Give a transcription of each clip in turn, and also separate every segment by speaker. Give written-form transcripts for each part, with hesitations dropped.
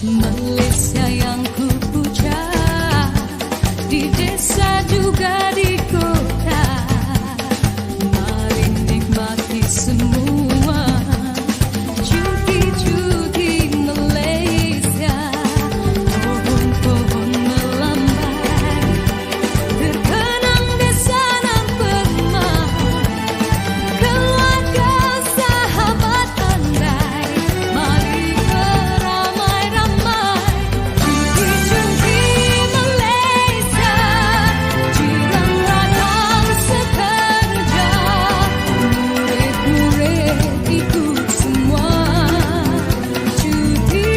Speaker 1: Malaysia yang ku puja, di desa juga di kota. Mari nikmati semua cuti-cuti Malaysia. Pohon-pohon melambai, terkenang desa nan permai. Keluarga sahabat andai, mari beramai-ramai. Cuti-cuti Malaysia, jiran rakam sekerja. Murid-murid ikut semua. Cuti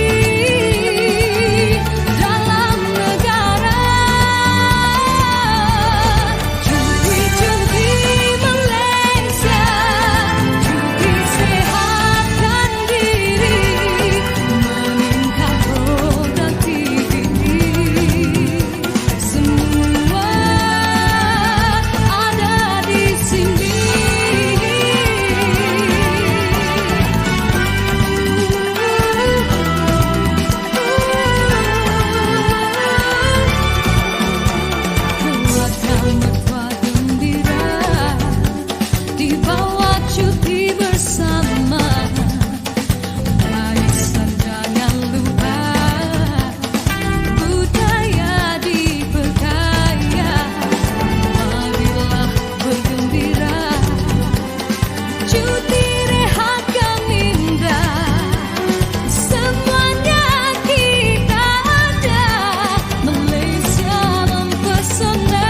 Speaker 1: dalam negara. Cuti-cuti Malaysia, cuti sehatkan diri, meningkat produktiviti. Semua ada di sini. Keluarga mertua gembira, dibawa cuti bersama. Warisan jangan lupa, budaya diperkaya. Marilah bergembira, cuti rehatkan indah. Semuanya kita ada, Malaysia mempesona.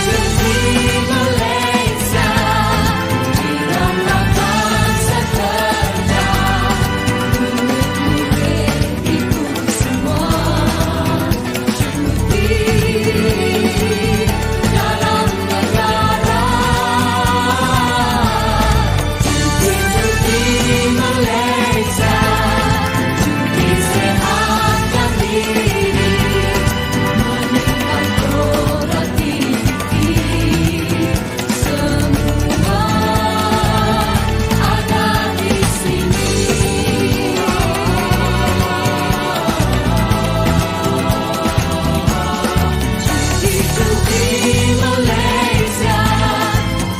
Speaker 1: Cuti Malaysia, jiran rakam sekerja. Murid-murid ikut semua. Cuti dalam negara. Cuti-cuti Malaysia, cuti sehatkan diri, meningkat produktiviti. Semua ada di sini. Cuti-cuti Malaysia,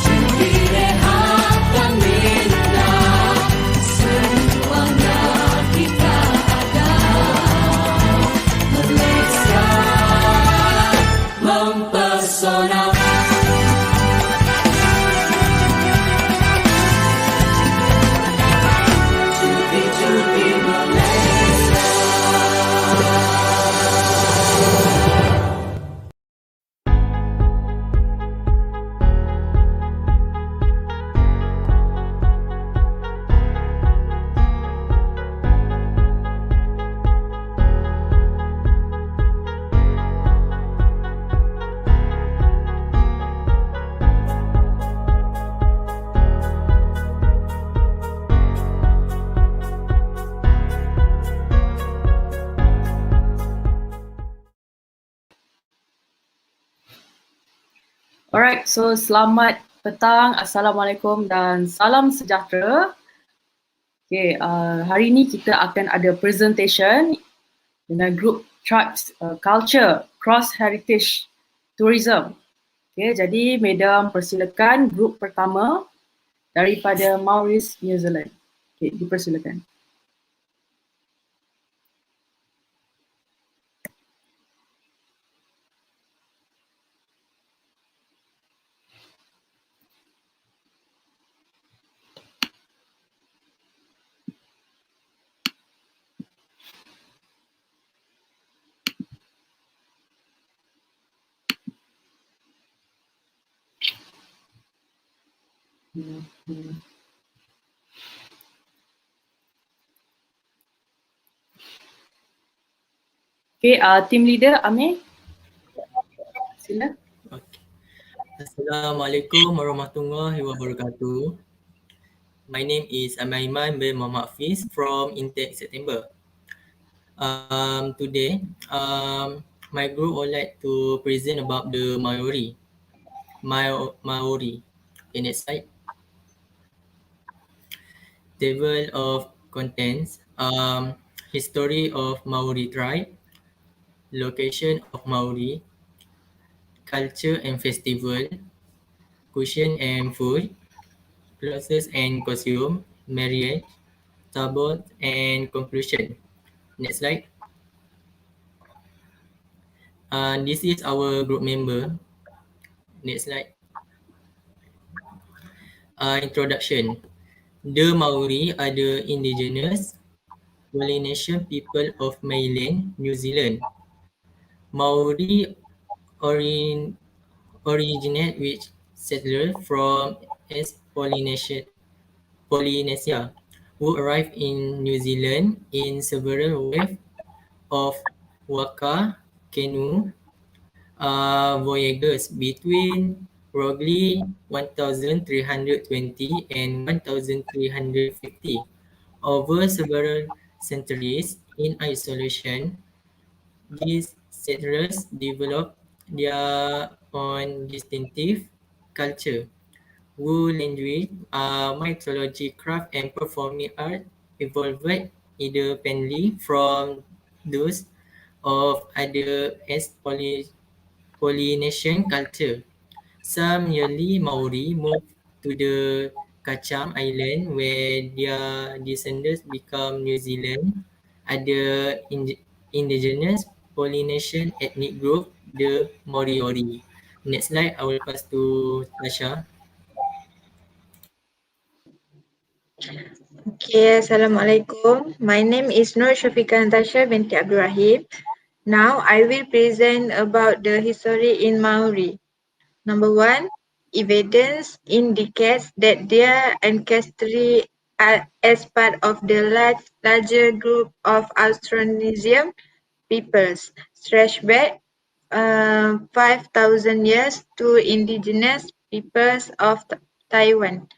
Speaker 1: cuti rehatkan minda. Semuanya kita ada, Malaysia mempesona. Cuti-cuti Malaysia.
Speaker 2: Alright, so selamat petang, Assalamualaikum dan salam sejahtera. Okay, hari ini kita akan ada presentation dengan grup Tribes Culture Cross Heritage Tourism. Okay, jadi Madam persilakan grup pertama daripada Maurice, New Zealand. Okay, dipersilakan. Okay, team leader Amir, sila.
Speaker 3: Okay. Assalamualaikum warahmatullahi wabarakatuh. My name is Amaiman bin Muhammad Fiz from Intake September. Today, my group would like to present about the Maori. Maori. Okay, next slide. Table of contents. History of Maori tribe. Location of Maori. Culture and festival. Cuisine and food. Clothes and costume. Marriage. Tabot and conclusion. Next slide. This is our group member. Next slide. Introduction. The Maori are the indigenous Polynesian people of mainland New Zealand. Maori originate which settlers from East Polynesia, who arrived in New Zealand in several waves of waka canoe voyages between roughly 1320 and 1350. Over several centuries in isolation, these settlers developed their own distinctive culture. Wu language, mythology, craft, and performing art evolved independently from those of other Polynesian culture. Some early Maori moved to the Kacham Island where their descendants became New Zealand. Other indigenous Polynesian ethnic group, the Moriori. Next slide, I will pass to Tasha.
Speaker 4: Okay, Assalamualaikum. My name is Nur Shafika Natasha binti Abdul Rahim. Now I will present about the history in Maori. Number one, evidence indicates that their ancestry are as part of the larger group of Austronesian peoples stretch back 5,000 years to indigenous peoples of Taiwan.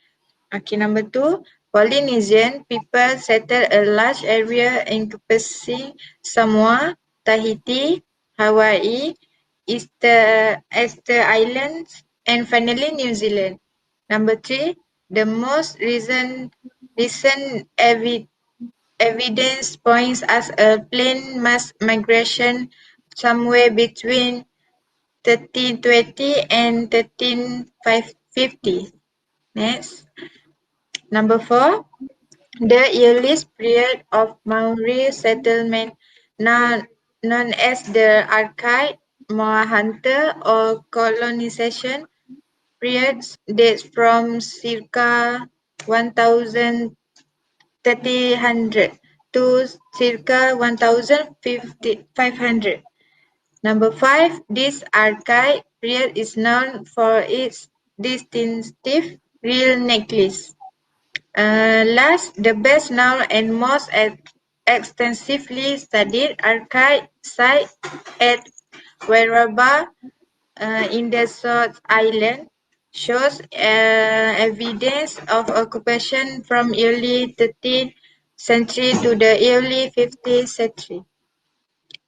Speaker 4: Okay, number two, Polynesian people settled a large area encompassing Samoa, Tahiti, Hawaii, Easter Islands, and finally New Zealand. Number three, the most recent evidence points as a planned mass migration somewhere between 1320 and 1350. Next. Number four, the earliest period of Maori settlement, known as the Archaic Moa Hunter or colonization periods, dates from circa 1300 to circa 1500. Number five, this archaic period is known for its distinctive real necklace. Last, the best known and most extensively studied archaic site at Weraba in the South Island shows evidence of occupation from early 13th century to the early 15th century.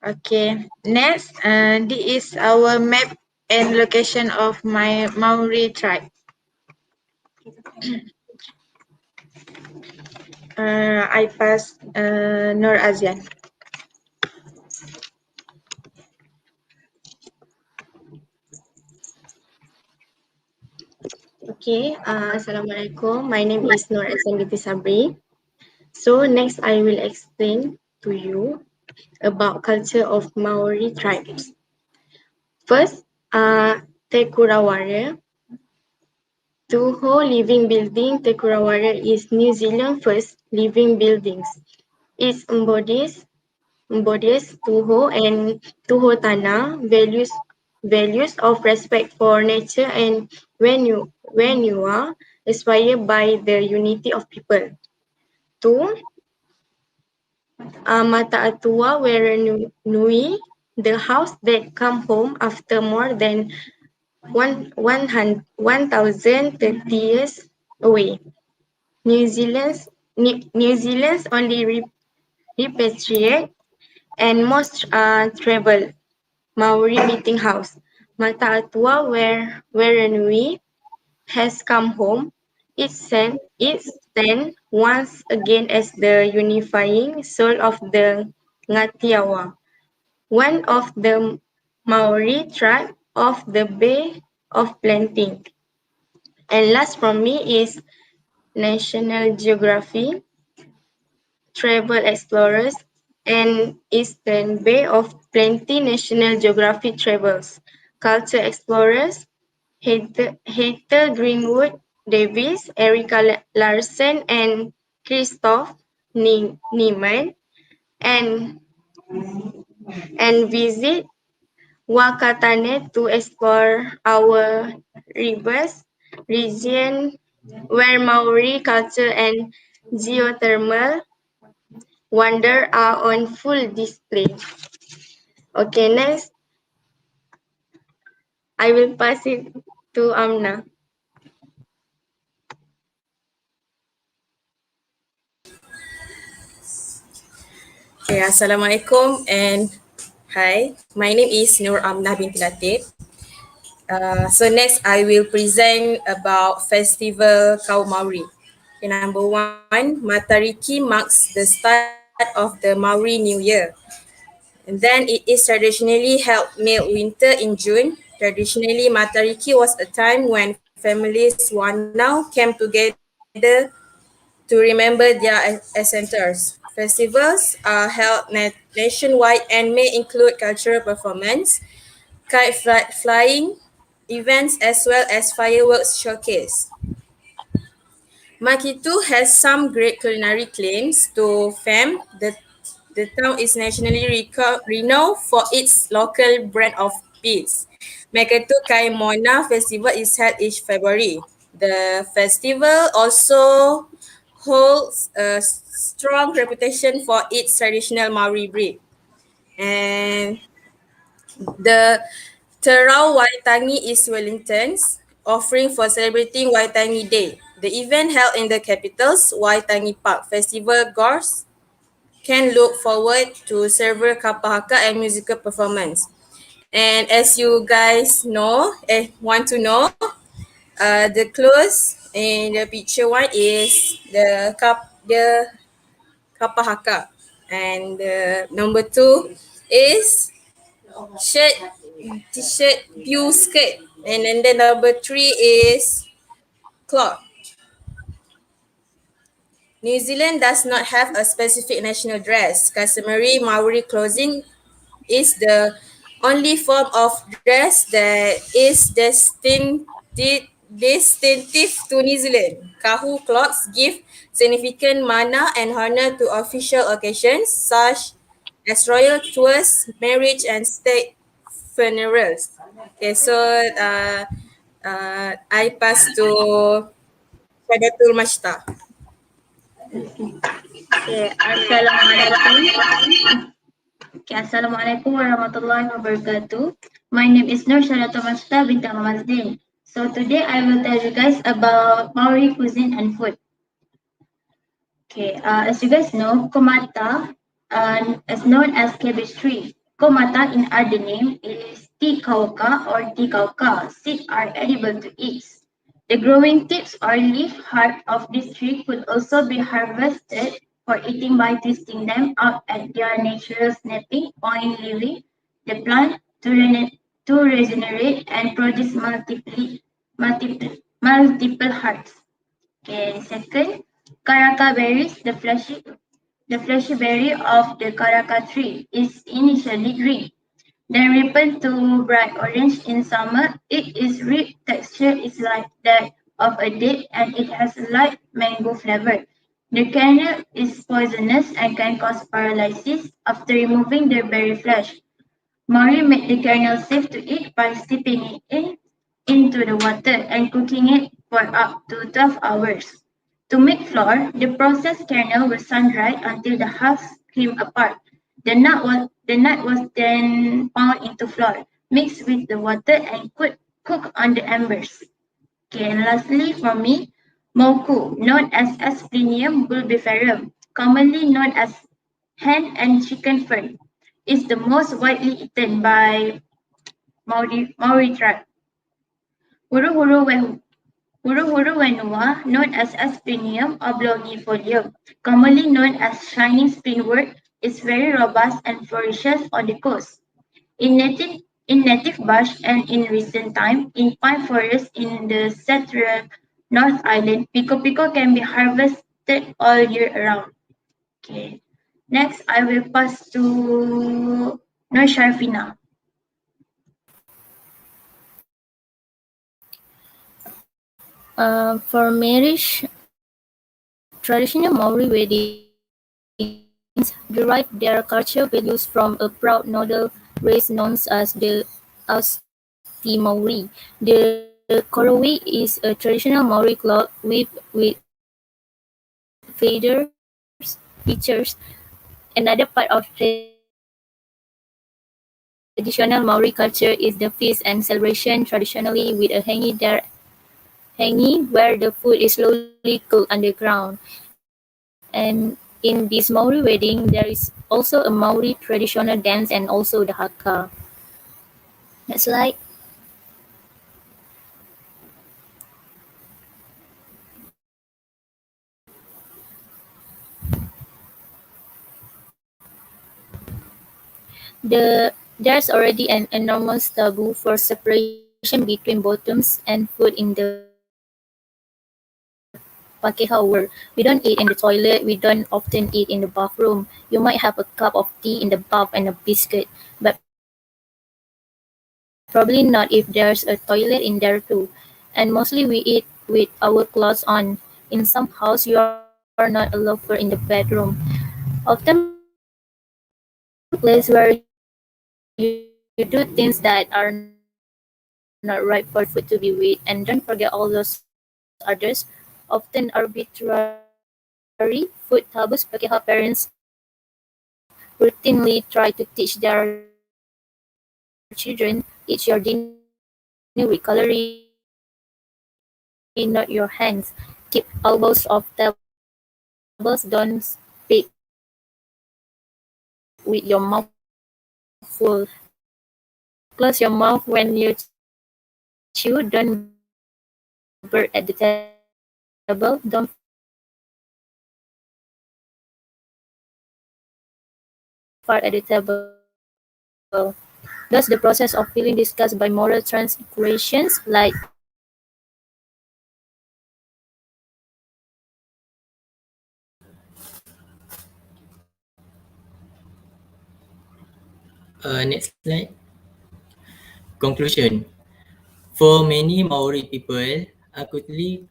Speaker 4: Okay, next, this is our map and location of my Maori tribe. I pass Nur Azian.
Speaker 5: Okay, Assalamualaikum. My name is Nur SMBT Sabri. So next I will explain to you about culture of Maori tribes. First, Te Kurawara. Tuho living building, Te Kurawara is New Zealand's first living buildings. It embodies Tuho and Tuho Tanah values of respect for nature and when you are inspired by the unity of people. Two, Mata Atua Werenui, the house that come home after more than 1,030 years away. New Zealand's only repatriate and most travel Maori meeting house. Mata Atua Werenui has come home. It stands once again as the unifying soul of the Ngatiawa, one of the Maori tribe of the Bay of Plenty. And last from me is National Geography, Travel Explorers, and Eastern Bay of Plenty National Geography Travels, Culture Explorers, Heather Greenwood Davis, Erica Larson, and Christoph Niemann, and visit Wakatane to explore our rivers region where Maori culture and geothermal wonder are on full display. Okay, next I will pass it to Amna.
Speaker 6: Okay, Assalamualaikum and hi. My name is Nur Amnah binti Latif. So next I will present about Festival Kaum Maori. Okay, number one, Matariki marks the start of the Maori New Year. And then it is traditionally held mid-winter in June. Traditionally, Matariki was a time when families Wanao came together to remember their ancestors. Festivals are held nationwide and may include cultural performance, flying events, as well as fireworks showcase. Makitu has some great culinary claims to fame. The town is nationally renowned for its local brand of beads. Makitu Kai Mona Festival is held each February. The festival also holds a strong reputation for its traditional Maori breed. And the Terau Waitangi is Wellington's offering for celebrating Waitangi Day. The event held in the capital's Waitangi Park Festival goers can look forward to several kapahaka and musical performance. And as you guys know, want to know, the clothes in the picture one is the kapahaka, and number two is shirt, t-shirt, blue skirt, and then number three is cloth. New Zealand does not have a specific national dress. Customary Maori clothing is the only form of dress that is distinctive to New Zealand. Kahu cloths give significant mana and honor to official occasions such as royal tours, marriage, and state funerals. Okay, so I pass to Sadatul Mashta.
Speaker 7: Okay, Assalamualaikum. Assalamualaikum warahmatullahi wabarakatuh. My name is Nur Sharatul Masta Bintang Mazdin. So today I will tell you guys about Maori cuisine and food. Okay, as you guys know, komata is known as cabbage tree. Komata in other name is tea kauka or tea kauka. Seeds are edible to eat. The growing tips or leaf heart of this tree could also be harvested for eating by twisting them out at their natural snapping point, leaving the plant to regenerate and produce multiple hearts. Okay, second, Karaka berries, the fleshy berry of the Karaka tree is initially green, then ripened to bright orange in summer. Its rich texture is like that of a date and it has a light mango flavor. The kernel is poisonous and can cause paralysis after removing the berry flesh. Maori make the kernel safe to eat by steeping it into the water and cooking it for up to 12 hours. To make flour, the processed kernel was sun-dried until the halves came apart. The nut was then pounded into flour, mixed with the water and cooked on the embers. Okay, and lastly for me, moku, known as Asplenium bulbiferum, commonly known as hen and chicken fern, is the most widely eaten by Maori tribe. Huru-huru Huru-huru wenua, known as Asplenium oblongifolium, commonly known as shining spinwort, is very robust and flourishes on the coast. In native bush and in recent time, in pine forests in the central North Island, pico can be harvested all year round. Okay. Next, I will pass to Nur Sharfina.
Speaker 8: For marriage, traditional Maori weddings derive their cultural values from a proud noble race known as the Aug&Sept Maori. The korowai is a traditional Maori cloth with features. Another part of traditional Maori culture is the feast and celebration, traditionally with a hangi where the food is slowly cooked underground. And in this Maori wedding, there is also a Maori traditional dance and also the haka. Next slide. There's already an enormous taboo for separation between bottoms and food in the pakeha world. We don't eat in the toilet, we don't often eat in the bathroom. You might have a cup of tea in the bath and a biscuit, but probably not if there's a toilet in there too. And mostly we eat with our clothes on. In some house, you are not allowed for in the bedroom. Often place where you do things that are not right for food to be with. And don't forget all those others. Often arbitrary food taboos pakeha parents routinely try to teach their children, eat your dinner with celery, not your hands. Keep elbows off tables, don't speak with your mouth full. Close your mouth when you chew, don't burp at the table, don't fart at the table. Thus, the process of feeling disgust by moral transgressions like
Speaker 3: Next slide. Conclusion. For many Maori people, acutely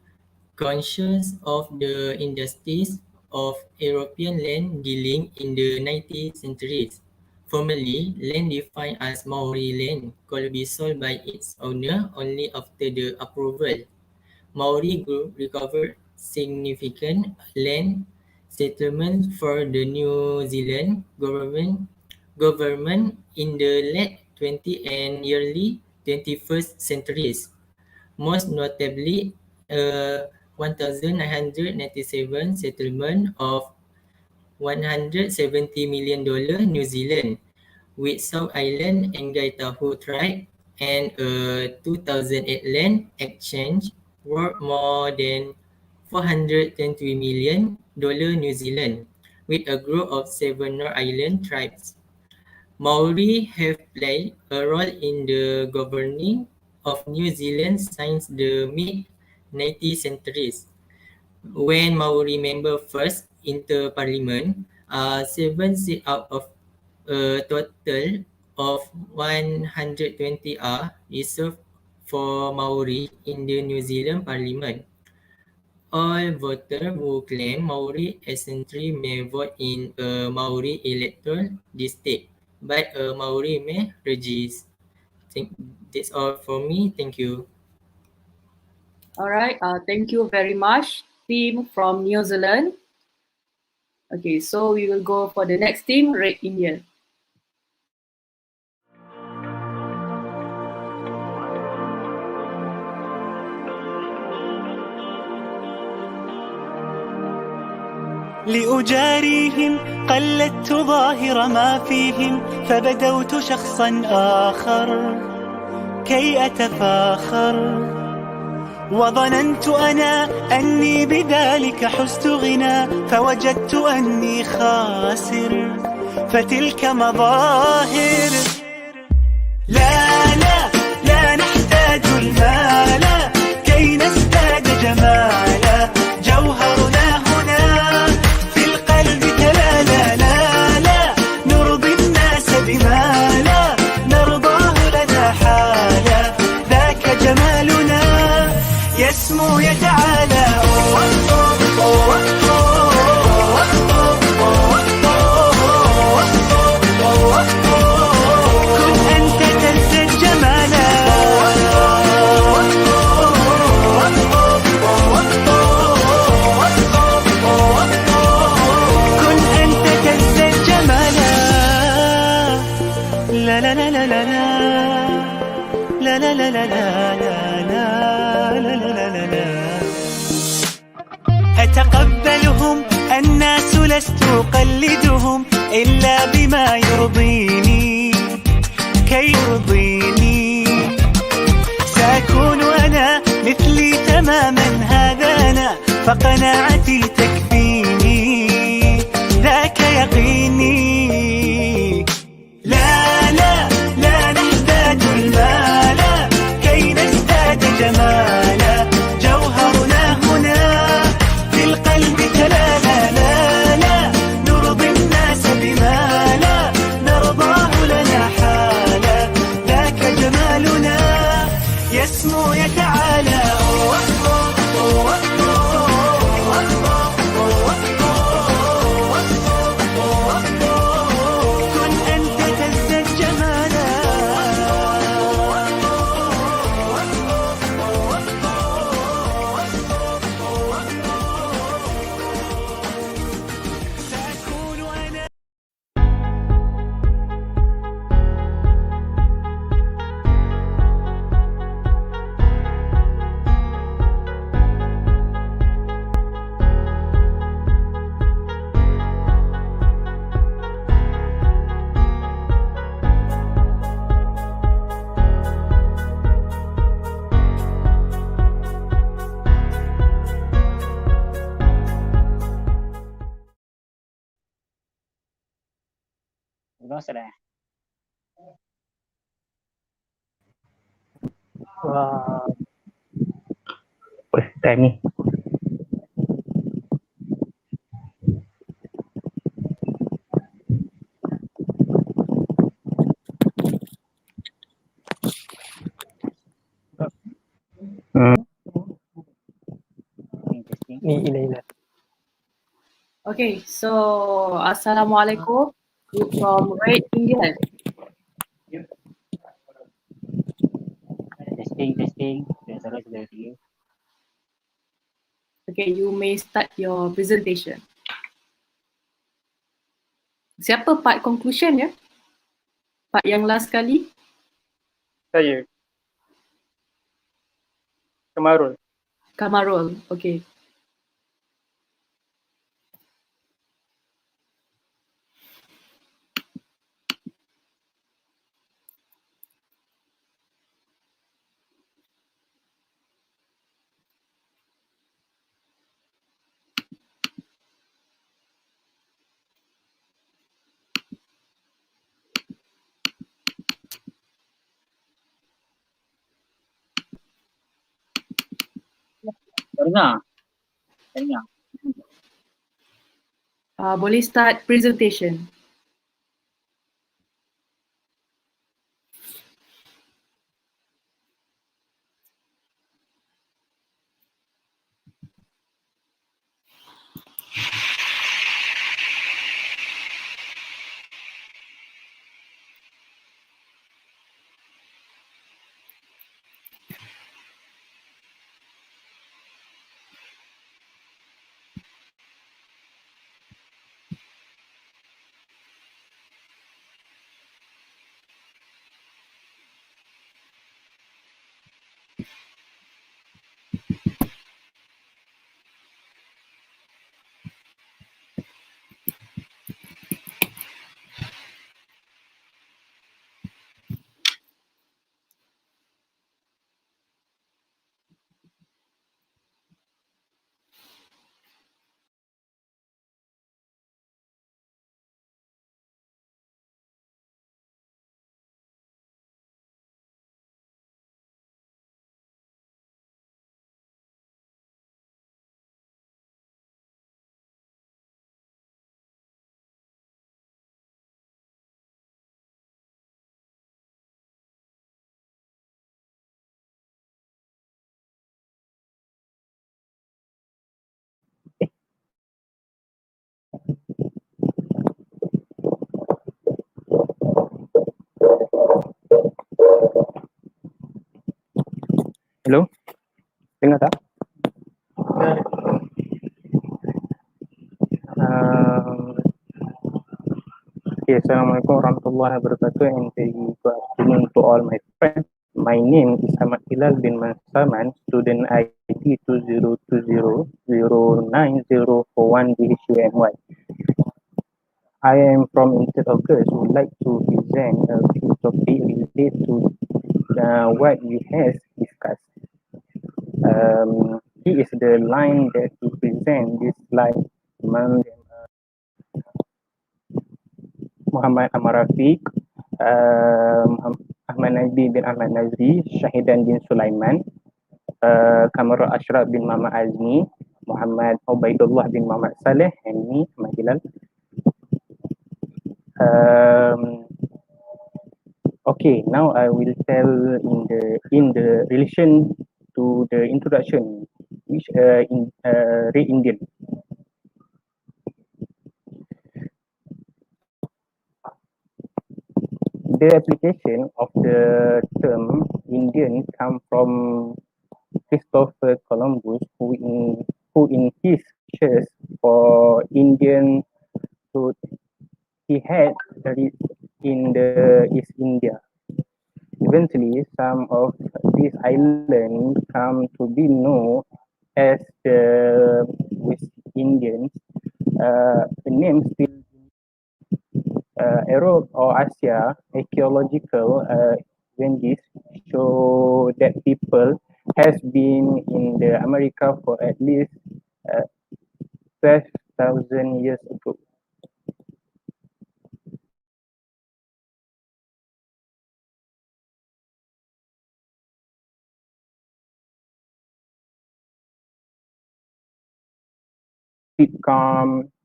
Speaker 3: conscious of the injustice of European land dealing in the 19th centuries. Formerly, land defined as Maori land could be sold by its owner only after the approval. Maori group recovered significant land settlements for the New Zealand government in the late 20th and early 21st centuries. Most notably, a 1997 settlement of $170 million New Zealand with South Island and Gaitahu tribe, and a 2008 land exchange worth more than $423 million New Zealand with a group of seven North Island tribes. Maori have played a role in the governing of New Zealand since the mid-19th centuries. When Maori members first enter parliament, 7 seats out of a total of 120 are reserved for Maori in the New Zealand parliament. All voters who claim Maori ancestry may vote in a Maori electoral district, but a Maori may register. That's all for me. Thank you.
Speaker 2: Alright, thank you very much team from New Zealand. Okay, so we will go for the next team, Red India.
Speaker 9: لأجاريهم قلدت ظاهر ما فيهم فبدوت شخصا آخر كي أتفاخر وظننت أنا أني بذلك حزت غنى فوجدت أني خاسر فتلك مظاهر لا لا لا نحتاج المال كي نزداد جمالا جوهرنا هنا في القلب تلالا لا لا نرضي الناس بما لا نرضاه لنا حالا ذاك جمالنا يسمو يتعالى كن أنت تزداد جمالا كن أنت تزداد جمالا لا لا لا لا لا لا لا لا لا لا لا لا لا أتقبلهم الناس لست أقلدهم إلا بما يرضيني كي يرضيني سأكون أنا مثلي تماما هذا أنا فقناعتي تكفيني ذاك يقيني لا لا لا نحتاج المال كي نزداد جمالا جوهرنا هنا في القلب تلالا لا لا نرضي الناس بما لا نرضاه لنا حالا ذاك جمالنا يسمو يتعالى كن أنت تزداد جمالا سأكون أنا
Speaker 10: Vâng, sẽ đài. Ui, kèm đi. Ini.
Speaker 2: Okay, so Assalamualaikum. We're from Red India.
Speaker 10: Testing. Sudah review.
Speaker 2: Okay, you may start your presentation. Siapa part conclusion ya? Part yang last kali?
Speaker 11: Saya. Kamarul.
Speaker 2: Kamarul, okay.
Speaker 10: Dengar.
Speaker 2: Boleh start presentation.
Speaker 10: Hello? Dengar tak? Uh, okay, Assalamualaikum warahmatullahi wabarakatuh and very good afternoon to all my friends. My name is Ahmad Hilal bin Salman, student ID 202009041041BHUMY. I am from Inter August. Would like to present a few topics related to what we have discussed. He is the line that to present this slide. Muhammad Amar Rafiq, Ahmad Nabi bin Ahmad Nazri, Syahidan bin Sulaiman, Kamarul Ashraf bin Muhammad Azmi, Muhammad Ubaidullah bin Muhammad Saleh, and me, Ahmad Hilal. Okay, now I will tell in the relation to the introduction, which in Red Indian. The application of the term Indian come from Christopher Columbus, who in his search for Indian food, he had reached in the East India. Eventually, some of these islands come to be known as the West Indians. The name still Europe or Asia archaeological ranges show that people has been in the America for at least uh, 12,000 years ago. Become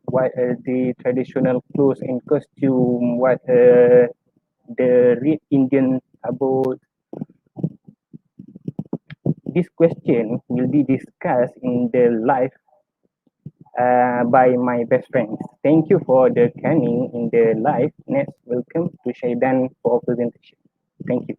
Speaker 10: what the traditional clothes and costume, what the Red Indian about. This question will be discussed in the live by my best friends. Thank you for the coming in the live. Next, welcome to Shaidan for presentation. Thank you.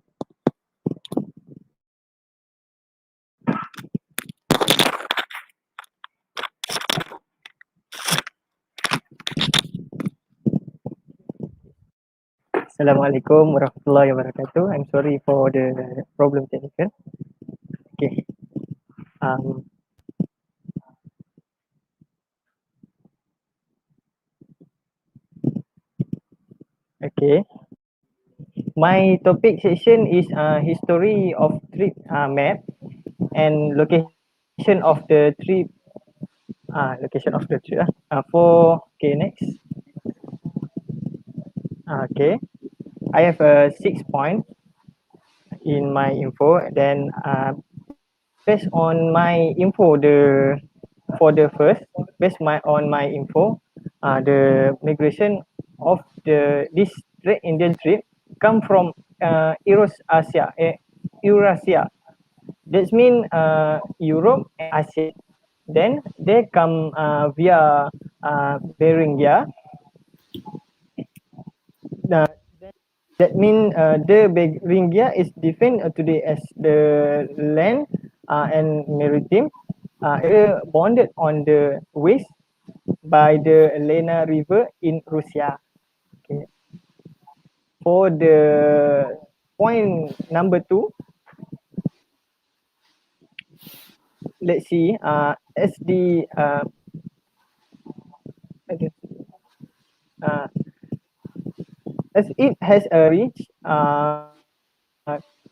Speaker 12: Assalamualaikum warahmatullahi wabarakatuh. I'm sorry for the problem technical. Okay. Okay. My topic section is history of trip map and location of the trip. Location of the trip. For okay, next. Okay. I have 6 points in my info. Then based on my info, on my info, the migration of this Red Indian trip come from Eurasia. Eurasia. That means Europe and Asia. Then they come via Beringia. Uh, that means the Beringia is defined today as the land and maritime area bounded on the west by the Lena River in Russia. Okay. For the point number 2, let's see. As the as it has a reach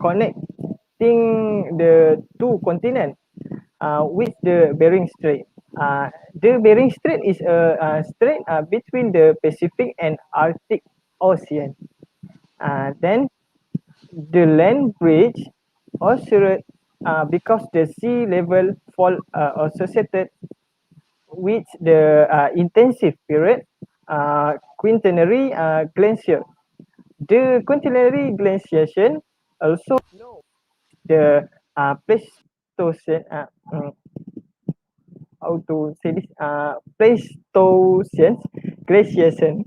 Speaker 12: connecting the two continents with the Bering Strait. The Bering Strait is a strait between the Pacific and Arctic Ocean. Then the land bridge also because the sea level fall associated with the intensive period quaternary glacier. The quaternary glaciation also the Pleistocene how to say this Pleistocene glaciation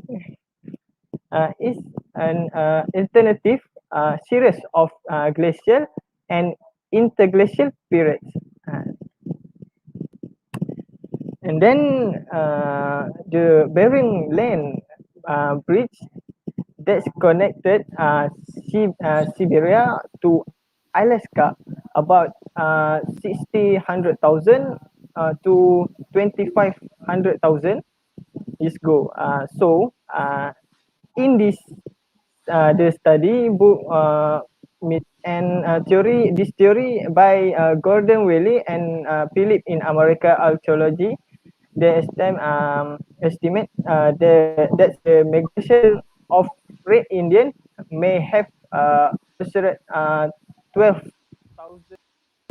Speaker 12: is an alternative series of glacial and interglacial periods. And then the Bering Land bridge that's connected Siberia to Alaska about 60,000 to 2,500,000 years ago. In this the study book and this theory by Gordon Whaley and Philip in America Archaeology, they estimate that the migration of Red Indian may have occurred 12,000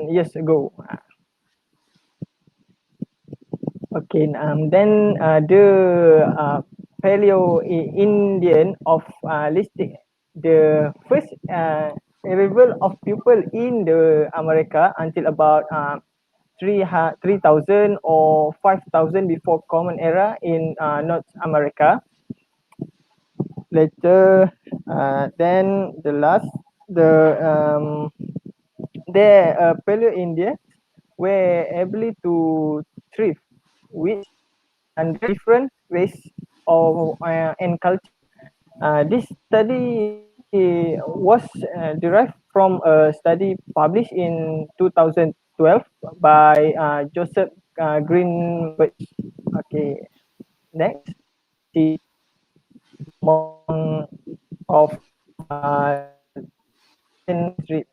Speaker 12: years ago. Okay, then the Paleo-Indian of listing the first arrival of people in the America until about 3,000 or 5,000 before Common Era in North America. Later, then the last, the Paleo-Indians were able to thrive with under different race of and culture. This study was derived from a study published in 2012 by Joseph Greenberg. Okay, next, see among of street.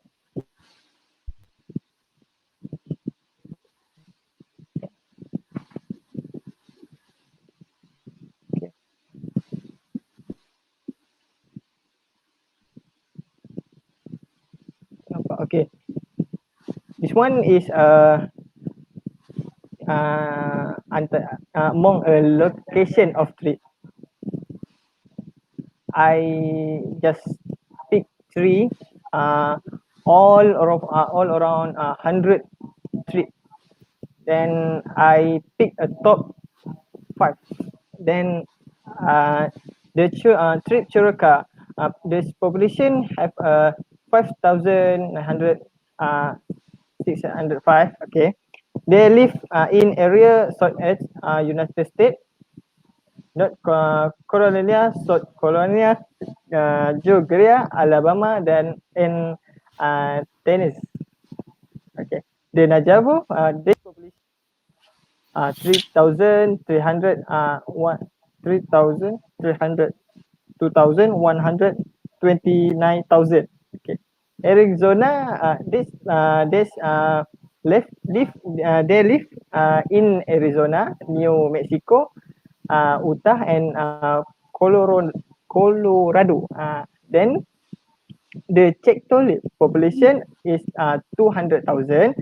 Speaker 12: Okay, this one is among a location of tree. I just pick three, all around 100 tree. Then I pick a top 5. Then trip Churaka, this population have 5,900 605. Okay, they live in area such as United States, North Carolina, South Carolina, Georgia, Alabama, dan in Tennessee. Okay, the Najavo, they population 3,300 3,300 2,129,000. Okay, Arizona, they live in Arizona, New Mexico, Utah, and Colorado. Then the Choctaw population is 200,000.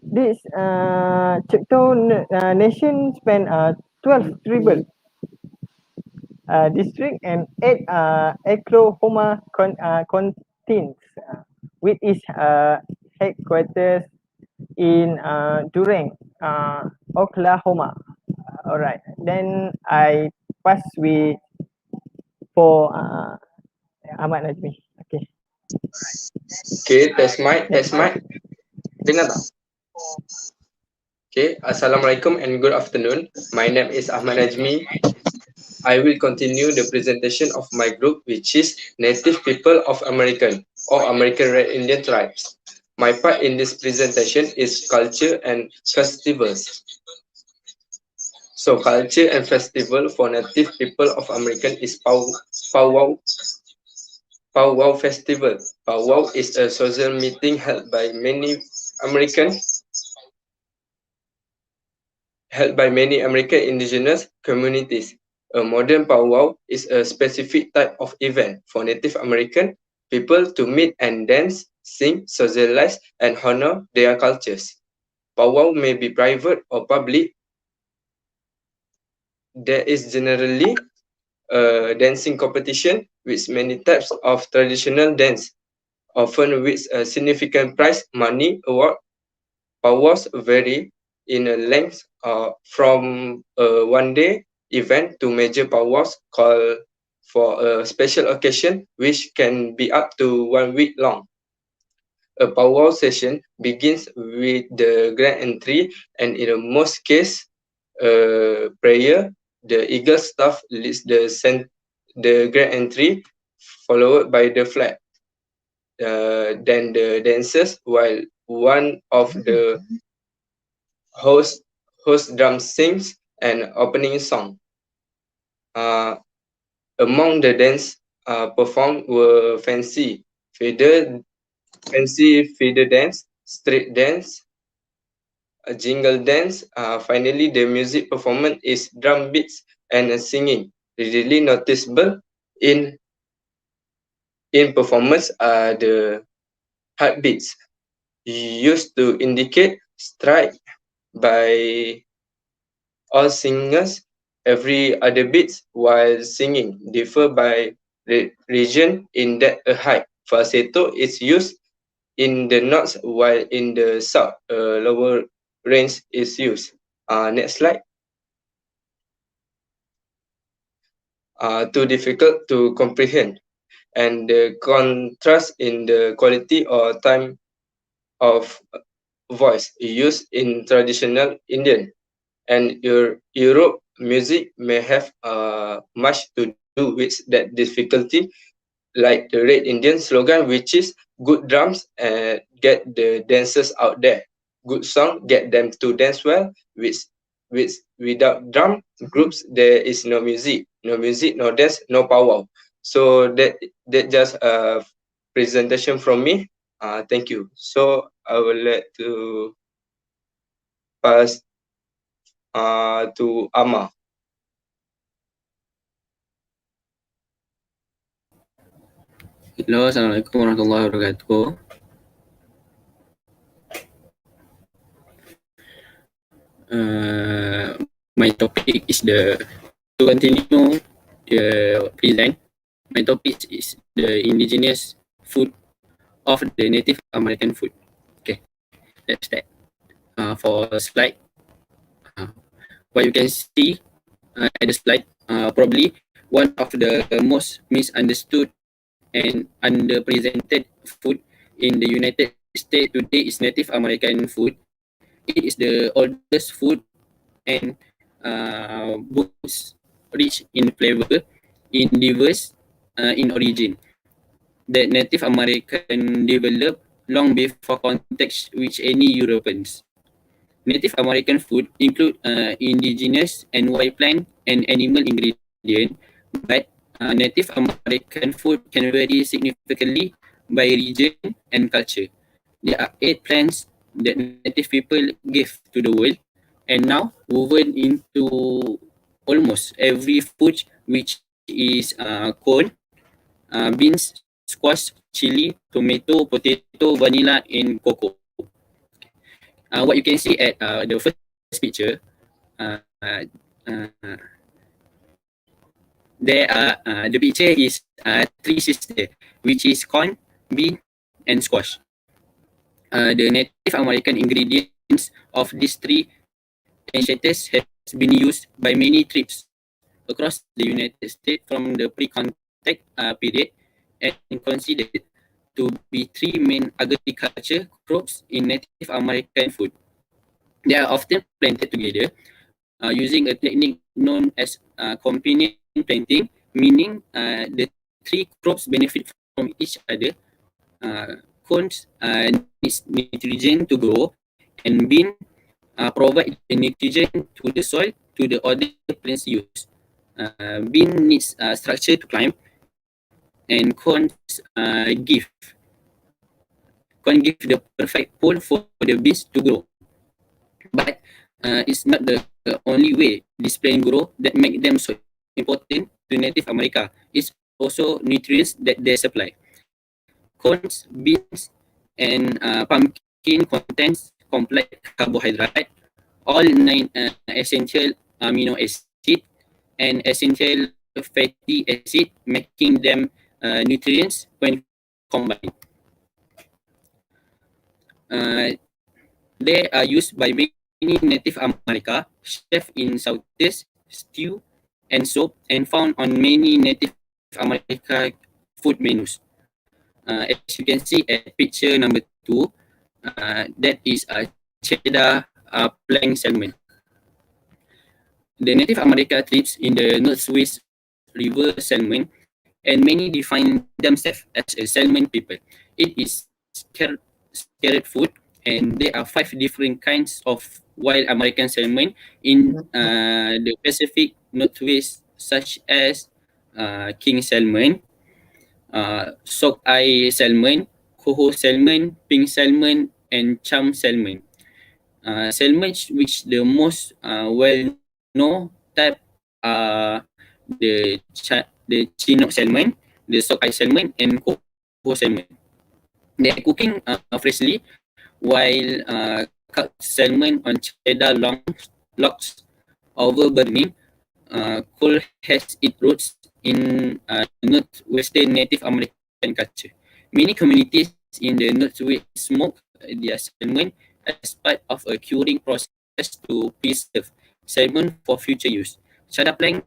Speaker 12: This Choctaw nation span 12 tribal district and 8 Oklahoma counties, with its headquarters in Durant, Oklahoma. Alright, then I pass with for Ahmad Najmi. Okay.
Speaker 13: Okay, test mic. Dengar tak? Okay, Assalamualaikum and good afternoon. My name is Ahmad Najmi. I will continue the presentation of my group, which is Native People of American or American Red Indian Tribes. My part in this presentation is culture and festivals. So culture and festival for Native People of American is Powwow Festival. Powwow is a social meeting held by many American indigenous communities. A modern powwow is a specific type of event for Native American people to meet and dance, sing, socialize, and honor their cultures. Powwow may be private or public. There is generally a dancing competition with many types of traditional dance, often with a significant prize money award. Powwows vary in a length from a one-day event to major powwows called for a special occasion, which can be up to 1 week long. A powwow session begins with the grand entry, and in most cases, prayer. The eagle staff leads the grand entry, followed by the flag. Then the dancers, while one of the host drum sings an opening song. Among the dance performed were fancy feather dance, street dance, jingle dance. Finally, the music performance is drum beats and singing. Really noticeable in performance are the heartbeats used to indicate stride by all singers. Every other beats while singing differ by region in that a high falsetto is used in the north, while in the south lower range is used. Next slide. Too difficult to comprehend, and the contrast in the quality or time of voice used in traditional Indian and Europe music may have much to do with that difficulty, like the Red Indian slogan, which is good drums and get the dancers out there. Good song, get them to dance well. Without drum groups, there is no music. No music, no dance, no powwow. So that just a presentation from me. Thank you. So I would like to pass to Amma.
Speaker 14: Hello, Assalamualaikum warahmatullahi wabarakatuh. My topic is to continue the present. My topic is the indigenous food of the Native American food. Okay, let's start. For slide, what you can see at the slide, probably one of the most misunderstood and underrepresented food in the United States today is Native American food. It is the oldest food and boasts rich in flavor, in diverse in origin. The Native American developed long before context which any Europeans. Native American food include indigenous and wild plant and animal ingredient, but Native American food can vary significantly by region and culture. There are 8 plants that Native people gave to the world, and now woven into almost every food, which is corn, beans, squash, chili, tomato, potato, vanilla, and cocoa. What you can see at the first picture, uh, uh, there are the picture is 3 sisters, which is corn, bean, and squash. The Native American ingredients of these 3 ancestors has been used by many tribes across the United States from the pre-contact period and considered to be 3 main agriculture crops in Native American food. They are often planted together using a technique known as companion planting, meaning the 3 crops benefit from each other. Corns needs nitrogen to grow, and bean provide the nitrogen to the soil to the other plants use. Bean needs structure to climb, and corn give the perfect pole for the beans to grow. But it's not the only way these plants grow that make them so important to Native America. It's also nutrients that they supply. Corns, beans, and pumpkin contains complex carbohydrate, all 9 essential amino acid and essential fatty acid, making them nutrients when combined. They are used by many Native America chefs in sautés, stew, and soup, and found on many Native America food menus. as you can see at picture number 2, that is a cheddar plank salmon. The Native America tribes in the Northwest River salmon, and many define themselves as a salmon people. It is carrot food, and there are 5 different kinds of wild American salmon in the Pacific Northwest, such as king salmon, sockeye salmon, coho salmon, pink salmon, and chum salmon. Salmon which the most well-known type are the Chinook salmon, the sockeye salmon, and coho salmon. They are cooking freshly, while cut salmon on cheddar logs over burning. Coal has its roots in northwestern Native American culture. Many communities in the northwest smoke their salmon as part of a curing process to preserve salmon for future use. Cheddar plank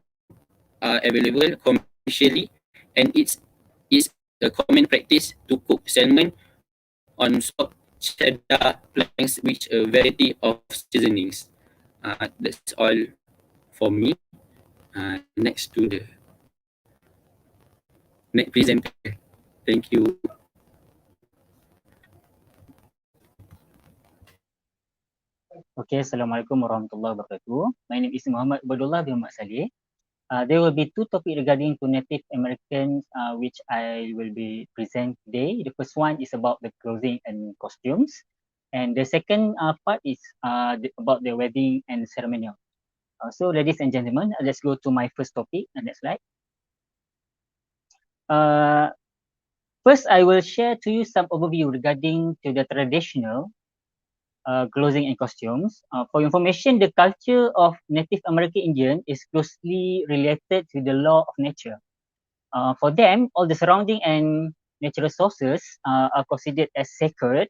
Speaker 14: are available commercially, and it's a common practice to cook salmon on soft cheddar planks with a variety of seasonings. That's all for me. Next to the next presenter. Thank you.
Speaker 15: Okay, Assalamualaikum warahmatullahi wabarakatuh. My name is Muhammad Badullah bin Muhammad Saleh. There will be 2 topics regarding to Native Americans, which I will be present today. The first one is about the clothing and costumes, and the second part is about the wedding and ceremonial. So, ladies and gentlemen, let's go to my first topic. Next slide. First, I will share to you some overview regarding to the traditional clothing and costumes. For information, the culture of Native American Indian is closely related to the law of nature. For them, all the surrounding and natural sources are considered as sacred,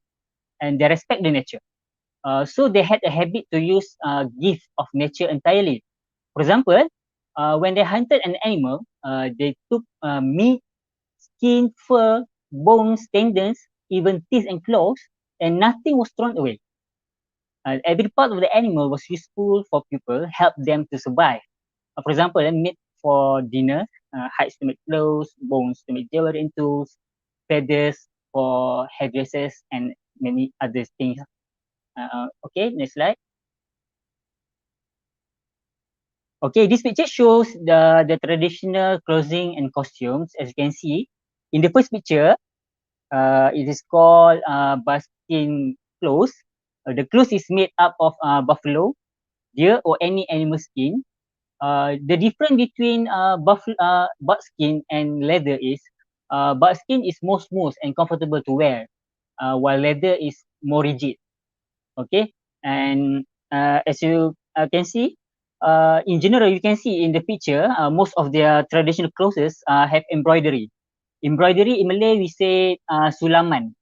Speaker 15: and they respect the nature. So they had a habit to use gift of nature entirely. For example, when they hunted an animal, they took meat, skin, fur, bones, tendons, even teeth and claws, and nothing was thrown away. Every part of the animal was useful for people, helped them to survive. For example, meat for dinner, hides to make clothes, bones to make jewelry and tools, feathers for headdresses, and many other things. Okay, next slide. Okay, this picture shows the traditional clothing and costumes. As you can see, in the first picture, it is called baskin clothes. The clothes is made up of buffalo, deer, or any animal skin. The difference between buckskin and leather is buckskin is more smooth and comfortable to wear, while leather is more rigid. Okay, and as you can see, in general, you can see in the picture, most of their traditional clothes have embroidery. Embroidery in Malay we say sulaman.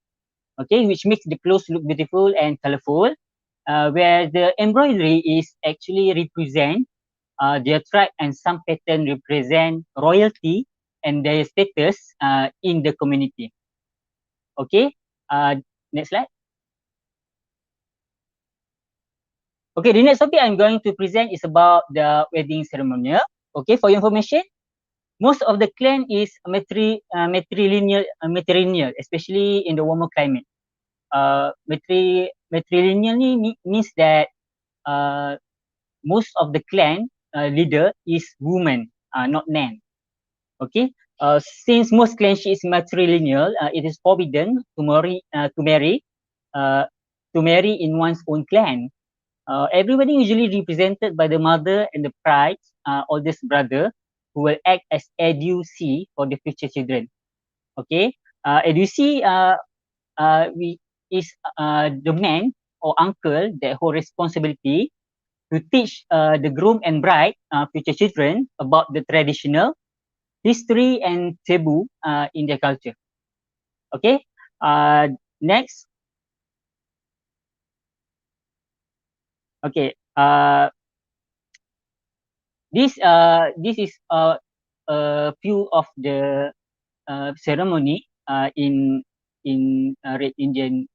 Speaker 15: Okay, which makes the clothes look beautiful and colorful. Where the embroidery is actually represent their tribe, and some pattern represent royalty and their status in the community. Okay, next slide. Okay, the next topic I'm going to present is about the wedding ceremonial. Okay, for your information, most of the clan is matrilineal, especially in the warmer climate. Matrilineal means that most of the clan leader is woman, not man. Okay. Since most clanship is matrilineal, it is forbidden to marry in one's own clan. Everybody usually represented by the mother and the bride's oldest brother, who will act as educ for the future children. Okay, educ is the man or uncle that hold responsibility to teach the groom and bride, future children, about the traditional history and taboo in their culture. Okay, next. Okay, this is a few of the ceremony in Red Indian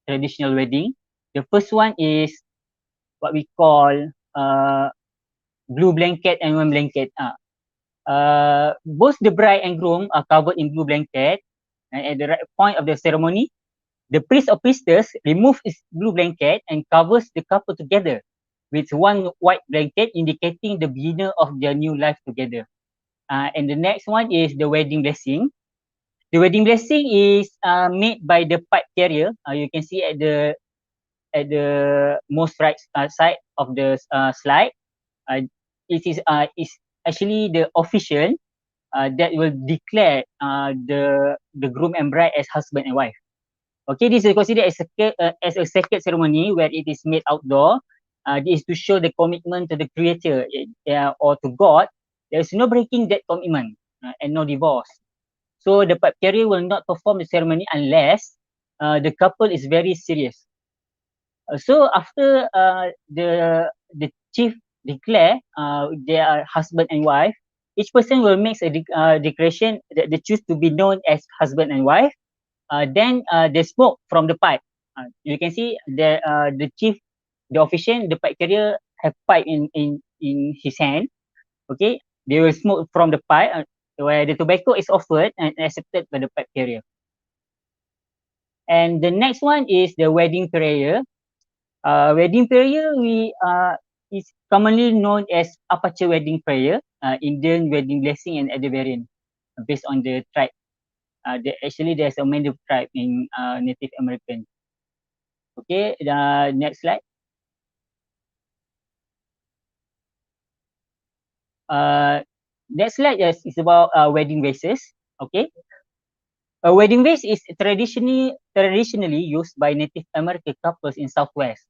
Speaker 15: traditional wedding. The first one is what we call blue blanket and one blanket. Both the bride and groom are covered in blue blanket. And at the right point of the ceremony, the priest or priestess removes his blue blanket and covers the couple together with one white blanket, indicating the beginning of their new life together. And the next one is the wedding blessing. The wedding blessing is made by the pipe carrier. You can see at the most right side of the slide. It is actually the official that will declare the groom and bride as husband and wife. Okay, this is considered as a sacred ceremony where it is made outdoor. This is to show the commitment to the Creator or to God. There is no breaking that commitment and no divorce. So the pipe carrier will not perform the ceremony unless the couple is very serious. So after the chief declare they are husband and wife, each person will make a declaration that they choose to be known as husband and wife. Then they smoke from the pipe. You can see the chief, the official, the pipe carrier have pipe in his hand. Okay, they will smoke from the pipe where the tobacco is offered and accepted by the pipe carrier. And the next one is the wedding prayer. Wedding prayer is commonly known as aperture wedding prayer, Indian wedding blessing and other variant based on the tribe. Actually, there's a many tribe in Native American. Okay, the next slide. Next slide is about wedding vases. Okay, a wedding vase is traditionally used by Native American couples in Southwest.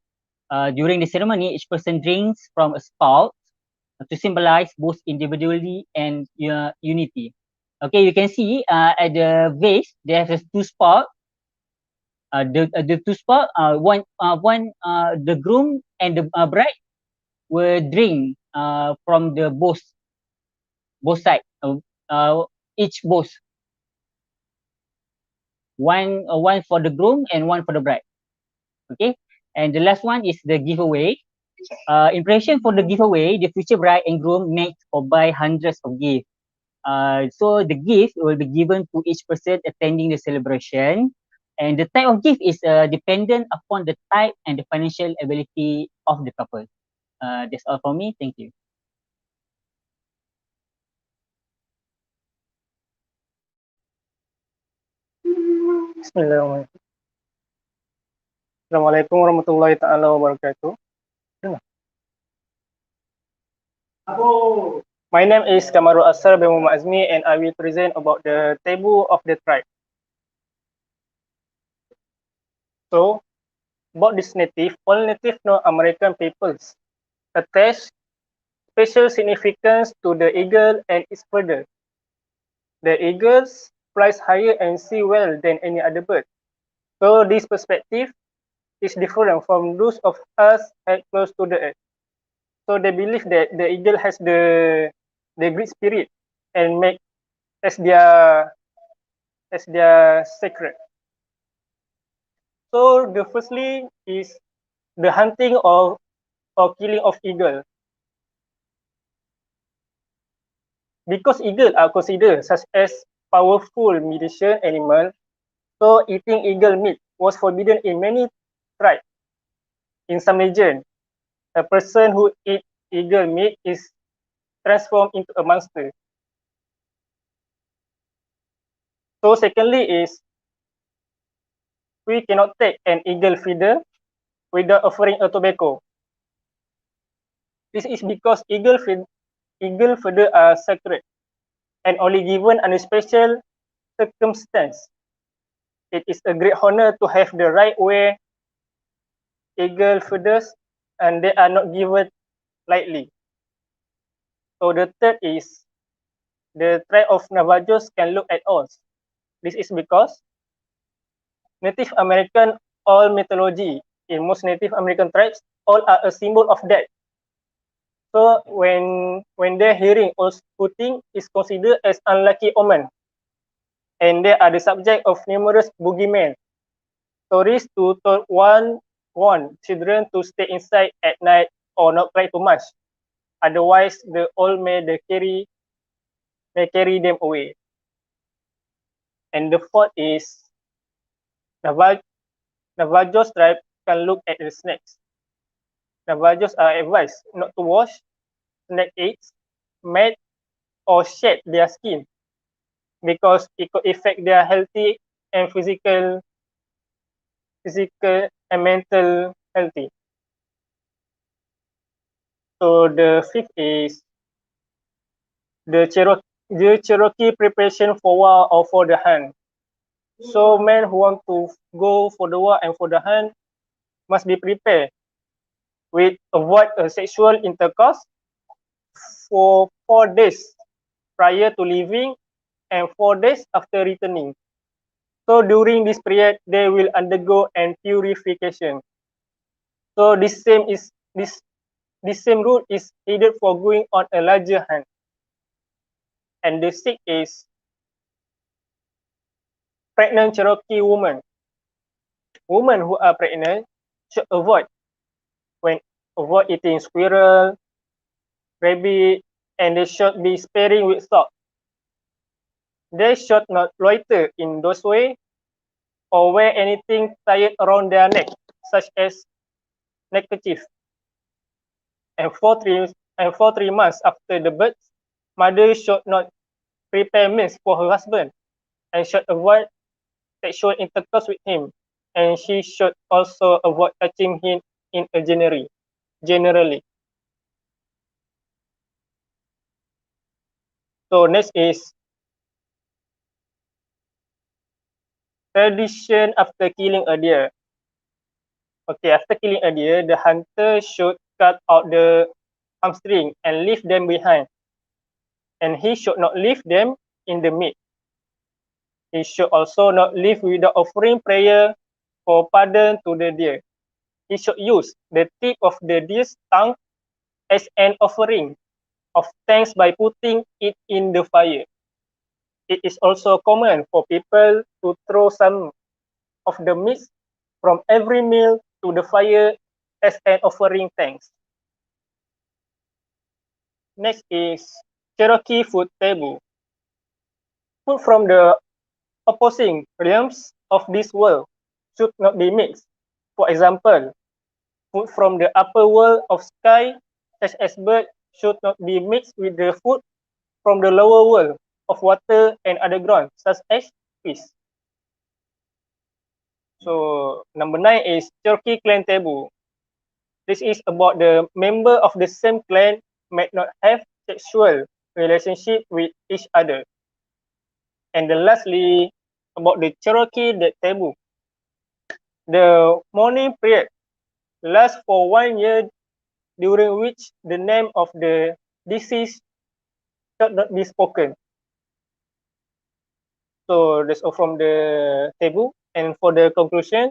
Speaker 15: During the ceremony, each person drinks from a spout to symbolize both individuality and unity. Okay, you can see at the vase there has two spout. The two spout, one the groom and the bride will drink from the both side, each both. One for the groom and one for the bride. Okay, and the last one is the giveaway. Impression for the giveaway, the future bride and groom make or buy hundreds of gifts. So the gift will be given to each person attending the celebration, and the type of gift is dependent upon the type and the financial ability of the couple. That's all for me. Thank you.
Speaker 11: Bismillahirrahmanirrahim. Assalamualaikum warahmatullahi taala wabarakatuh. My name is Kamarul Asar bin Muhammad Azmi, and I will present about the taboo of the tribe. So, about this native, all native North American peoples attach special significance to the eagle and its feather. The eagles flies higher and see well than any other bird. So this perspective is different from those of us at close to the earth. So they believe that the eagle has the great spirit and make as their sacred. So the firstly is the hunting or killing of eagle. Because eagle are considered such as powerful medicine animal, so eating eagle meat was forbidden in many tribes. In some region, a person who eat eagle meat is transformed into a monster. So secondly is we cannot take an eagle feather without offering a tobacco. This is because eagle feather are sacred and only given under special circumstance. It is a great honor to have the right wear eagle feathers, and they are not given lightly. So the third is the tribe of Navajos can look at us. This is because Native American all mythology in most Native American tribes all are a symbol of death. So when they're hearing or scooting is considered as unlucky omen. and they are the subject of numerous boogeymen. Stories to warn children to stay inside at night or not cry too much. Otherwise, the old may carry them away. And the fourth is Navajos tribe can look at the snakes. Navajos are advised not to wash snake eggs, mate, or shed their skin because it could affect their healthy and physical and mental healthy. So the fifth is the Cherokee preparation for war or for the hunt. So men who want to go for the war and for the hunt must be prepared with avoid sexual intercourse for 4 days prior to leaving and 4 days after returning. So during this period, they will undergo an purification. So this same rule is needed for going on a larger hunt. And the sixth is pregnant Cherokee women. Women who are pregnant should avoid eating squirrel, rabbit, and they should be sparing with salt. They should not loiter in those way or wear anything tied around their neck, such as neckerchief. And for 3 months after the birth, mother should not prepare meals for her husband and should avoid sexual intercourse with him. And she should also avoid touching him in a generally. So next is tradition after killing a deer. Okay, after killing a deer, the hunter should cut out the hamstring and leave them behind. And he should not leave them in the meat. He should also not leave without offering prayer for pardon to the deer. He should use the tip of the deer's tongue as an offering of thanks by putting it in the fire. It is also common for people to throw some of the meat from every meal to the fire as an offering thanks. Next is Cherokee food taboo. Food from the opposing realms of this world should not be mixed. For example, food from the upper world of sky, such as bird, should not be mixed with the food from the lower world of water and underground, such as fish. So number 9 is Cherokee clan taboo. This is about the member of the same clan might not have sexual relationship with each other. And then lastly, about the Cherokee taboo. The mourning period lasts for 1 year, during which the name of the deceased should not be spoken. So that's all from the taboo. And for the conclusion,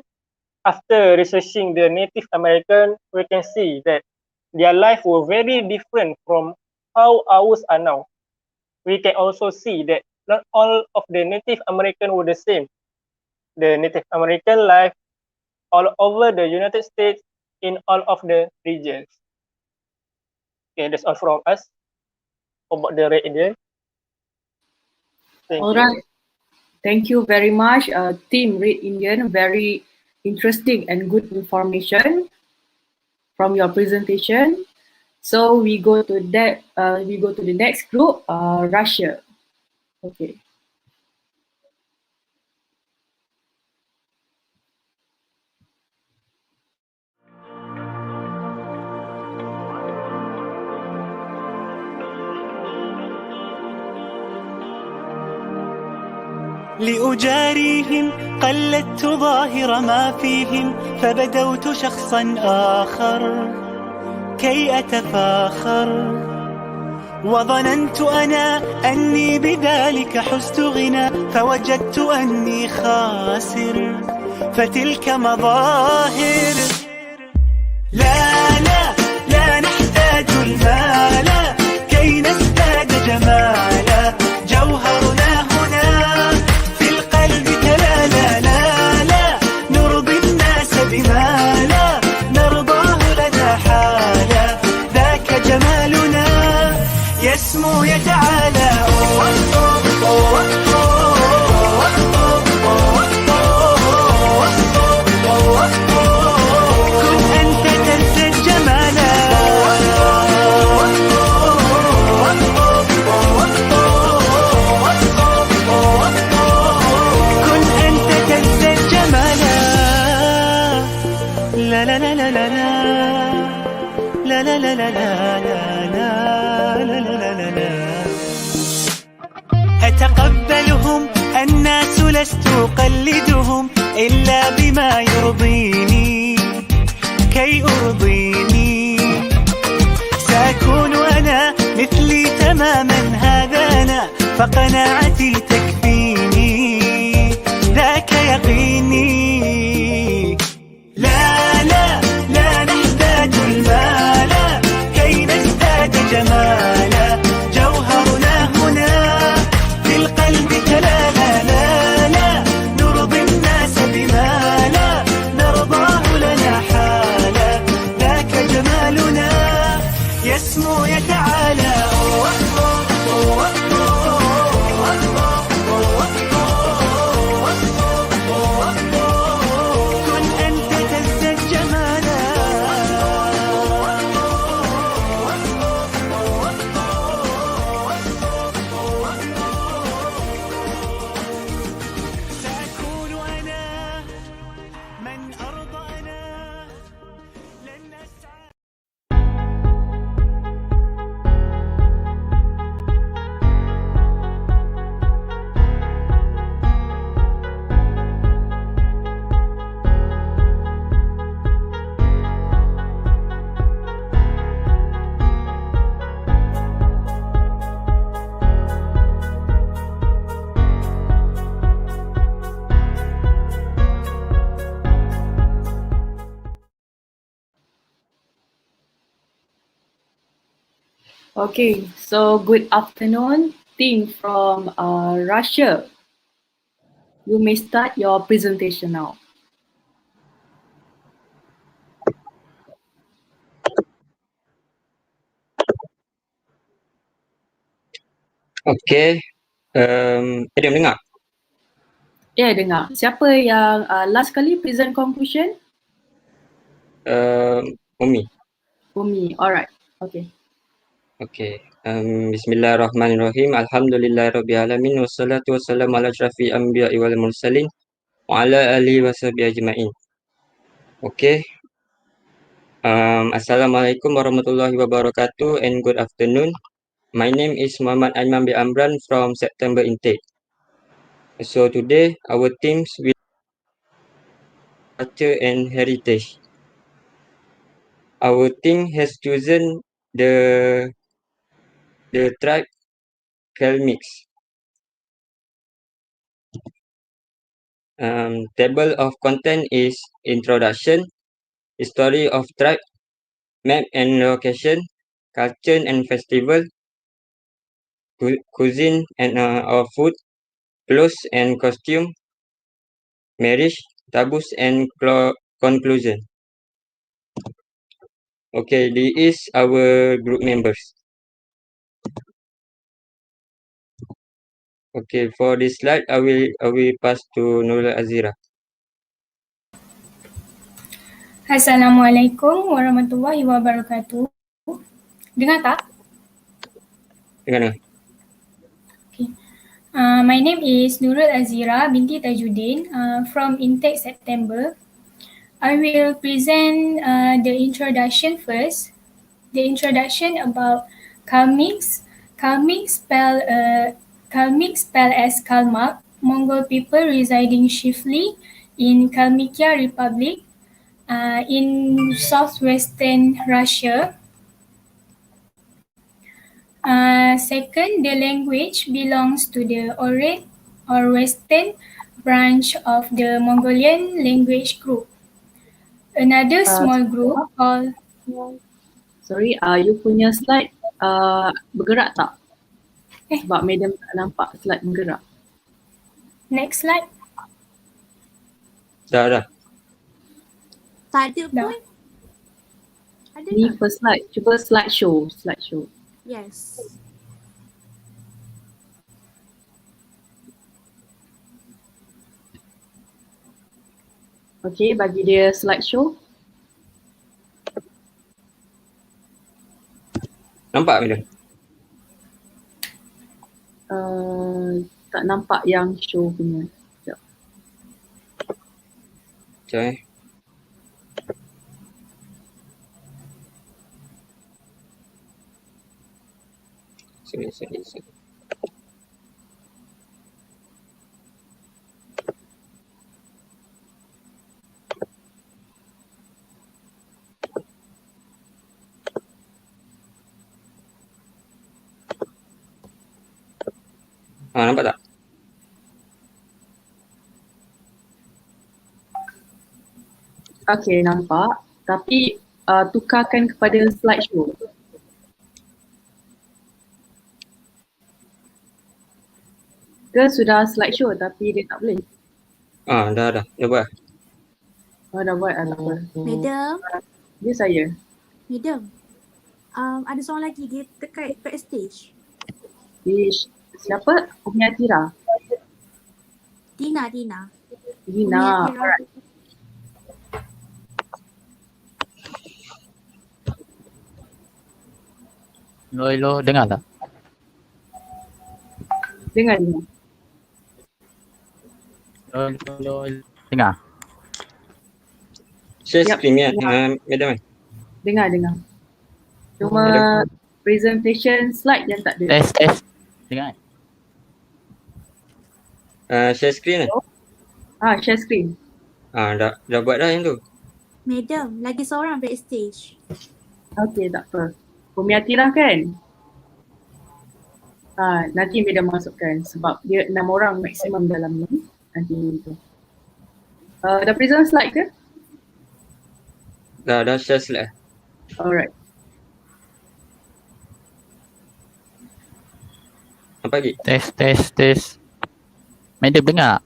Speaker 11: after researching the Native American, we can see that their life were very different from how ours are now. We can also see that not all of the Native American were the same. The Native American life all over the United States in all of the regions. Okay, that's all from us about the Red Indian. Thank
Speaker 2: All
Speaker 11: you.
Speaker 2: right. Thank you very much, Team Red Indian. Very interesting and good information from your presentation. So we go to that. We go to the next group, Russia. Okay.
Speaker 9: لأجاريهم قلدت ظاهر ما فيهم فبدوت شخصا آخر كي أتفاخر وظننت أنا أني بذلك حزت غنى فوجدت أني خاسر فتلك مظاهر لا نحتاج المال كي نزداد جمالا جوهرنا هنا في أقلدهم إلا بما يرضيني كي أرضيني. سأكون أنا مثلي تماما، هذا أنا فقناعتي تكفيني، ذاك يقيني. لا لا لا نحتاج المال كي نزداد جمالا، جوهرنا هنا في القلب تلالا. لا لا نرضي الناس بما لا نرضاه لنا حالا، ذاك جمالنا يسمو يتعالى. كن أنت تزداد جمالا. سأكون أنا من أرضانا، لن أسعى.
Speaker 2: Okay, so good afternoon, team from Russia. You may start your presentation now.
Speaker 16: Okey, Adam dengar?
Speaker 2: Ya, dengar. Siapa yang last kali present conclusion?
Speaker 16: Umi.
Speaker 2: Umi, alright. Okay.
Speaker 16: Okey. Bismillahirrahmanirrahim. Alhamdulillahirabbil wassalatu wassalamu ala asyrafil anbiya'i wal mursalin wa ala alihi washabihi ajmain. Okey. Assalamualaikum warahmatullahi wabarakatuh and good afternoon. My name is Muhammad Aiman bin Amran from September intake. So today our teams will culture and heritage. Our team has chosen the tribe Kalmyks. Table of content is introduction, history of tribe, map and location, culture and festival, cuisine and or food, clothes and costume, marriage, taboos and conclusion. Okay, this is our group members. Okay, for this slide, I will pass to Nurul Azira.
Speaker 17: Assalamualaikum warahmatullahi wabarakatuh. Dengar tak?
Speaker 16: Dengar.
Speaker 17: Okay. My name is Nurul Azira binti Tajuddin from Intake September. I will present the introduction first. The introduction about Kalmyks. Kalmyks spelled as Kalmak, Mongol people residing chiefly in Kalmykia Republic in southwestern Russia. Second, the language belongs to the Oret or Western branch of the Mongolian language group. Another small group called...
Speaker 2: Sorry, you punya slide bergerak tak? Sebab madam tak nampak slide bergerak.
Speaker 17: Next slide.
Speaker 16: Dah.
Speaker 18: Tak ada pun. Ada
Speaker 2: Ni
Speaker 18: tak?
Speaker 2: first slide. Cuba slideshow.
Speaker 18: Yes.
Speaker 2: Okay, bagi dia slideshow.
Speaker 16: Nampak bila?
Speaker 2: Tak nampak yang show punya.
Speaker 16: Sekejap. Sorry. Nampak tak?
Speaker 2: Okay, nampak. Tapi tukarkan kepada slideshow. Ke sudah slideshow tapi dia tak boleh.
Speaker 16: Dah buat.
Speaker 2: Dah buat apa?
Speaker 18: Madam,
Speaker 2: Dia saya.
Speaker 18: madam. Ada seorang lagi dia dekat backstage.
Speaker 2: Siapa? Umi Atira.
Speaker 18: Dina.
Speaker 2: Dina.
Speaker 18: Umi Atira.
Speaker 2: Alright.
Speaker 19: Hello, dengar tak?
Speaker 2: Dengar.
Speaker 19: Hello, dengar?
Speaker 16: Share
Speaker 2: Yep.
Speaker 16: screen kan, madam?
Speaker 2: Dengar. Cuma presentation slide yang tak ada.
Speaker 19: Test. Dengar?
Speaker 16: Share screen kan?
Speaker 2: Share screen.
Speaker 16: Dah buat dah yang tu.
Speaker 18: Madam, lagi seorang backstage.
Speaker 2: Okay, tak apa. Umi Atira kan? Nanti Mida masukkan sebab dia 6 orang maksimum dalam ni. Nanti tu. Dah present slide ke?
Speaker 16: Dah share slide.
Speaker 2: Alright.
Speaker 16: Apa lagi?
Speaker 19: Test. Madam dengar?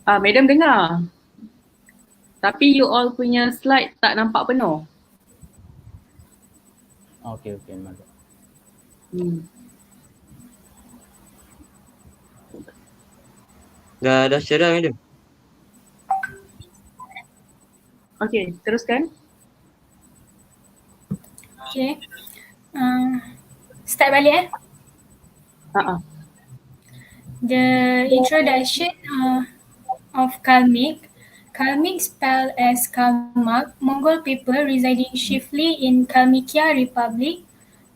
Speaker 2: Madam dengar. Tapi you all punya slide tak nampak penuh.
Speaker 19: Okay, madam.
Speaker 16: Dah share dah, madam.
Speaker 2: Okay, teruskan.
Speaker 17: Okay. Start balik The introduction of Kalmyk. Kalmyk spelled as Kalmak, Mongol people residing chiefly in Kalmykia Republic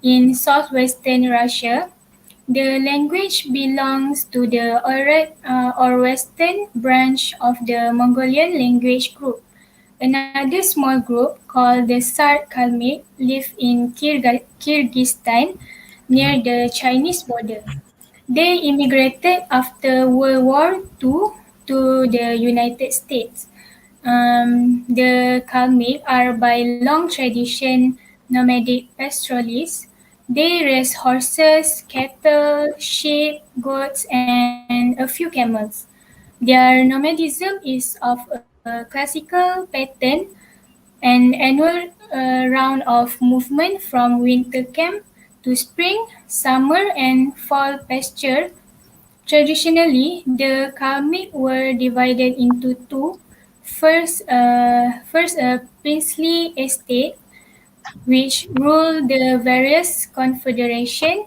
Speaker 17: in southwestern Russia. The language belongs to the Oirat or western branch of the Mongolian language group. Another small group called the Sart Kalmyk live in Kyrgyzstan near the Chinese border. They immigrated after World War II to the United States. The Kalmyk are by long tradition nomadic pastoralists. They raise horses, cattle, sheep, goats, and a few camels. Their nomadism is of a classical pattern, an annual round of movement from winter camp to spring, summer, and fall pasture. Traditionally, the Kalmyk were divided into two. First, a princely estate, which ruled the various confederation,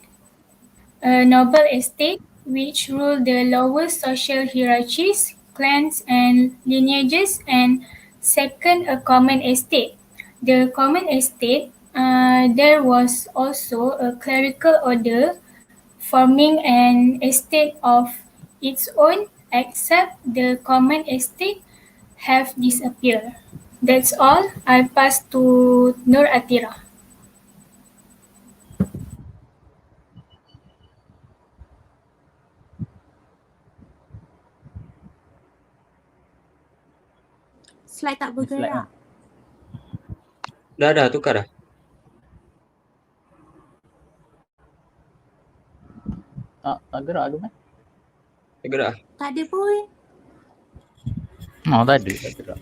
Speaker 17: a noble estate, which ruled the lower social hierarchies, clans, and lineages, and second, a common estate. The common estate, there was also a clerical order forming an estate of its own, except the common estate have disappeared. That's all. I pass to Nur Atira.
Speaker 18: Slide tak bergerak.
Speaker 16: Dah tukar dah.
Speaker 19: Tak gerak tu kan?
Speaker 16: Tak gerak.
Speaker 18: Tak ada pun.
Speaker 19: Tak ada, tak gerak.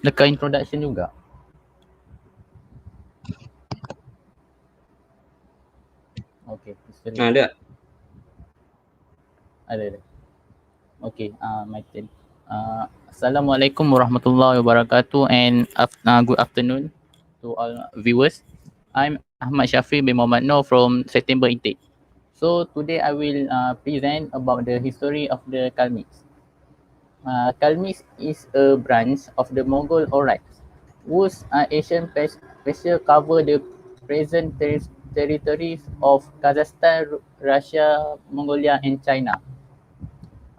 Speaker 19: Dekat introduction juga. Okay.
Speaker 16: Ada.
Speaker 19: Ada. Okay, my turn. Assalamualaikum warahmatullahi wabarakatuh and good afternoon to all viewers. I'm Ahmad Shafi bin Muhammad Noor from September Intake. So today I will present about the history of the Kalmyks. Kalmyks is a branch of the Mongol Oirats, whose Asian special cover the present territories of Kazakhstan, Russia, Mongolia, and China.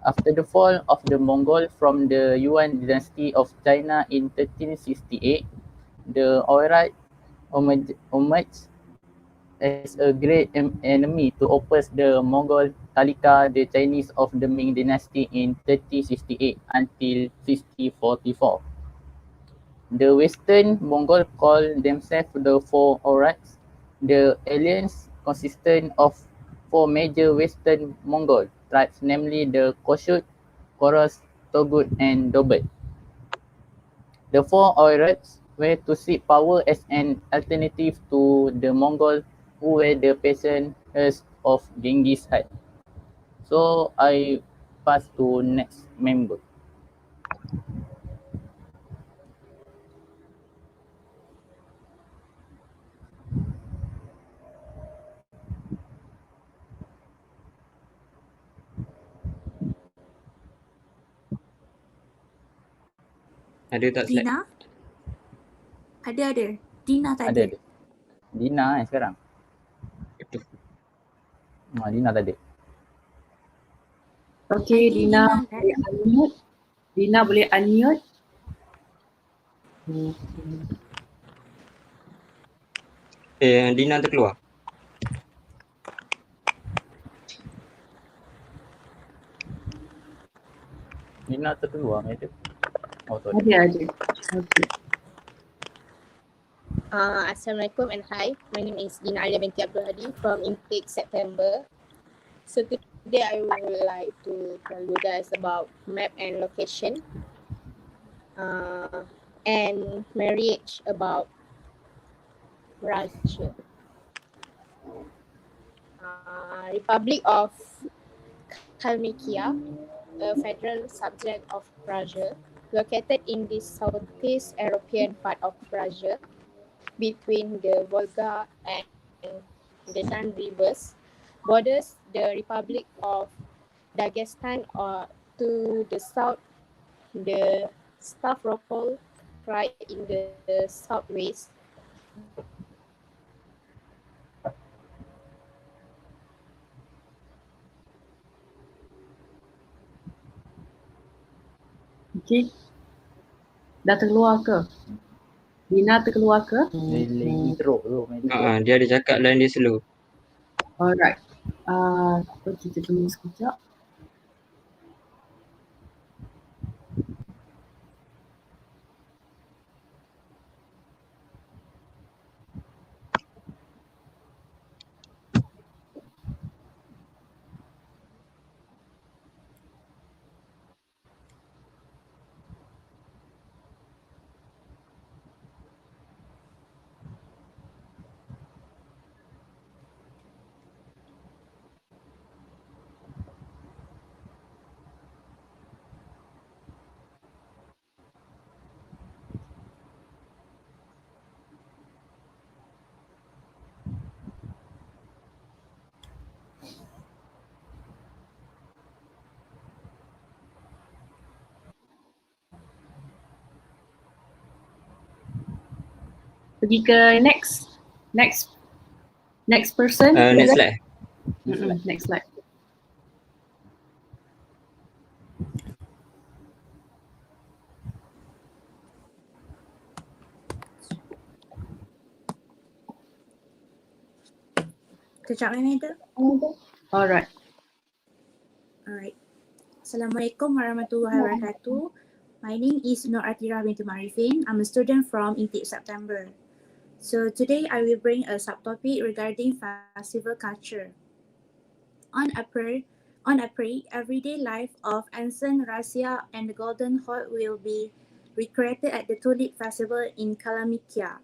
Speaker 19: After the fall of the Mongol from the Yuan dynasty of China in 1368, the Oirat emerged as a great enemy to oppose the Mongol Kalika, the Chinese of the Ming Dynasty in 3068 until 6044. The Western Mongol called themselves the Four Oirats. The alliance consisted of four major Western Mongol tribes, namely the Koshut, Koros, Togut, and Dobet. The Four Oirats were to seek power as an alternative to the Mongols who were the peasants of Genghis Khan. So I pass to next member.
Speaker 16: Ada tak slide?
Speaker 18: Dina? Ada. Dina tak
Speaker 19: Ada
Speaker 18: ada.
Speaker 19: ada. Dina sekarang.
Speaker 16: Betul.
Speaker 19: Dina tak ada.
Speaker 2: Okay,
Speaker 18: I think
Speaker 2: Dina
Speaker 18: Dina
Speaker 2: boleh unmute. Dina boleh unmute.
Speaker 16: Dina terkeluar.
Speaker 19: Dina terkeluar ada. Oh, sorry.
Speaker 2: Ada. Okay.
Speaker 6: Assalamualaikum and hi. My name is Dina Alia binti Abdul Hadi from Intake September. So today I would like to tell you guys about map and location and marriage about Russia. Republic of Kalmykia, a federal subject of Russia, located in the southeast European part of Russia, between the Volga and the Don rivers, borders the Republic of Dagestan to the south, the Stavropol Krai in the southwest,
Speaker 2: Okay. Dah terkeluar ke? Dina terkeluar ke?
Speaker 19: Dia lagi teruk tu.
Speaker 16: Dia ada cakap line dia slow.
Speaker 2: Alright. Kita tunggu sekejap. Pergi ke next person.
Speaker 16: Next slide.
Speaker 2: Next slide.
Speaker 18: Kejap tu.
Speaker 2: Alright.
Speaker 18: Assalamualaikum warahmatullahi wabarakatuh. My name is Nur Atira binti Marifin. I'm a student from Intake September. So today I will bring a subtopic regarding festival culture. On April, everyday life of Anson, Russia and the Golden Horde will be recreated at the Tulip Festival in Kalmykia.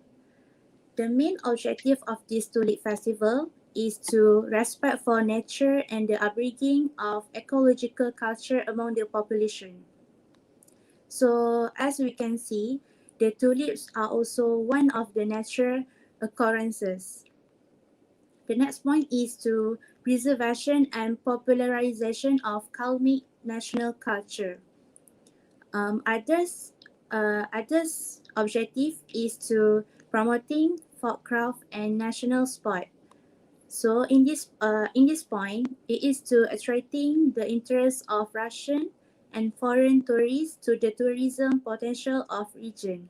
Speaker 18: The main objective of this Tulip Festival is to respect for nature and the upbringing of ecological culture among the population. So as we can see, the tulips are also one of the natural occurrences. The next point is to preservation and popularization of Kalmyk national culture. Others objective is to promoting folkcraft and national sport. So in this point, it is to attracting the interest of Russian and foreign tourists to the tourism potential of region.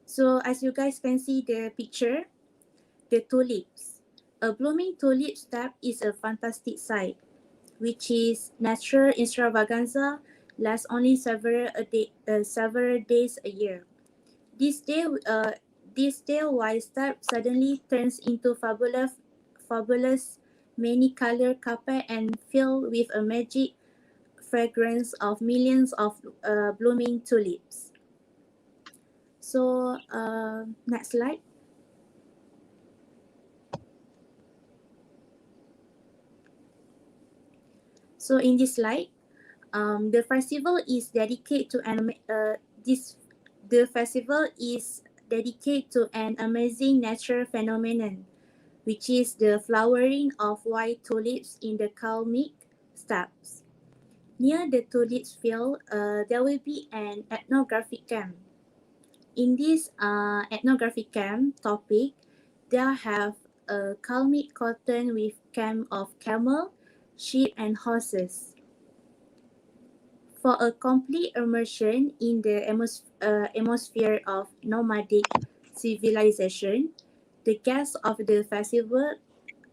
Speaker 18: So as you guys can see the picture, the tulips. A blooming tulip stab is a fantastic sight, which is natural extravaganza lasts only several days a year. This day, white stab suddenly turns into fabulous many-colored carpet and filled with a magic fragrance of millions of blooming tulips. So, next slide. So in this slide, the festival is dedicated to an amazing natural phenomenon, which is the flowering of white tulips in the Kalmyk steppes. Near the tulips field, there will be an ethnographic camp. In this ethnographic camp topic, there have a Kalmyk cotton with camp of camel, sheep, and horses. For a complete immersion in the atmosphere of nomadic civilization, the guests of the festival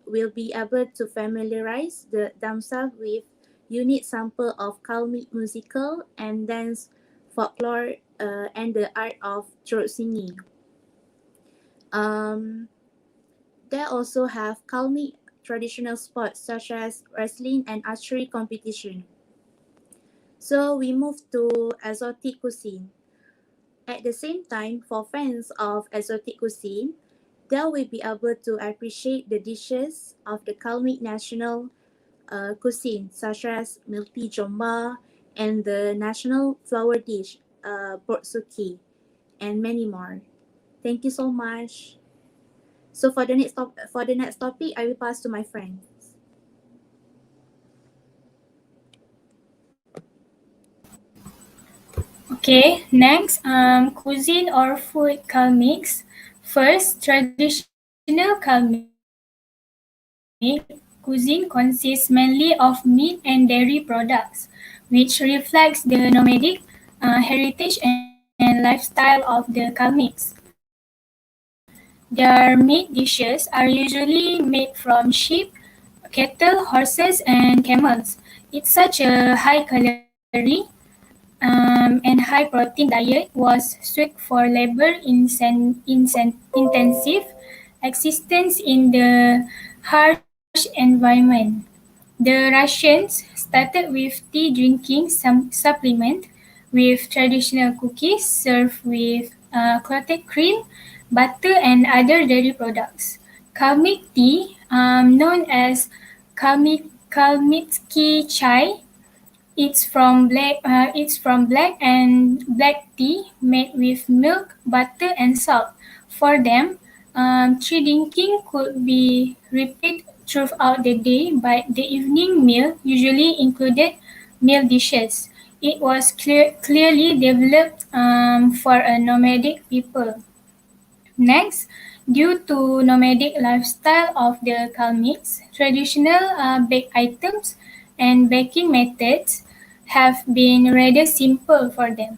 Speaker 18: will be able to familiarize themselves with unique sample of Kalmyk musical and dance folklore and the art of throat singing. They also have Kalmyk traditional sports such as wrestling and archery competition. So we move to exotic cuisine. At the same time, for fans of exotic cuisine, they will be able to appreciate the dishes of the Kalmyk national cuisine, such as milti jomba and the national flower dish, borsuki, and many more. Thank you so much. So for the next topic, I will pass to my friends.
Speaker 17: Okay, next, cuisine or food Kalmyks. First, traditional Kalmyk cuisine consists mainly of meat and dairy products, which reflects the nomadic heritage and lifestyle of the Kalmyks. Their meat dishes are usually made from sheep, cattle, horses, and camels. It's such a high calorie and high protein diet was suited for intensive existence in the harsh environment. The Russians started with tea drinking supplement with traditional cookies served with clotted cream, butter, and other dairy products. Kalmyk tea, known as Kalmytsky chai, it's from black tea made with milk, butter, and salt. For them, tea drinking could be repeated throughout the day, but the evening meal usually included meal dishes. It was clearly developed for a nomadic people. Next, due to nomadic lifestyle of the Kalmyks, traditional baked items and baking methods have been rather simple for them.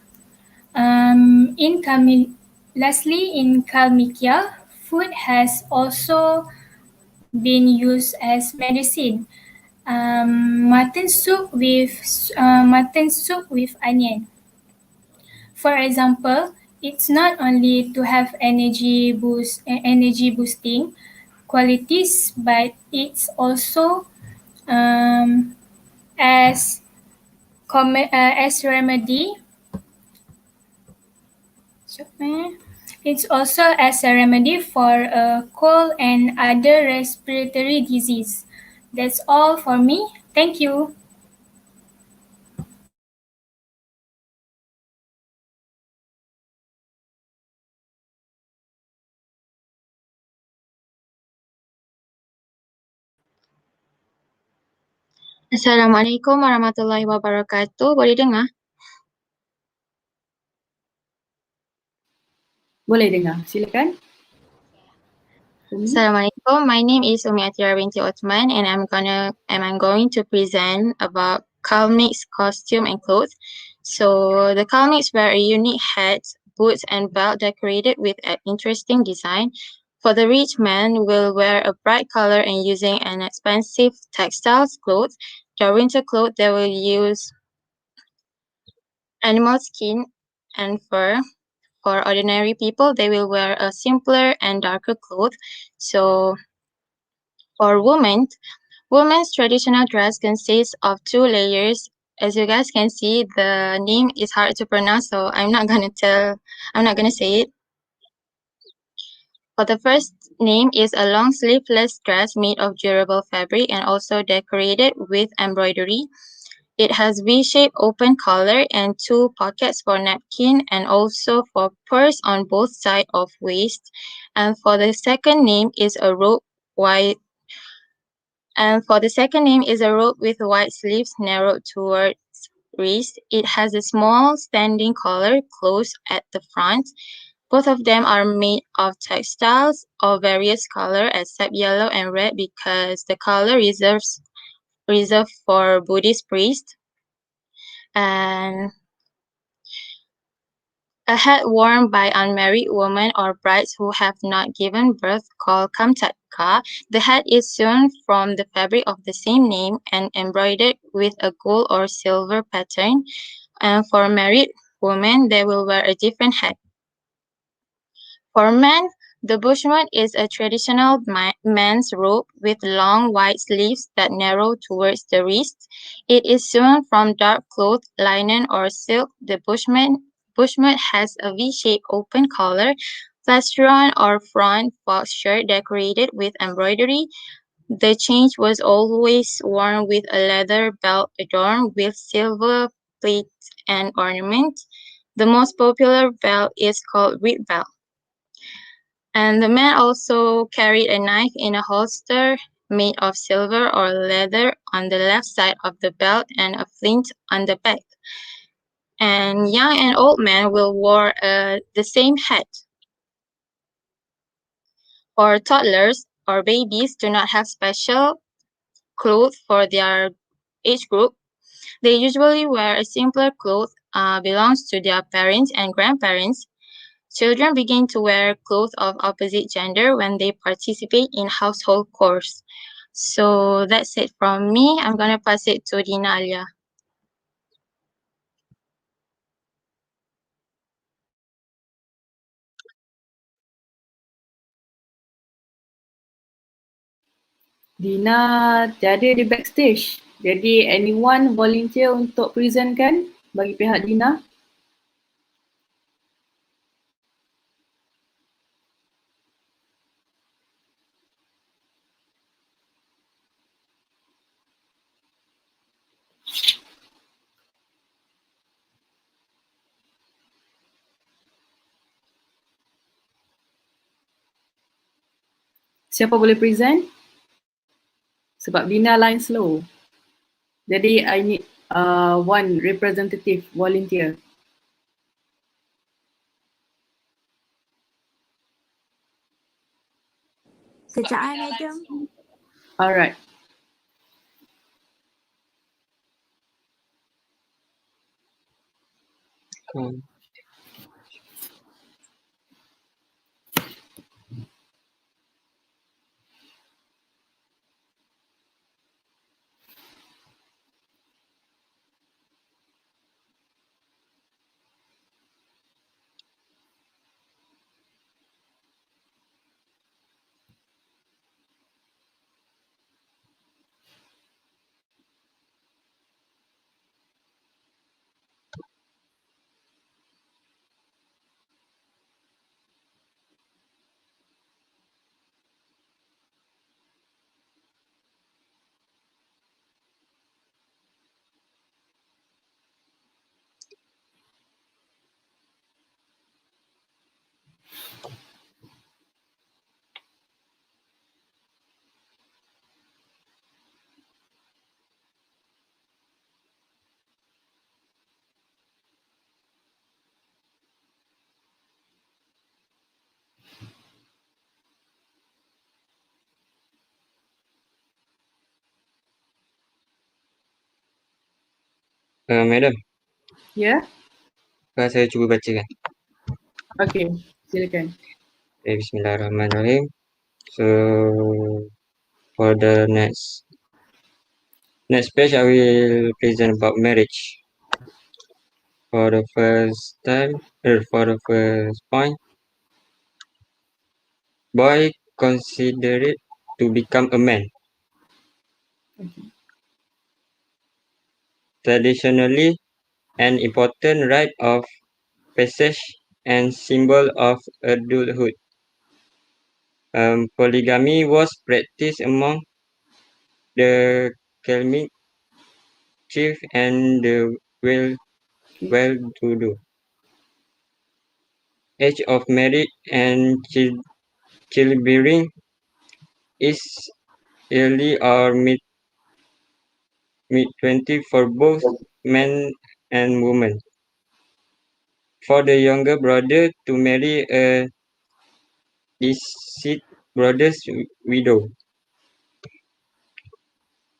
Speaker 17: Lastly, in Kalmykia, food has also been used as medicine. Mutton soup with onion. For example, it's not only to have energy boosting qualities, but it's also um, as as remedy. It's also as a remedy for a cold and other respiratory disease. That's all for me. Thank you.
Speaker 20: Assalamualaikum warahmatullahi wabarakatuh. Boleh dengar?
Speaker 2: Boleh dengar, silakan.
Speaker 20: Assalamualaikum. My name is Umi Atira binti Othman and I'm going to present about Kalmyks costume and clothes. So the Kalmyks wear a unique hat, boots and belt decorated with an interesting design. For the rich man will wear a bright color and using an expensive textiles clothes. Their winter clothes they will use animal skin and fur. For ordinary people, they will wear a simpler and darker clothes. So for women's traditional dress consists of two layers. As you guys can see, the name is hard to pronounce, so I'm not gonna say it. For the first name is a long sleeveless dress made of durable fabric and also decorated with embroidery. It has V-shaped open collar and two pockets for napkin and also for purse on both sides of waist. And for the second name is a robe white with wide sleeves narrowed towards wrist. It has a small standing collar close at the front. Both of them are made of textiles of various color except yellow and red because the color reserved for Buddhist priests. And a hat worn by unmarried women or brides who have not given birth called kamtatka. The hat is sewn from the fabric of the same name and embroidered with a gold or silver pattern. And for married women, they will wear a different hat. For men, the bushman is a traditional man's robe with long white sleeves that narrow towards the wrist. It is sewn from dark cloth, linen or silk. The bushman has a V-shaped open collar, plastron or front box shirt decorated with embroidery. The change was always worn with a leather belt adorned with silver plates and ornaments. The most popular belt is called reed belt. And the man also carried a knife in a holster made of silver or leather on the left side of the belt and a flint on the back. And young and old men will wear the same hat. For toddlers or babies do not have special clothes for their age group. They usually wear a simpler cloth belongs to their parents and grandparents. Children begin to wear clothes of opposite gender when they participate in household chores. So that's it from me. I'm gonna pass it to Dinalia.
Speaker 2: Dina tiada di backstage. Jadi anyone volunteer untuk presentkan bagi pihak Dina? Siapa boleh present? Sebab Dina line slow. Jadi I need one representative volunteer.
Speaker 18: Sekejap, madam.
Speaker 2: Alright.
Speaker 16: Madam,
Speaker 2: Ya?
Speaker 16: saya cuba bacakan.
Speaker 2: Okay, silakan.
Speaker 16: Bismillahirrahmanirrahim. So for the next page, I will present about marriage. For the first time, for the first point, boy considered to become a man. Traditionally, an important rite of passage and symbol of adulthood. Polygamy was practiced among the Kelmic chief and the well-to-do. Age of marriage and childbearing is early or mid-20 for both men and women. For the younger brother to marry a deceased brother's widow.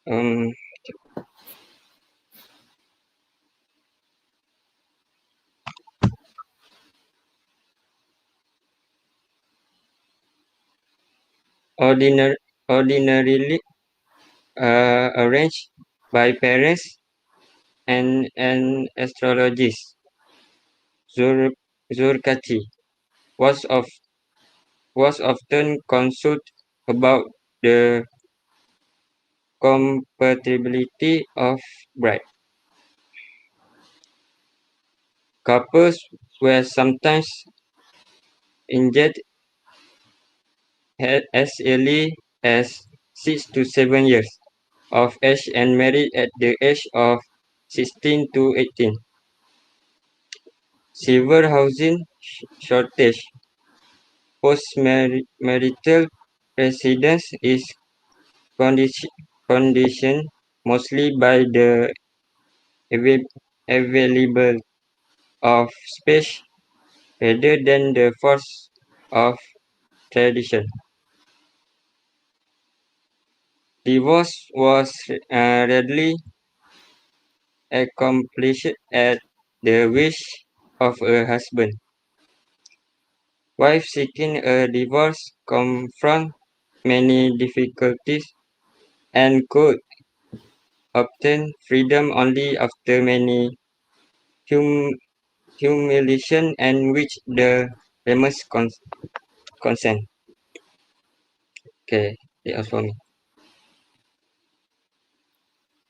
Speaker 16: Um, ordinarily arranged by parents and an astrologist. Zurkati was of was often consulted about the compatibility of bride. Couples were sometimes engaged as early as 6 to 7 years of age and married at the age of 16 to 18. Severe housing shortage. Post-marital residence is conditioned mostly by the available of space rather than the force of tradition. Divorce was rarely accomplished at the wish of a husband. Wives seeking a divorce confront many difficulties and could obtain freedom only after many humiliation and which the famous consent. Okay, that was for me.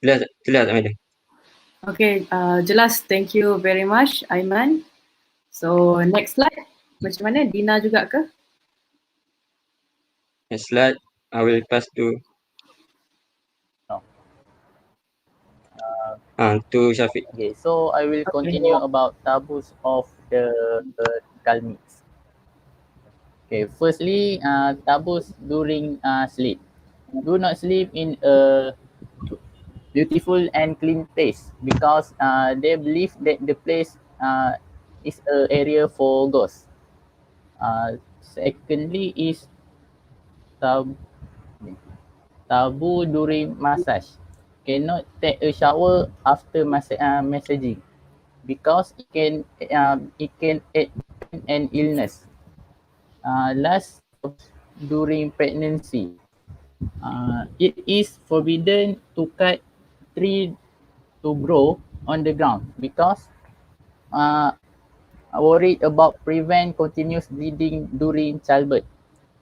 Speaker 16: Jelas tak Madam?
Speaker 2: Okay, jelas. Thank you very much, Aiman. So next slide. Macam mana? Dina juga ke?
Speaker 16: Next slide, I will pass to to Shafiq.
Speaker 19: Okay, so I will continue about taboos of the Kalmits. Okay, firstly, taboos during sleep. Do not sleep in a beautiful and clean place because they believe that the place is an area for ghosts. Secondly is tab- taboo during massage. Cannot take a shower after massaging because it can add pain and illness. Last, during pregnancy, it is forbidden to cut tree to grow on the ground because uh, worried about prevent continuous bleeding during childbirth,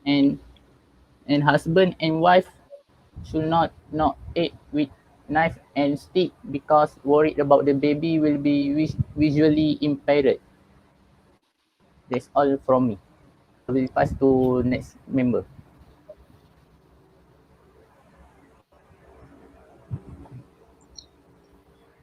Speaker 19: and husband and wife should not eat with knife and stick because worried about the baby will be visually impaired. That's all from me. I will pass to next member.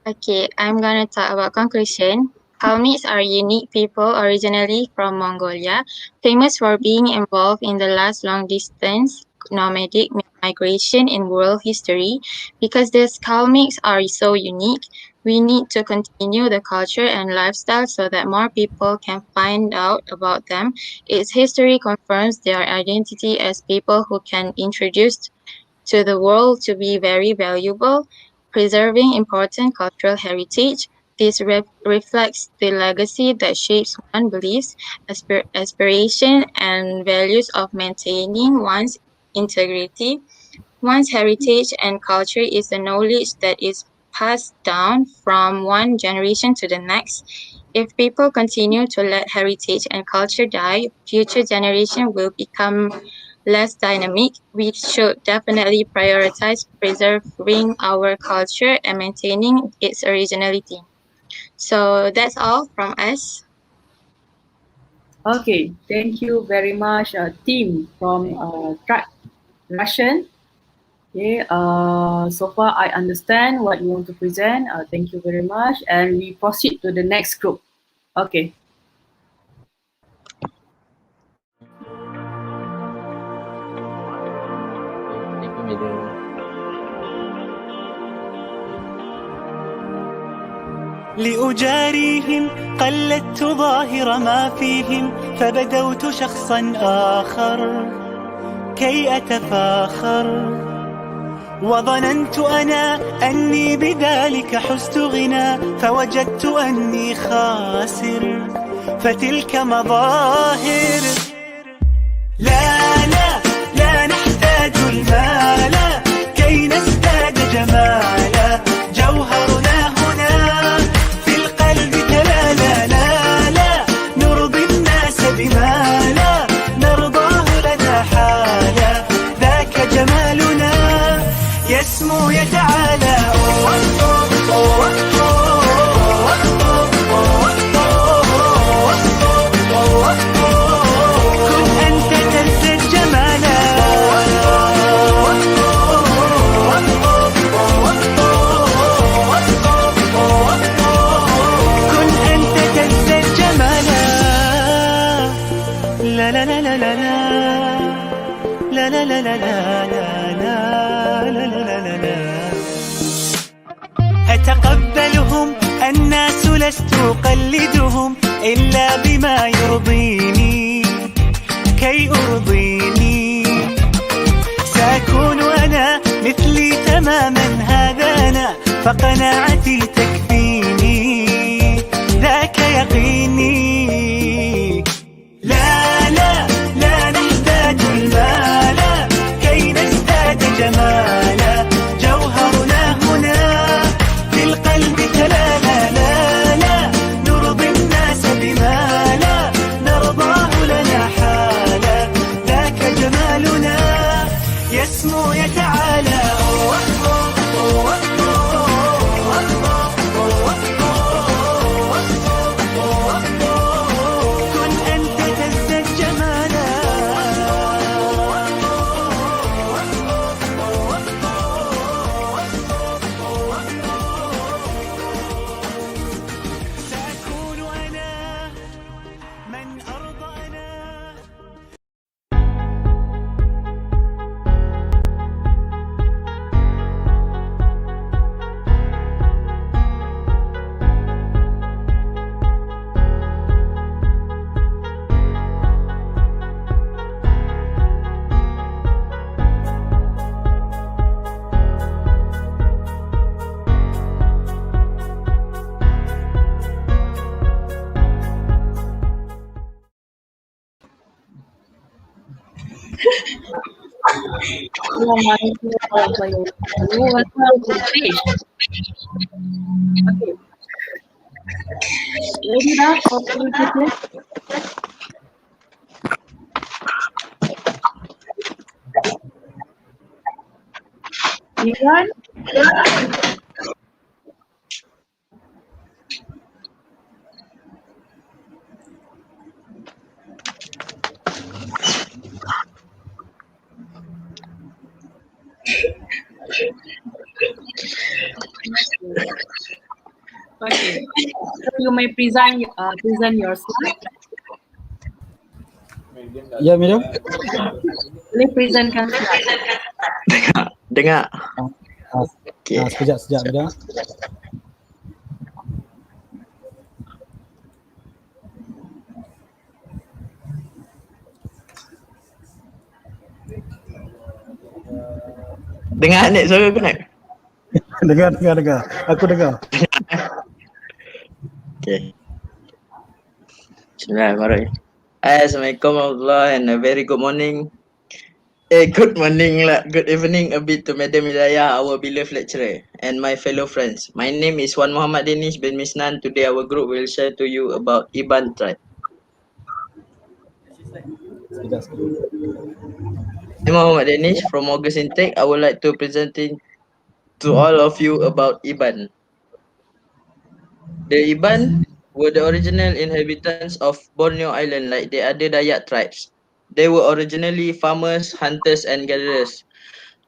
Speaker 20: Okay, I'm gonna talk about conclusion. Kalmyks are unique people originally from Mongolia, famous for being involved in the last long-distance nomadic migration in world history. Because these Kalmyks are so unique, we need to continue the culture and lifestyle so that more people can find out about them. Its history confirms their identity as people who can introduce to the world to be very valuable, preserving important cultural heritage. This reflects the legacy that shapes one's beliefs, aspiration, and values of maintaining one's integrity. One's heritage and culture is the knowledge that is passed down from one generation to the next. If people continue to let heritage and culture die, future generations will become less dynamic. We should definitely prioritize preserving our culture and maintaining its originality. So that's all from us.
Speaker 2: Okay, thank you very much, team from Track Russian. Okay, so far I understand what you want to present. Thank you very much, and we proceed to the next group. Okay.
Speaker 19: Thank you, Madam.
Speaker 9: لأجاريهم قلدت ظاهر ما فيهم فبدوت شخصا آخر كي أتفاخر وظننت أنا أني بذلك حزت غنى فوجدت أني خاسر فتلك مظاهر لا نحتاج المال كي نزداد جمالا جوهرنا هنا في القلب تلالا لا نرضي الناس بما لا نرضاه لنا حالا ذاك جمالنا يسمو يتعالى كن أنت تزداد جمالا كن أنت تزداد جمالا لا لا لا لا لا لا لا لا لا لا لا لا لا أتقبلهم الناس لست أقلدهم إلا بما يرضيني كي أرضيني سأكون أنا مثلي تماما هذا أنا فقناعتي تكفيني ذاك يقيني لا نحتاج المال كي نزداد جمالا جوهرنا هنا في القلب تلالا لا نرضي الناس بما لا نرضاه لنا حالا ذاك جمالنا يسمو يتعالى كن أنت تزداد جمالا سأكون أنا من أرضى أنا
Speaker 2: Assalamualaikum warahmatullahi wabarakatuh. Welcome to the stage. Okay. Ready now for presentation? Anyone? Okay. So you may present your slide.
Speaker 21: Ya, Madam.
Speaker 2: Boleh presentkan slide.
Speaker 21: Dengar. Sekejap, Madam.
Speaker 16: Dengar Anik suara aku nak?
Speaker 21: Dengar. Aku dengar. Bismillahirrahmanirrahim. Assalamualaikum warahmatullahi and a very good morning. Good morning lah. Good evening a bit to Madam Hidayah, our beloved lecturer, and my fellow friends. My name is Wan Muhammad Danish bin Misnan. Today our group will share to you about Iban tribe. I'm Muhammad Danish from Aug&Sept. I would like to present to all of you about Iban. The Iban were the original inhabitants of Borneo Island like the other Dayak tribes. They were originally farmers, hunters and gatherers.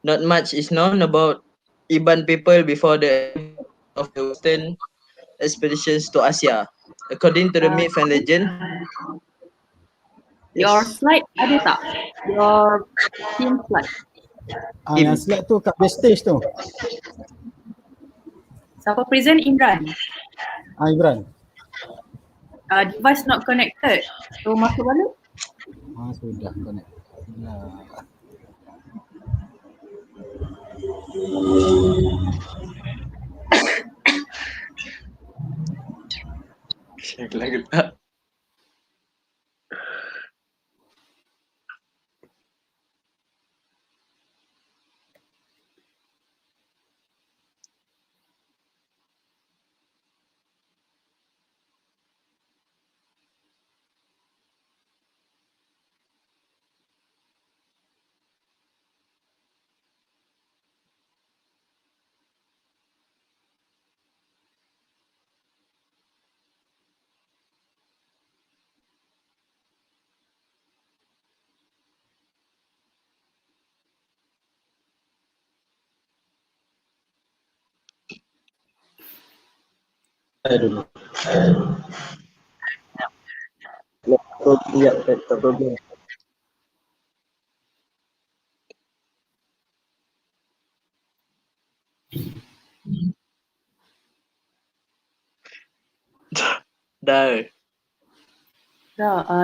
Speaker 21: Not much is known about Iban people before the advent of the Western expeditions to Asia. According to the myth and legend,
Speaker 2: Your slide ada tak? Your team slide.
Speaker 1: Yang slide tu kat base stage tu.
Speaker 2: Siapa present? Imran.
Speaker 1: Imran.
Speaker 2: Device not connected. So masuk balik.
Speaker 1: Sudah connect.
Speaker 21: gelak. I don't know. Tak problem. Dah.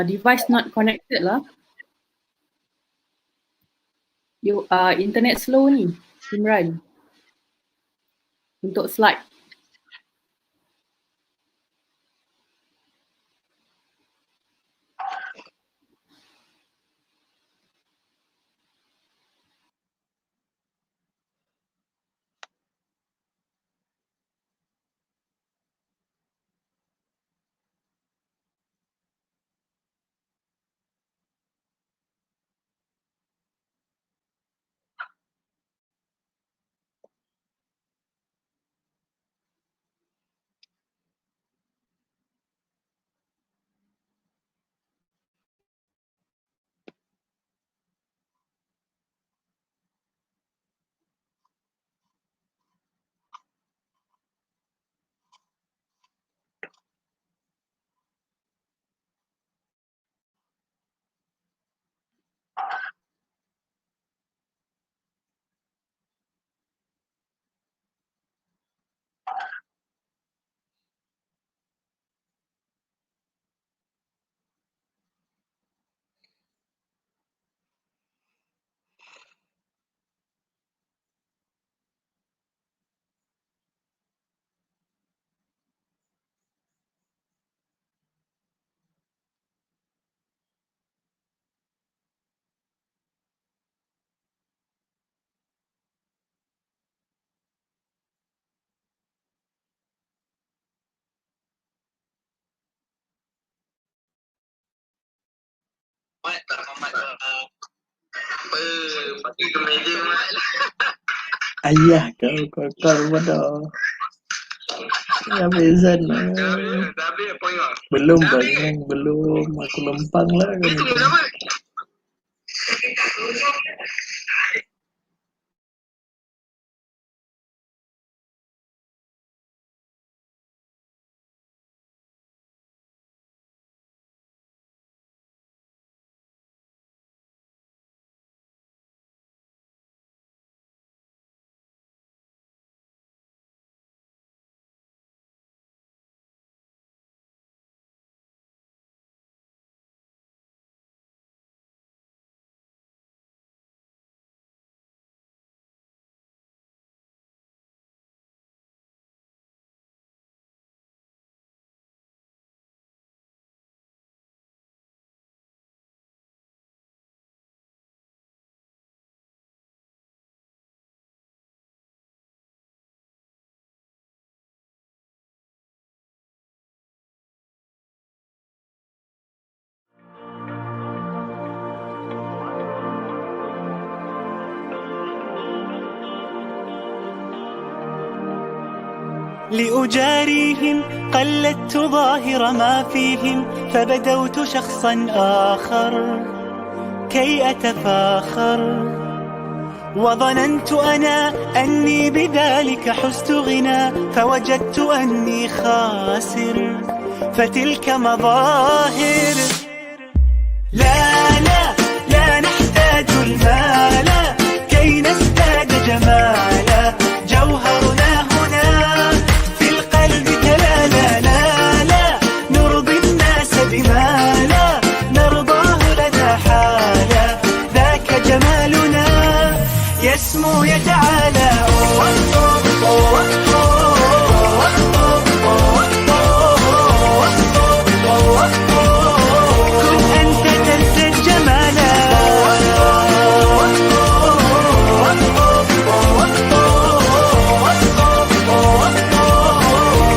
Speaker 2: Device not connected lah. You internet slow ni, Imran. Untuk slide.
Speaker 21: Ayah kau bodoh. Habis belum bangun, belum. Aku lempang lah.
Speaker 9: لأجاريهم قلدت ظاهر ما فيهم فبدوت شخصا آخر كي أتفاخر وظننت أنا أني بذلك حزت غنى فوجدت أني خاسر فتلك مظاهر لا لا لا نحتاج المال كي نزداد جمالا جوهرنا هنا في القلب تلالا لا لا نرضي الناس بما لا نرضاه لنا حالا ذاك جمالنا يسمو يتعالى كن أنت تزداد جمالا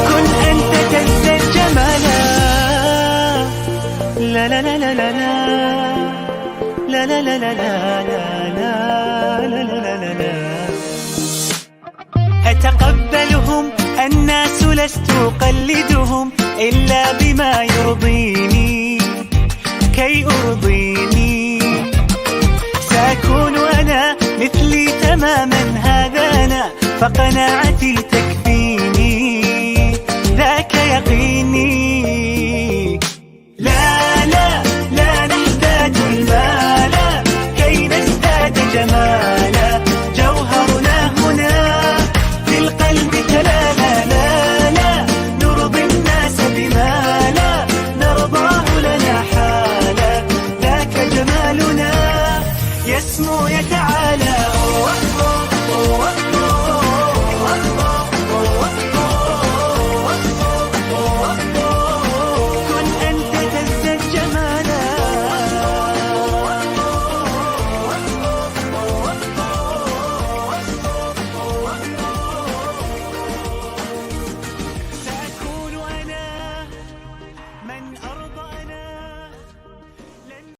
Speaker 9: كن أنت تزداد جمالا لا لا لا لا لا لا لا لا لا لا لا لا لا لا أتقبلهم الناس لست أقلدهم إلا بما يرضيني كي أرضيني سأكون أنا مثلي تماما هذا أنا فقناعتي تكفيني ذاك يقيني لا لا لا نحتاج المال كي نزداد جمالا جوهرنا هنا في القلب تلالا لا لا نرضي الناس بما لا نرضاه لنا حالا ذاك جمالنا يسمو يتعالى كن أنت تزداد جمالا سأكون أنا من أرضى أنا لن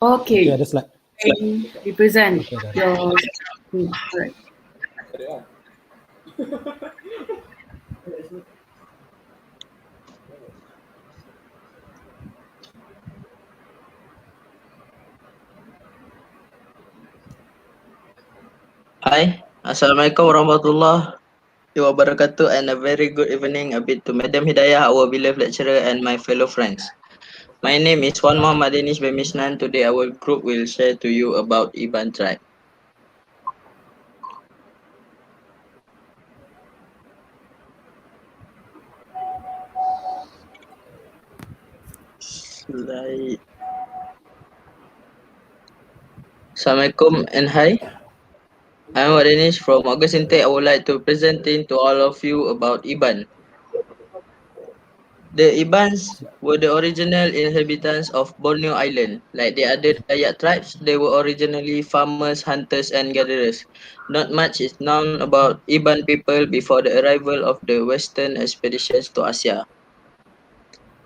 Speaker 1: Okay,
Speaker 2: Okay.
Speaker 1: ada slide.
Speaker 2: Represent
Speaker 1: Okay, dah.
Speaker 2: your. Alright.
Speaker 21: Hi, Assalamualaikum warahmatullahi wabarakatuh, and a very good evening a bit to Madam Hidayah, our beloved lecturer, and my fellow friends. My name is Wan Muhammad Danish Bemisnan. Today our group will share to you about Iban tribe. Slide. Assalamualaikum and hi. I'm Danish from Aug&Sept. I would like to present to all of you about Iban. The Ibans were the original inhabitants of Borneo Island. Like the other Dayak tribes, they were originally farmers, hunters, and gatherers. Not much is known about Iban people before the arrival of the Western expeditions to Asia.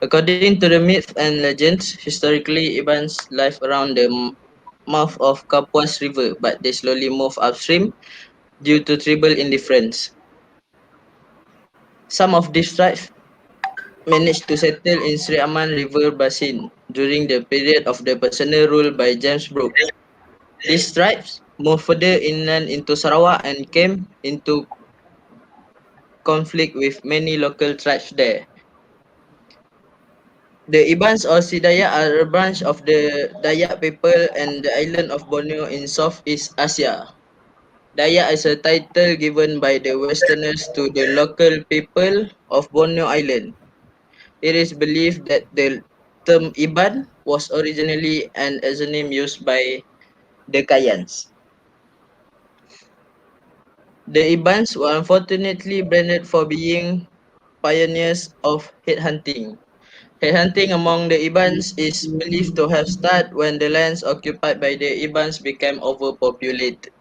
Speaker 21: According to the myths and legends, historically Ibans lived around the mouth of Kapuas River, but they slowly moved upstream due to tribal indifference. Some of these tribes managed to settle in Sri Aman River Basin during the period of the personal rule by James Brooke. These tribes moved further inland into Sarawak and came into conflict with many local tribes there. The Ibans or Sidaya are a branch of the Dayak people and the island of Borneo in Southeast Asia. Dayak is a title given by the Westerners to the local people of Borneo Island. It is believed that the term Iban was originally an exonym used by the Kayans. The Ibans were unfortunately branded for being pioneers of headhunting. Headhunting among the Ibans is believed to have started when the lands occupied by the Ibans became overpopulated.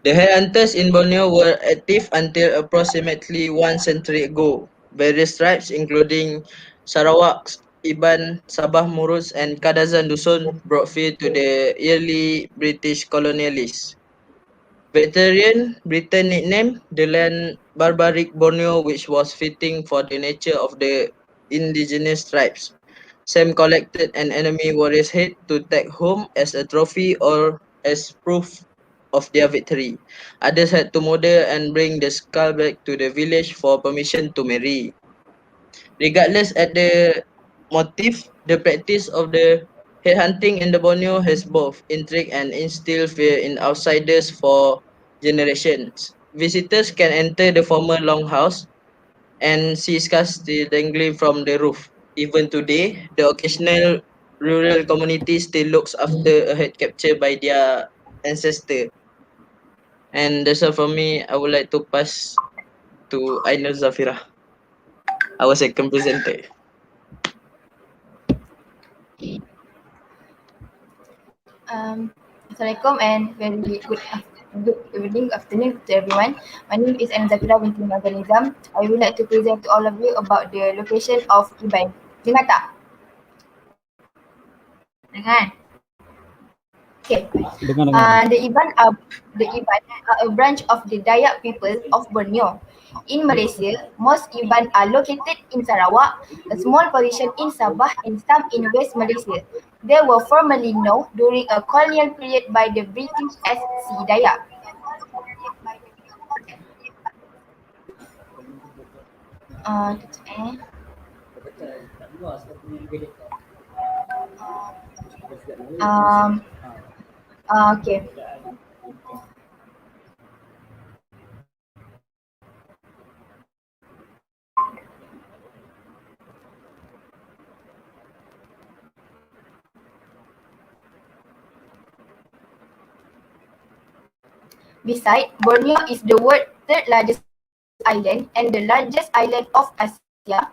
Speaker 21: The headhunters in Borneo were active until approximately 1 century ago. Various tribes including Sarawak, Iban, Sabah Murus and Kadazan Dusun brought fear to the early British colonialists. Veteran Britain nicknamed the land Barbaric Borneo, which was fitting for the nature of the indigenous tribes. Some collected an enemy warrior's head to take home as a trophy or as proof of their victory. Others had to murder and bring the skull back to the village for permission to marry. Regardless at the motive, the practice of the headhunting in the Borneo has both intrigued and instilled fear in outsiders for generations. Visitors can enter the former longhouse and see skulls still dangling from the roof. Even today, the occasional rural community still looks after a head captured by their ancestor. And that's all from me. I would like to pass to Ainul Zafira, our second presenter.
Speaker 4: Assalamualaikum and very good evening, afternoon to everyone. My name is Zafira binti Nizam. I would like to present to all of you about the location of Iban. Dengar tak? Dengar? Okay.
Speaker 1: Dengar.
Speaker 4: The Iban are a branch of the Dayak people of Borneo. In Malaysia, most Iban are located in Sarawak, a small portion in Sabah and some in West Malaysia. They were formerly known during a colonial period by the British as Si Dayak. Okay. Besides, Borneo is the world's third largest island and the largest island of Asia.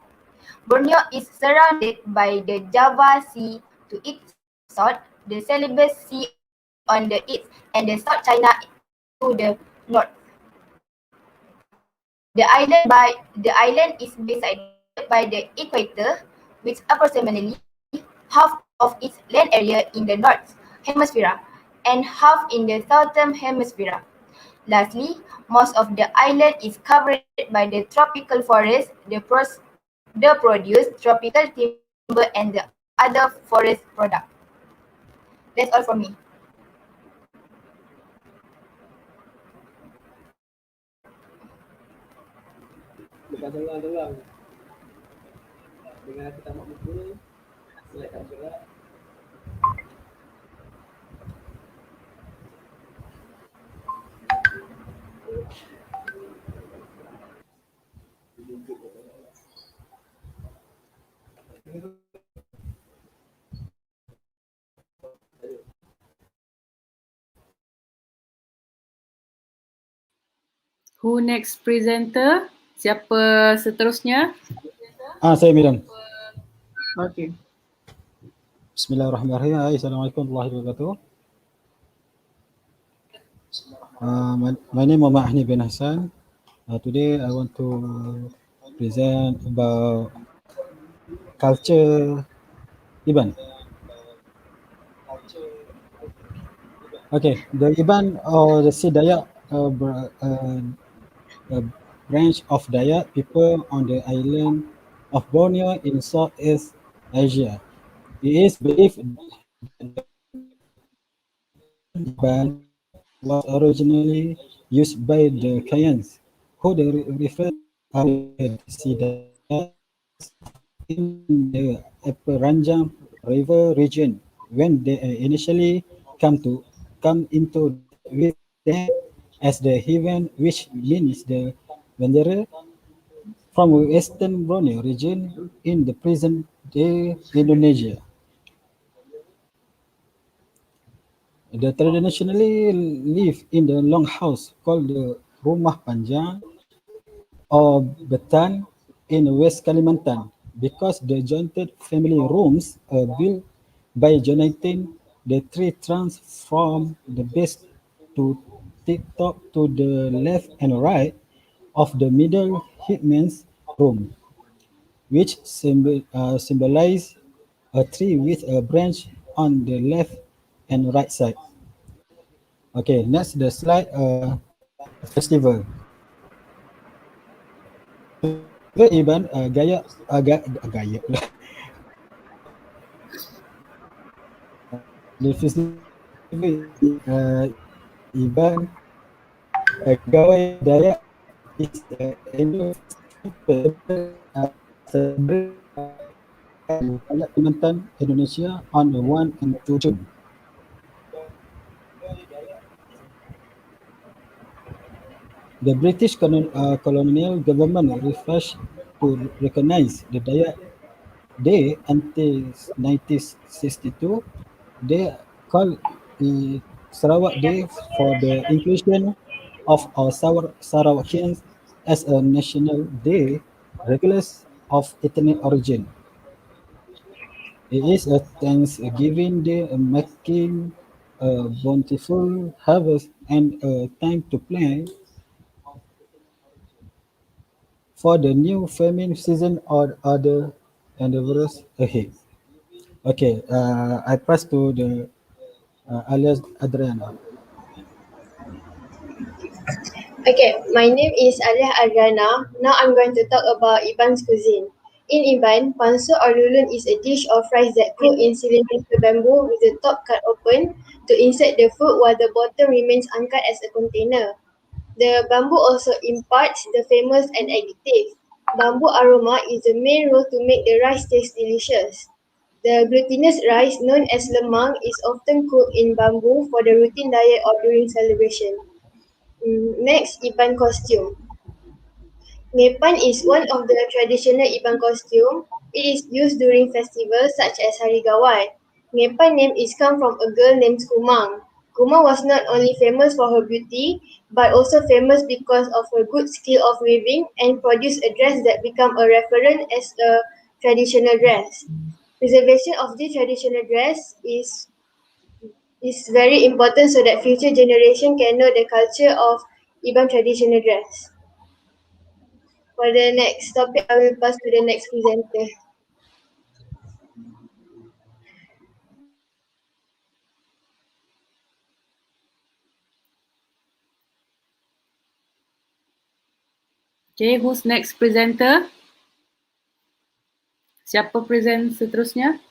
Speaker 4: Borneo is surrounded by the Java Sea to its south, the Celebes Sea on the east, and the South China to the north. The island is beside by the equator, which approximately half of its land area in the North Hemisphere and half in the Southern Hemisphere. Lastly, most of the island is covered by the tropical forest, the produce tropical timber and the other forest products. That's all from me.
Speaker 5: Lepas tolong. Dengan aku tamat buku, slide tak bergerak.
Speaker 2: Who next presenter? Siapa seterusnya?
Speaker 1: Saya Miran.
Speaker 2: Okay.
Speaker 1: Bismillahirrahmanirrahim. Assalamualaikum warahmatullahi wabarakatuh. My name is Muhammad Ahni bin Hassan. Today I want to present about culture Iban. Okay, the Iban or the Sea Dayak a branch of Dayak people on the island of Borneo in Southeast Asia. It is believed that the Iban was originally used by the Kayans, who they refer to as Sea Dayak in the Upper Ranjang River region when they initially come into with them as the heathen, which means the wanderer from western Borneo region in the present day Indonesia. They traditionally live in the long house called the Rumah Panjang or Betan in West Kalimantan because the jointed family rooms are built by joining the three trunks from the base to the top to the left and right of the middle hitman's room, which symbolize a tree with a branch on the left and right side. Okay, next the slide festival. Festival Iban gaya pula. The festival Iban Gawai Dayak is annual festival celebrated in Kalimantan, Indonesia on 1 and 2 June. The British colonial government refused to recognize the Dayak Day until 1962. They called it Sarawak Day for the inclusion of our Sarawakians as a national day, regardless of ethnic origin. It is a Thanksgiving day marking a bountiful harvest and a time to plan for the new farming season or other endeavors ahead. Okay, I pass to the alias Adriana.
Speaker 22: Okay, my name is Alia Adriana. Now I'm going to talk about Iban's cuisine. In Iban, panso or lulun is a dish of rice that cooked in cylindrical bamboo with the top cut open to insert the food while the bottom remains uncut as a container. The bamboo also imparts the famous and addictive bamboo aroma is the main role to make the rice taste delicious. The glutinous rice known as lemang is often cooked in bamboo for the routine diet or during celebration. Next, Iban costume. Ngepan is one of the traditional Iban costume. It is used during festivals such as Hari Gawai. Ngepan name is come from a girl named Kumang. Kumang was not only famous for her beauty, but also famous because of her good skill of weaving and produced a dress that became a reference as a traditional dress. Preservation of this traditional dress is very important so that future generation can know the culture of Iban traditional dress. For the next topic, I will pass to the next presenter.
Speaker 2: Okay, who's next presenter? Siapa present seterusnya?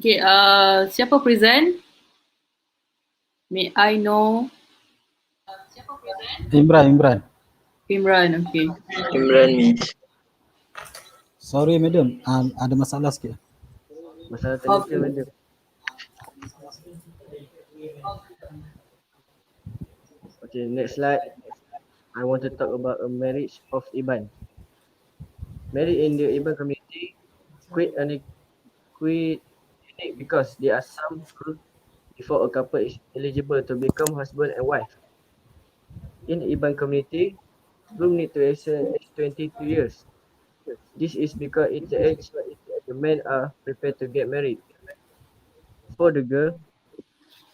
Speaker 2: Okay, siapa present? May I know?
Speaker 1: Imran.
Speaker 2: Imran, okay.
Speaker 21: Imran Miss.
Speaker 1: Sorry madam, ada masalah sikit.
Speaker 7: Masalah technical madam. Okay, next slide. I want to talk about a marriage of Iban. Married in the Iban community quite unique because there are some rules before a couple is eligible to become husband and wife. In the Iban community, groom need to age 22 years. This is because it's the age the men are prepared to get married. For the girl,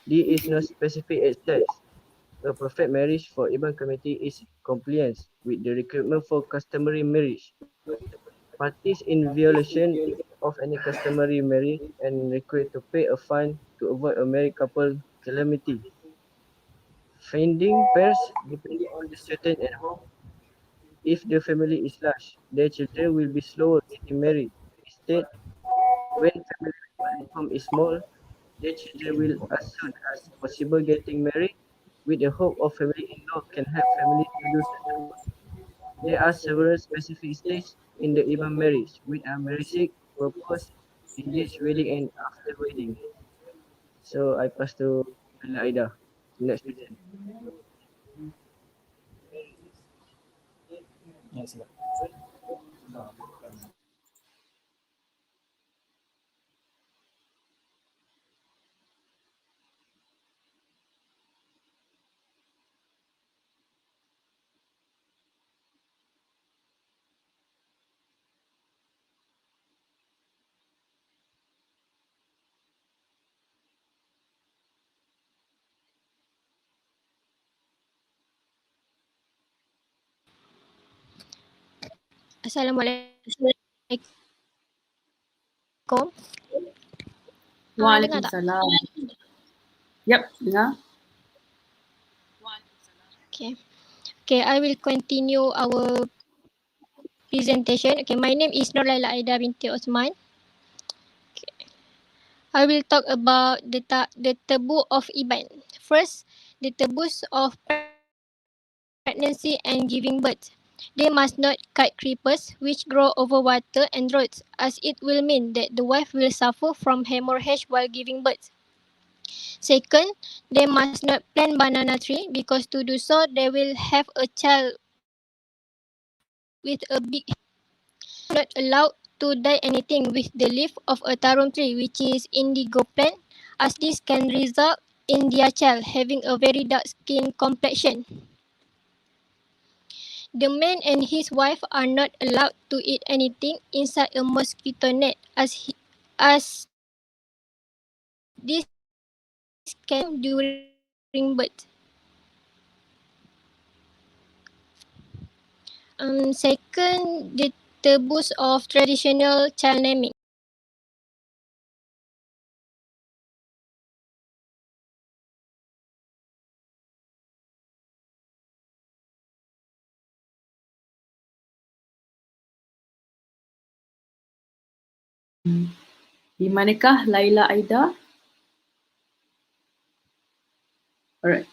Speaker 7: there is no specific age test. A perfect marriage for Iban community is compliance with the requirement for customary marriage. Parties in violation of any customary marriage and required to pay a fine to avoid a married couple calamity. Finding pairs depending on the student at home. If the family is large, their children will be slower getting married. Instead, when family at home is small, their children will as soon as possible getting married with the hope of family-in-law can help family to do settlement. There are several specific stages in the Iban marriage, which are marriage, propose, engage, wedding, and after wedding. So I pass to Aida. Next question.
Speaker 1: Yes, sir.
Speaker 8: Assalamualaikum. Dengar tak?
Speaker 2: Waalaikumsalam. Yep, dengar.
Speaker 8: Okay. Okay, I will continue our presentation. Okay, my name is Nur Laila Aida binti Osman. Okay. I will talk about the taboo of Iban. First, the taboos of pregnancy and giving birth. They must not cut creepers which grow over water and roads, as it will mean that the wife will suffer from hemorrhage while giving birth. Second, they must not plant banana tree because to do so, they will have a child with a big head. Not allowed to dye anything with the leaf of a tarum tree, which is indigo plant, as this can result in their child having a very dark skin complexion. The man and his wife are not allowed to eat anything inside a mosquito net, as this can during birth. Second, the taboos of traditional child naming.
Speaker 2: Di manakah Laila Aida? Alright.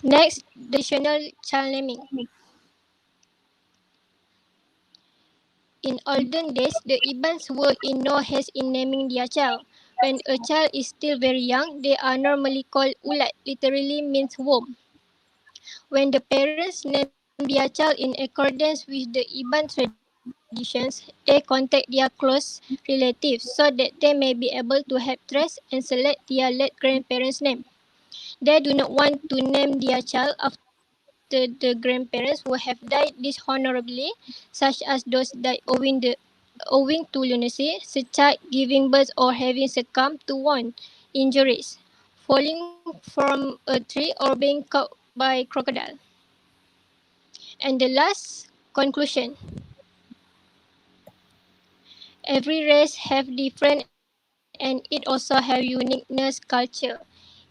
Speaker 8: Next, traditional child naming. In olden days, the Ibans were in no haste in naming their child. When a child is still very young, they are normally called ulat, literally means womb. When the parents name their child in accordance with the Iban tradition, conditions, they contact their close relatives so that they may be able to help trace and select their late grandparents' name. They do not want to name their child after the grandparents who have died dishonorably, such as those died owing to lunacy, such as giving birth or having succumbed to wound, injuries, falling from a tree or being caught by crocodile. And the last conclusion. Every race have different and it also have uniqueness culture.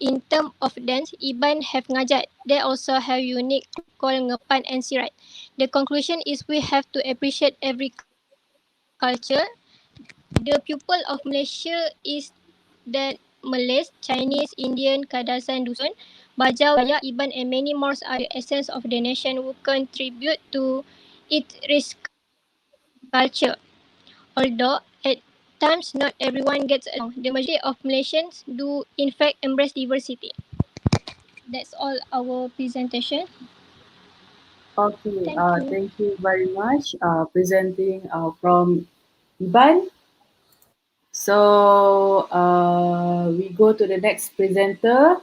Speaker 8: In terms of dance, Iban have ngajat. They also have unique called ngepan and sirat. The conclusion is we have to appreciate every culture. The people of Malaysia is that Malays, Chinese, Indian, Kadasan, Dusun, Bajau, Dayak, Iban and many more are the essence of the nation who contribute to its rich culture. Although at times not everyone gets along, the majority of Malaysians do in fact embrace diversity. That's all our presentation.
Speaker 2: Okay,
Speaker 8: Thank you.
Speaker 2: thank you very much presenting from Iban. So we go to the next presenter,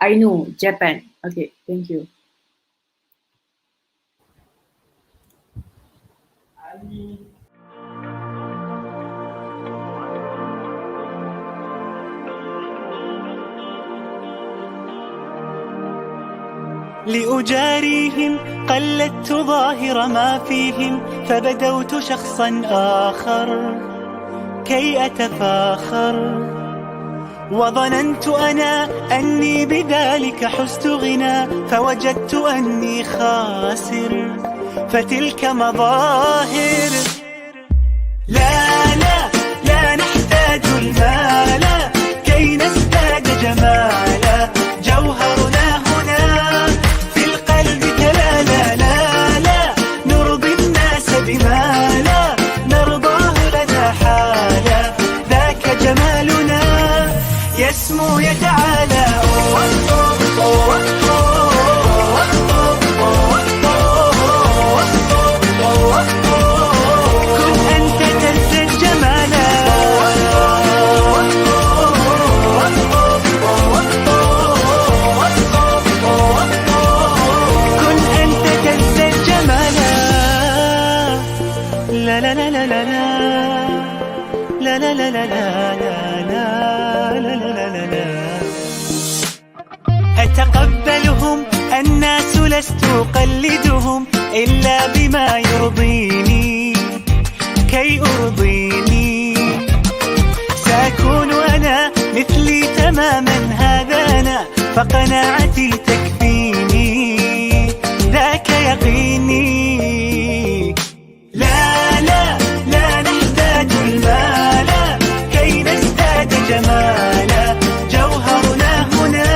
Speaker 2: Ainu, Japan. Okay, thank you.
Speaker 9: لأجاريهم قلدت ظاهر ما فيهم فبدوت شخصا آخر كي أتفاخر وظننت أنا أني بذلك حزت غنى فوجدت أني خاسر فتلك مظاهر لا لا لا نحتاج المال كي نزداد جمالا جوهرنا هنا في القلب كلا لا لا لا نرضي الناس بما لا نرضاه لنا حالا ذاك جمالنا يسمو يتعالى كن أنت تزداد جمالا كن أنت تزداد جمالا لا لا لا لا لا لا لا لا لا لا لا لا لا أتقبلهم الناس لست أقلدهم إلا بما يرضيني كي أرضيني سأكون أنا مثلي تماما هذا أنا فقناعتي تكفيني ذاك يقيني لا لا لا نحتاج المال كي نزداد جمالا جوهرنا هنا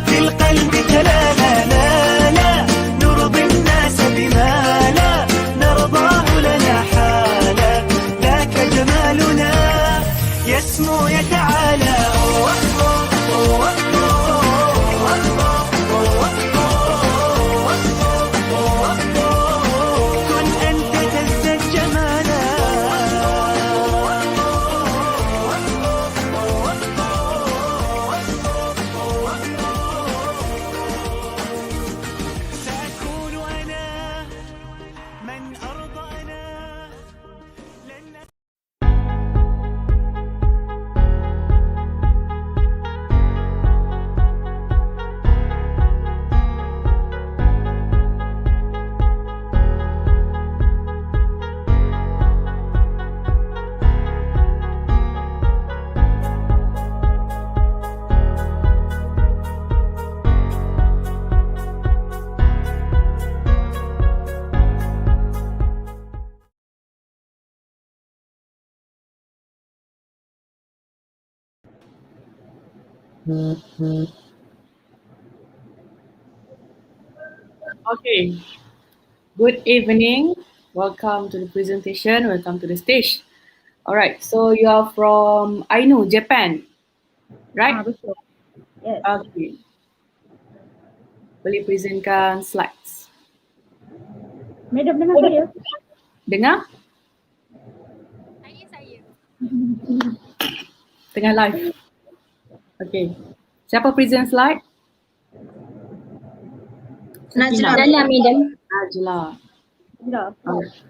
Speaker 9: في القلب كلا لا لا لا نرضي الناس بما لا نرضاه لنا حالا ذاك جمالنا يسمو يتعالى كن أنت تزداد جمالا سأكون أنا من أرضانا لن
Speaker 2: Okay, good evening. Welcome to the presentation. Welcome to the stage. Alright, so you are from Ainu, Japan, right?
Speaker 18: Betul. Yes.
Speaker 2: Okay. Boleh presentkan slides.
Speaker 18: Madam dengar saya?
Speaker 2: Dengar? Tengah live. Okay. Siapa present slide?
Speaker 20: Najla, madam.
Speaker 2: Najla. Alright.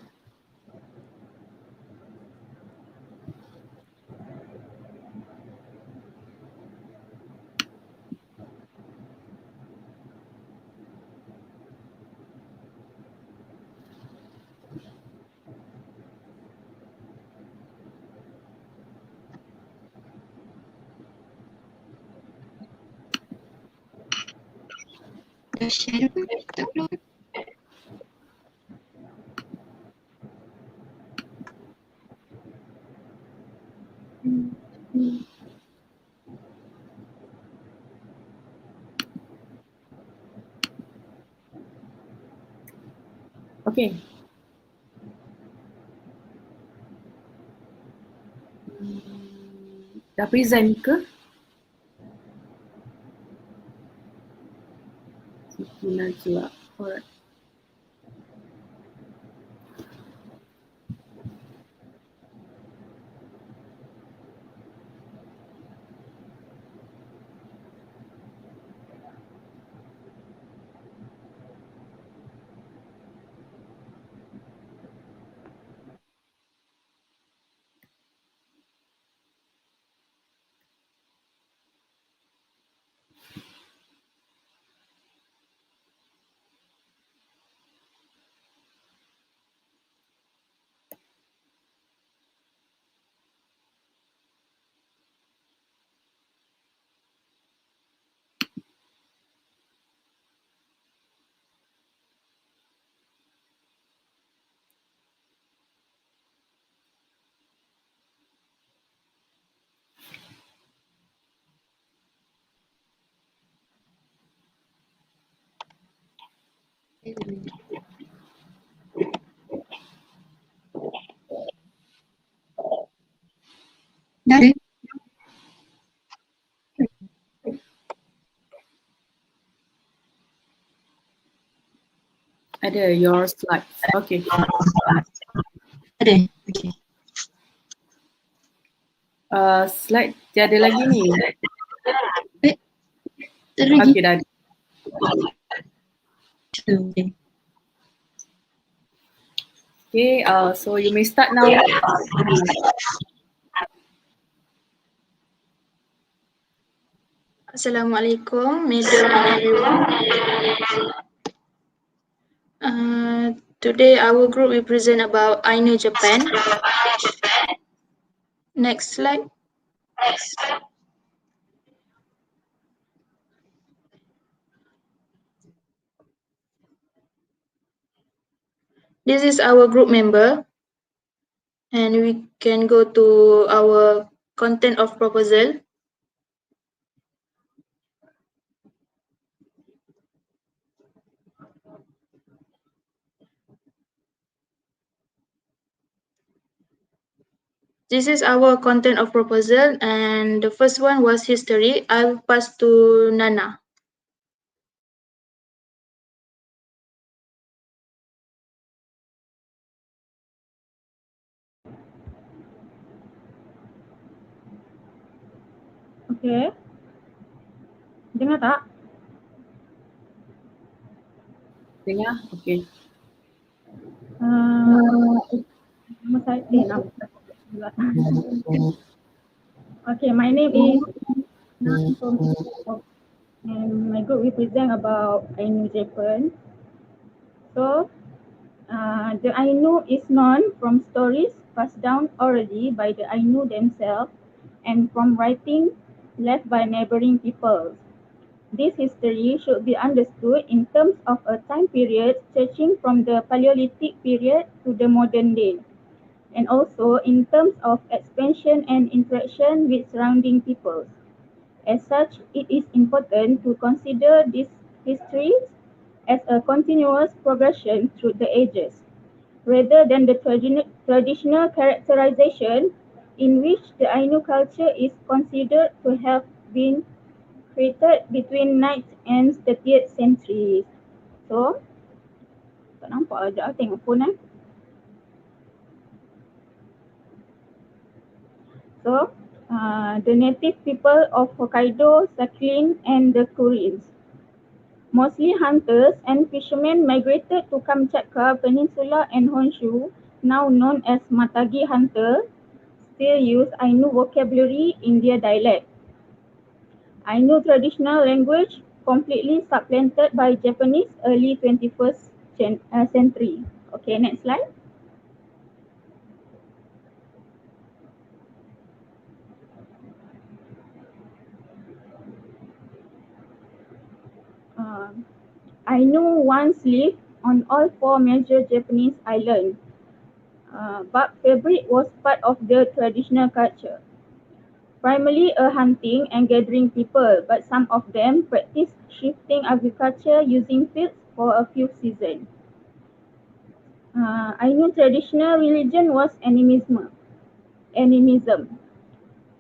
Speaker 20: Dah share apa? Tak belum.
Speaker 2: Okay. Dah present ke? Siti Najwa. Alright.
Speaker 20: Dah ada.
Speaker 2: Ada your slides. Okay.
Speaker 20: Ada. Okay.
Speaker 2: Slide tiada lagi ni.
Speaker 20: Tak ada lagi.
Speaker 2: Okay, dah ada.
Speaker 20: Okay.
Speaker 2: Okay, so you may start now.
Speaker 20: Assalamualaikum, madam and everyone. Today our group will present about Ainu Japan. Next slide. This is our group member, and we can go to our content of proposal. This is our content of proposal, and the first one was history. I'll pass to Nana.
Speaker 3: Okay. Dengar tak?
Speaker 2: Dengar? Okay.
Speaker 3: Nama saya Okay, my name is and my group will present about Ainu Japan. So, the Ainu is known from stories passed down orally by the Ainu themselves and from writing left by neighboring peoples. This history should be understood in terms of a time period stretching from the Paleolithic period to the modern day, and also in terms of expansion and interaction with surrounding peoples. As such, it is important to consider this history as a continuous progression through the ages, rather than the traditional characterization in which the Ainu culture is considered to have been created between 9th and 30th centuries. So, tak nampak aja tengok phone . So, the native people of Hokkaido, Sakhalin, and the Kurils. Mostly hunters and fishermen migrated to Kamchatka Peninsula and Honshu, now known as Matagi Hunter, still use Ainu vocabulary in their dialect. Ainu traditional language completely supplanted by Japanese early 21st century. Okay, next slide. Ainu once lived on all four major Japanese islands. Bark fabric was part of their traditional culture. Primarily a hunting and gathering people, but some of them practiced shifting agriculture using fields for a few seasons. Ainu traditional religion was animism.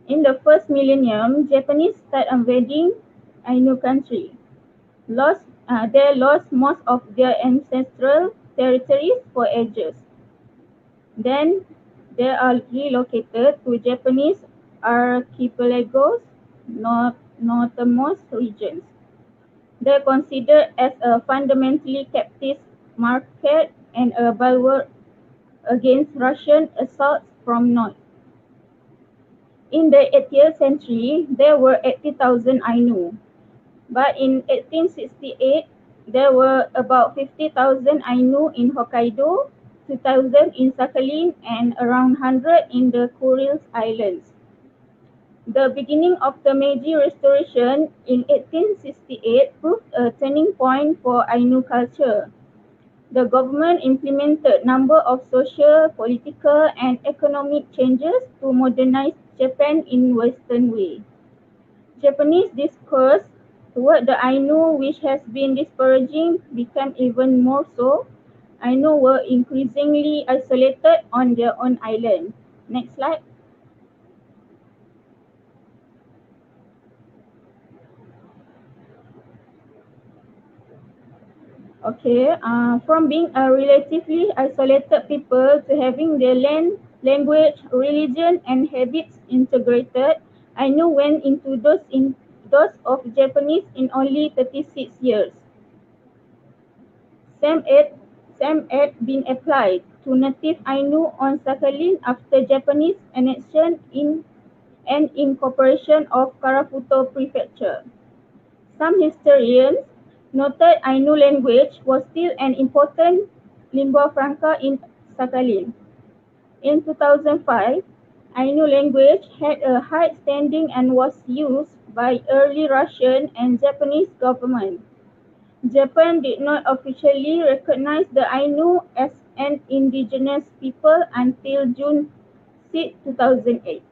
Speaker 3: In the first millennium, Japanese started invading Ainu country. They lost most of their ancestral territories for ages. Then they are relocated to Japanese archipelagos, northernmost regions. They are considered as a fundamentally captive market and a bulwark against Russian assaults from north. In the 18th century, there were 80,000 Ainu, but in 1868, there were about 50,000 Ainu in Hokkaido, 2,000 in Sakhalin, and around 100 in the Kurils Islands. The beginning of the Meiji Restoration in 1868 proved a turning point for Ainu culture. The government implemented number of social, political, and economic changes to modernize Japan in Western way. Japanese discourse toward the Ainu, which has been disparaging, became even more so. Ainu were increasingly isolated on their own island. Next slide. Okay, from being a relatively isolated people to having their land, language, religion, and habits integrated, Ainu went into those of Japanese in only 36 years. Same had been applied to native Ainu on Sakhalin after Japanese annexation and incorporation of Karafuto Prefecture. Some historians noted Ainu language was still an important lingua franca in Sakhalin. In 2005, Ainu language had a high standing and was used by early Russian and Japanese government. Japan did not officially recognize the Ainu as an indigenous people until June 6, 2008.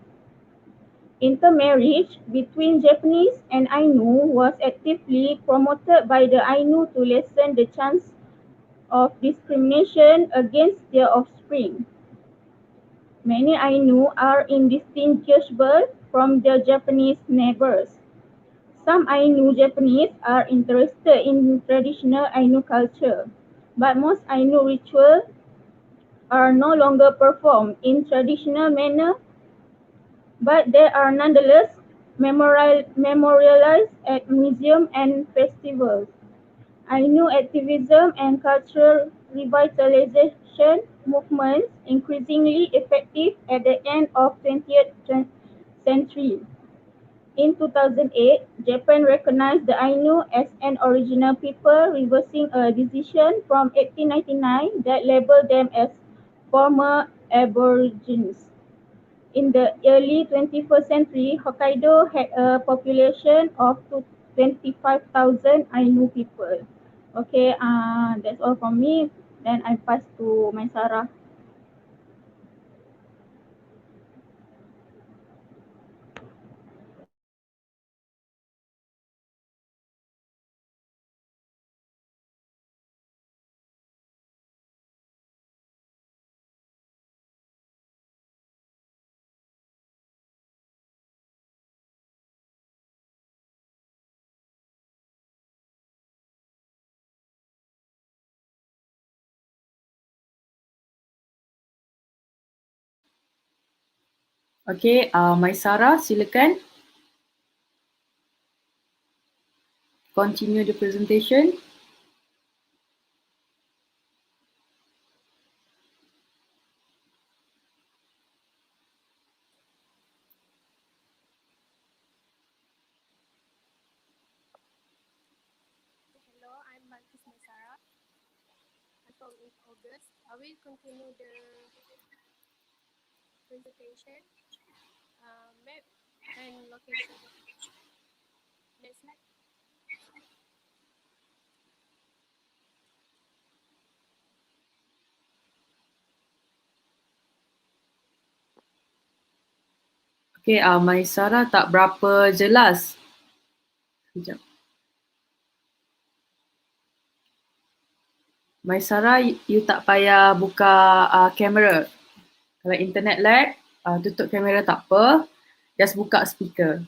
Speaker 3: Intermarriage between Japanese and Ainu was actively promoted by the Ainu to lessen the chance of discrimination against their offspring. Many Ainu are indistinguishable from their Japanese neighbors. Some Ainu Japanese are interested in traditional Ainu culture, but most Ainu rituals are no longer performed in traditional manner, but they are nonetheless memorialized at museums and festivals. Ainu activism and cultural revitalization movements increasingly effective at the end of 20th century. In 2008, Japan recognized the Ainu as an original people, reversing a decision from 1899 that labeled them as former aborigines. In the early 21st century, Hokkaido had a population of 25,000 Ainu people. Okay, that's all from me. Then I pass to my Sarah.
Speaker 2: Okay, Maisara, silakan. Continue the presentation.
Speaker 10: Hello, I'm Balkis Maisara. I'm from August. I will continue the presentation, map and location. Next slide.
Speaker 2: Okay, Maisara tak berapa jelas. Sekejap. Maisara, you tak payah buka kamera. Kalau internet lag, tutup kamera tak apa. Just buka speaker.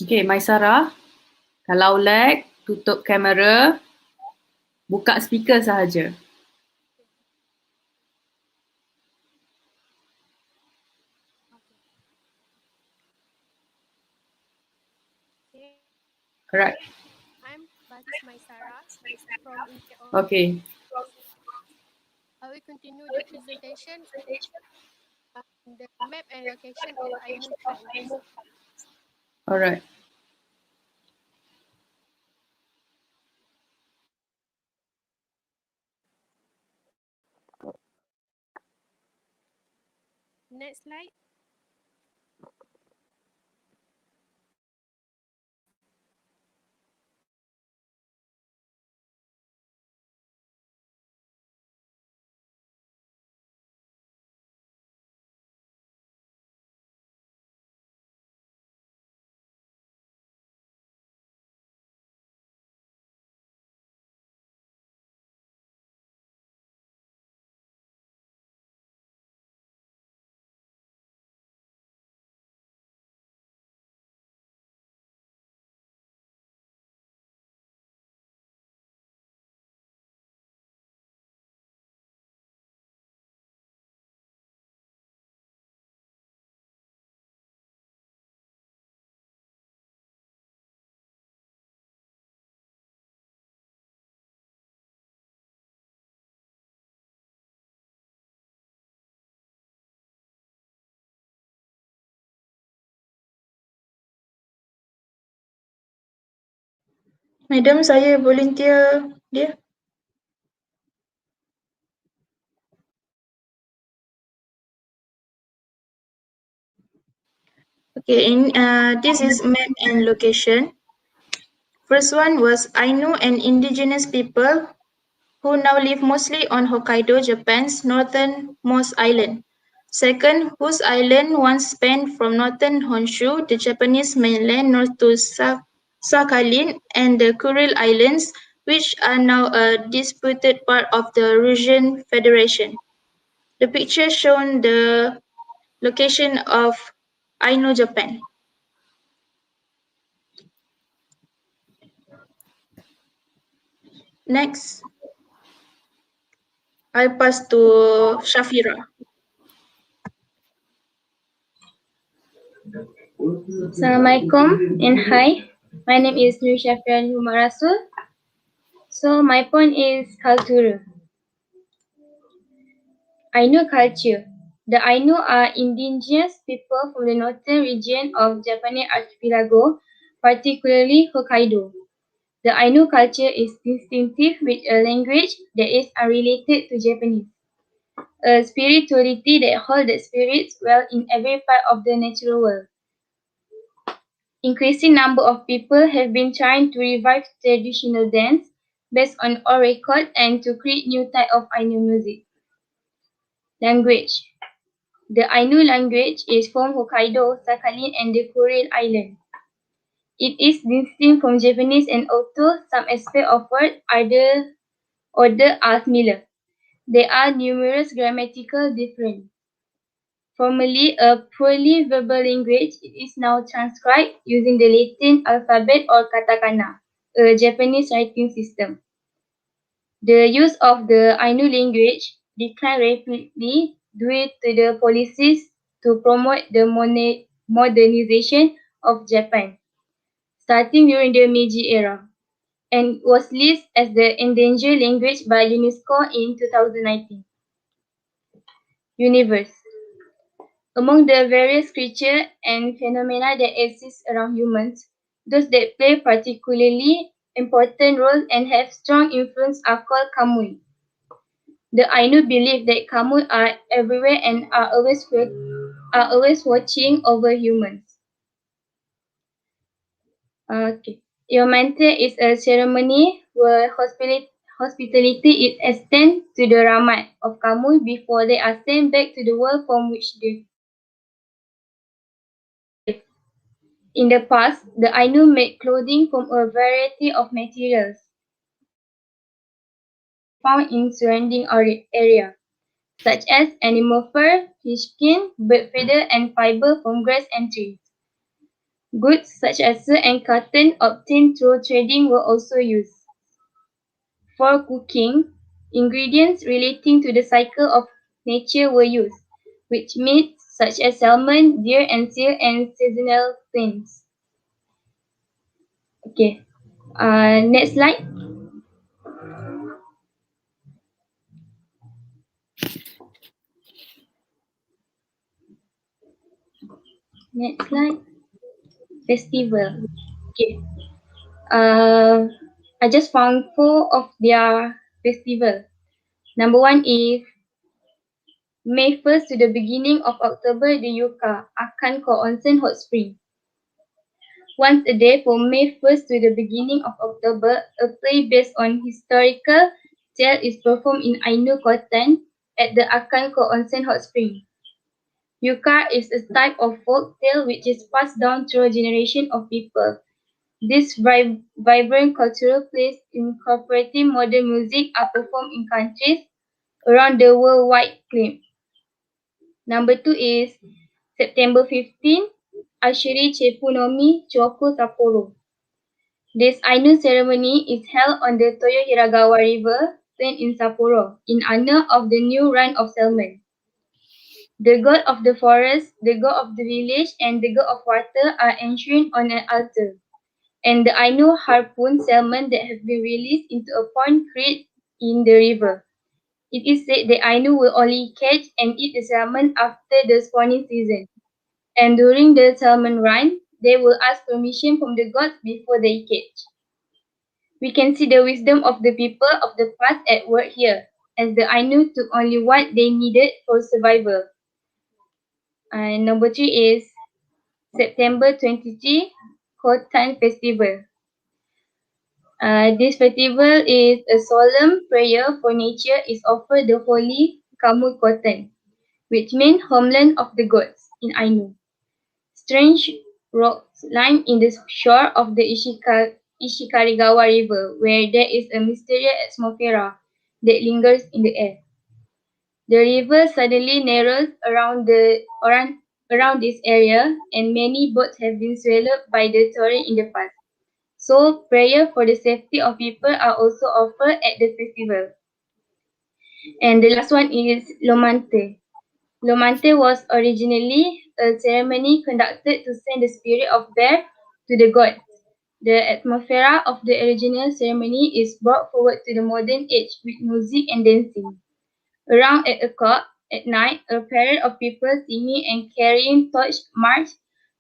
Speaker 2: Okay, Maisara, kalau lag, tutup kamera, buka speaker sahaja.
Speaker 10: Okay.
Speaker 2: Correct.
Speaker 10: I'm Balkis Maisara from August.
Speaker 2: Okay.
Speaker 10: I will continue the presentation, the map and location of Ainu tribes.
Speaker 2: Alright.
Speaker 10: Next slide.
Speaker 12: Madam, saya volunteer dia. Okay, this is map and location. First one was Ainu and indigenous people who now live mostly on Hokkaido, Japan's northernmost island. Second, whose island once spanned from northern Honshu, the Japanese mainland, north to Sakhalin and the Kuril Islands, which are now a disputed part of the Russian Federation. The picture shown the location of Ainu, Japan. Next, I'll pass to Shafira.
Speaker 23: Assalamualaikum and hi. My name is Nur Shafian Humarasul. So my point is culture. Ainu culture. The Ainu are indigenous people from the northern region of Japanese archipelago, particularly Hokkaido. The Ainu culture is distinctive with a language that is unrelated to Japanese, a spirituality that holds the spirits well in every part of the natural world. Increasing number of people have been trying to revive traditional dance based on old record and to create new type of Ainu music. Language. The Ainu language is from Hokkaido, Sakhalin, and the Kuril Islands. It is distinct from Japanese, and although some aspects of words are similar, there are numerous grammatical differences. Formerly a purely verbal language, it is now transcribed using the Latin alphabet or katakana, a Japanese writing system. The use of the Ainu language declined rapidly due to the policies to promote the modernization of Japan, starting during the Meiji era, and was listed as the endangered language by UNESCO in 2019. Universe. Among the various creatures and phenomena that exist around humans, those that play particularly important roles and have strong influence are called kamui. The Ainu believe that kamui are everywhere and are always watching over humans. Okay. Yomante is a ceremony where hospitality is extended to the ramat of kamui before they are sent back to the world from which they came. In the past, the Ainu made clothing from a variety of materials found in surrounding area, such as animal fur, fish skin, bird feather, and fiber from grass and trees. Goods such as silk and cotton obtained through trading were also used. For cooking, ingredients relating to the cycle of nature were used, which meats such as salmon, deer, and seal, and seasonal plants. Okay. Next slide. Next slide. Festival. Okay. I just found 4 of their festival. Number 1 is May 1st to the beginning of October, the Yuka, Akan Ko Onsen Hot Spring. Once a day from May 1st to the beginning of October, a play based on historical tale is performed in Ainu Kotan at the Akan Ko Onsen Hot Spring. Yuka is a type of folk tale which is passed down through a generation of people. These vibrant cultural plays incorporating modern music are performed in countries around the worldwide claim. Number 2 is September 15, Ashiri Chepunomi Choku Sapporo. This Ainu ceremony is held on the Toyo Hiragawa River plain in Sapporo in honor of the new run of salmon. The god of the forest, the god of the village, and the god of water are enshrined on an altar. And the Ainu harpoon salmon that have been released into a pond created in the river. It is said that Ainu will only catch and eat the salmon after the spawning season. And during the salmon run, they will ask permission from the gods before they catch. We can see the wisdom of the people of the past at work here, as the Ainu took only what they needed for survival. And number 3 is September 23, Khotan Festival. This festival is a solemn prayer for nature is offered the holy Kamui Kotan, which means homeland of the gods in Ainu. Strange rocks line in the shore of the Ishikarigawa River, where there is a mysterious atmosphere that lingers in the air. The river suddenly narrows around this area, and many boats have been swallowed by the torrent in the past. So prayer for the safety of people are also offered at the festival. And the last one is Lomante. Lomante was originally a ceremony conducted to send the spirit of bear to the gods. The atmosphere of the original ceremony is brought forward to the modern age with music and dancing. Around 8 o'clock at night, a parade of people singing and carrying torch march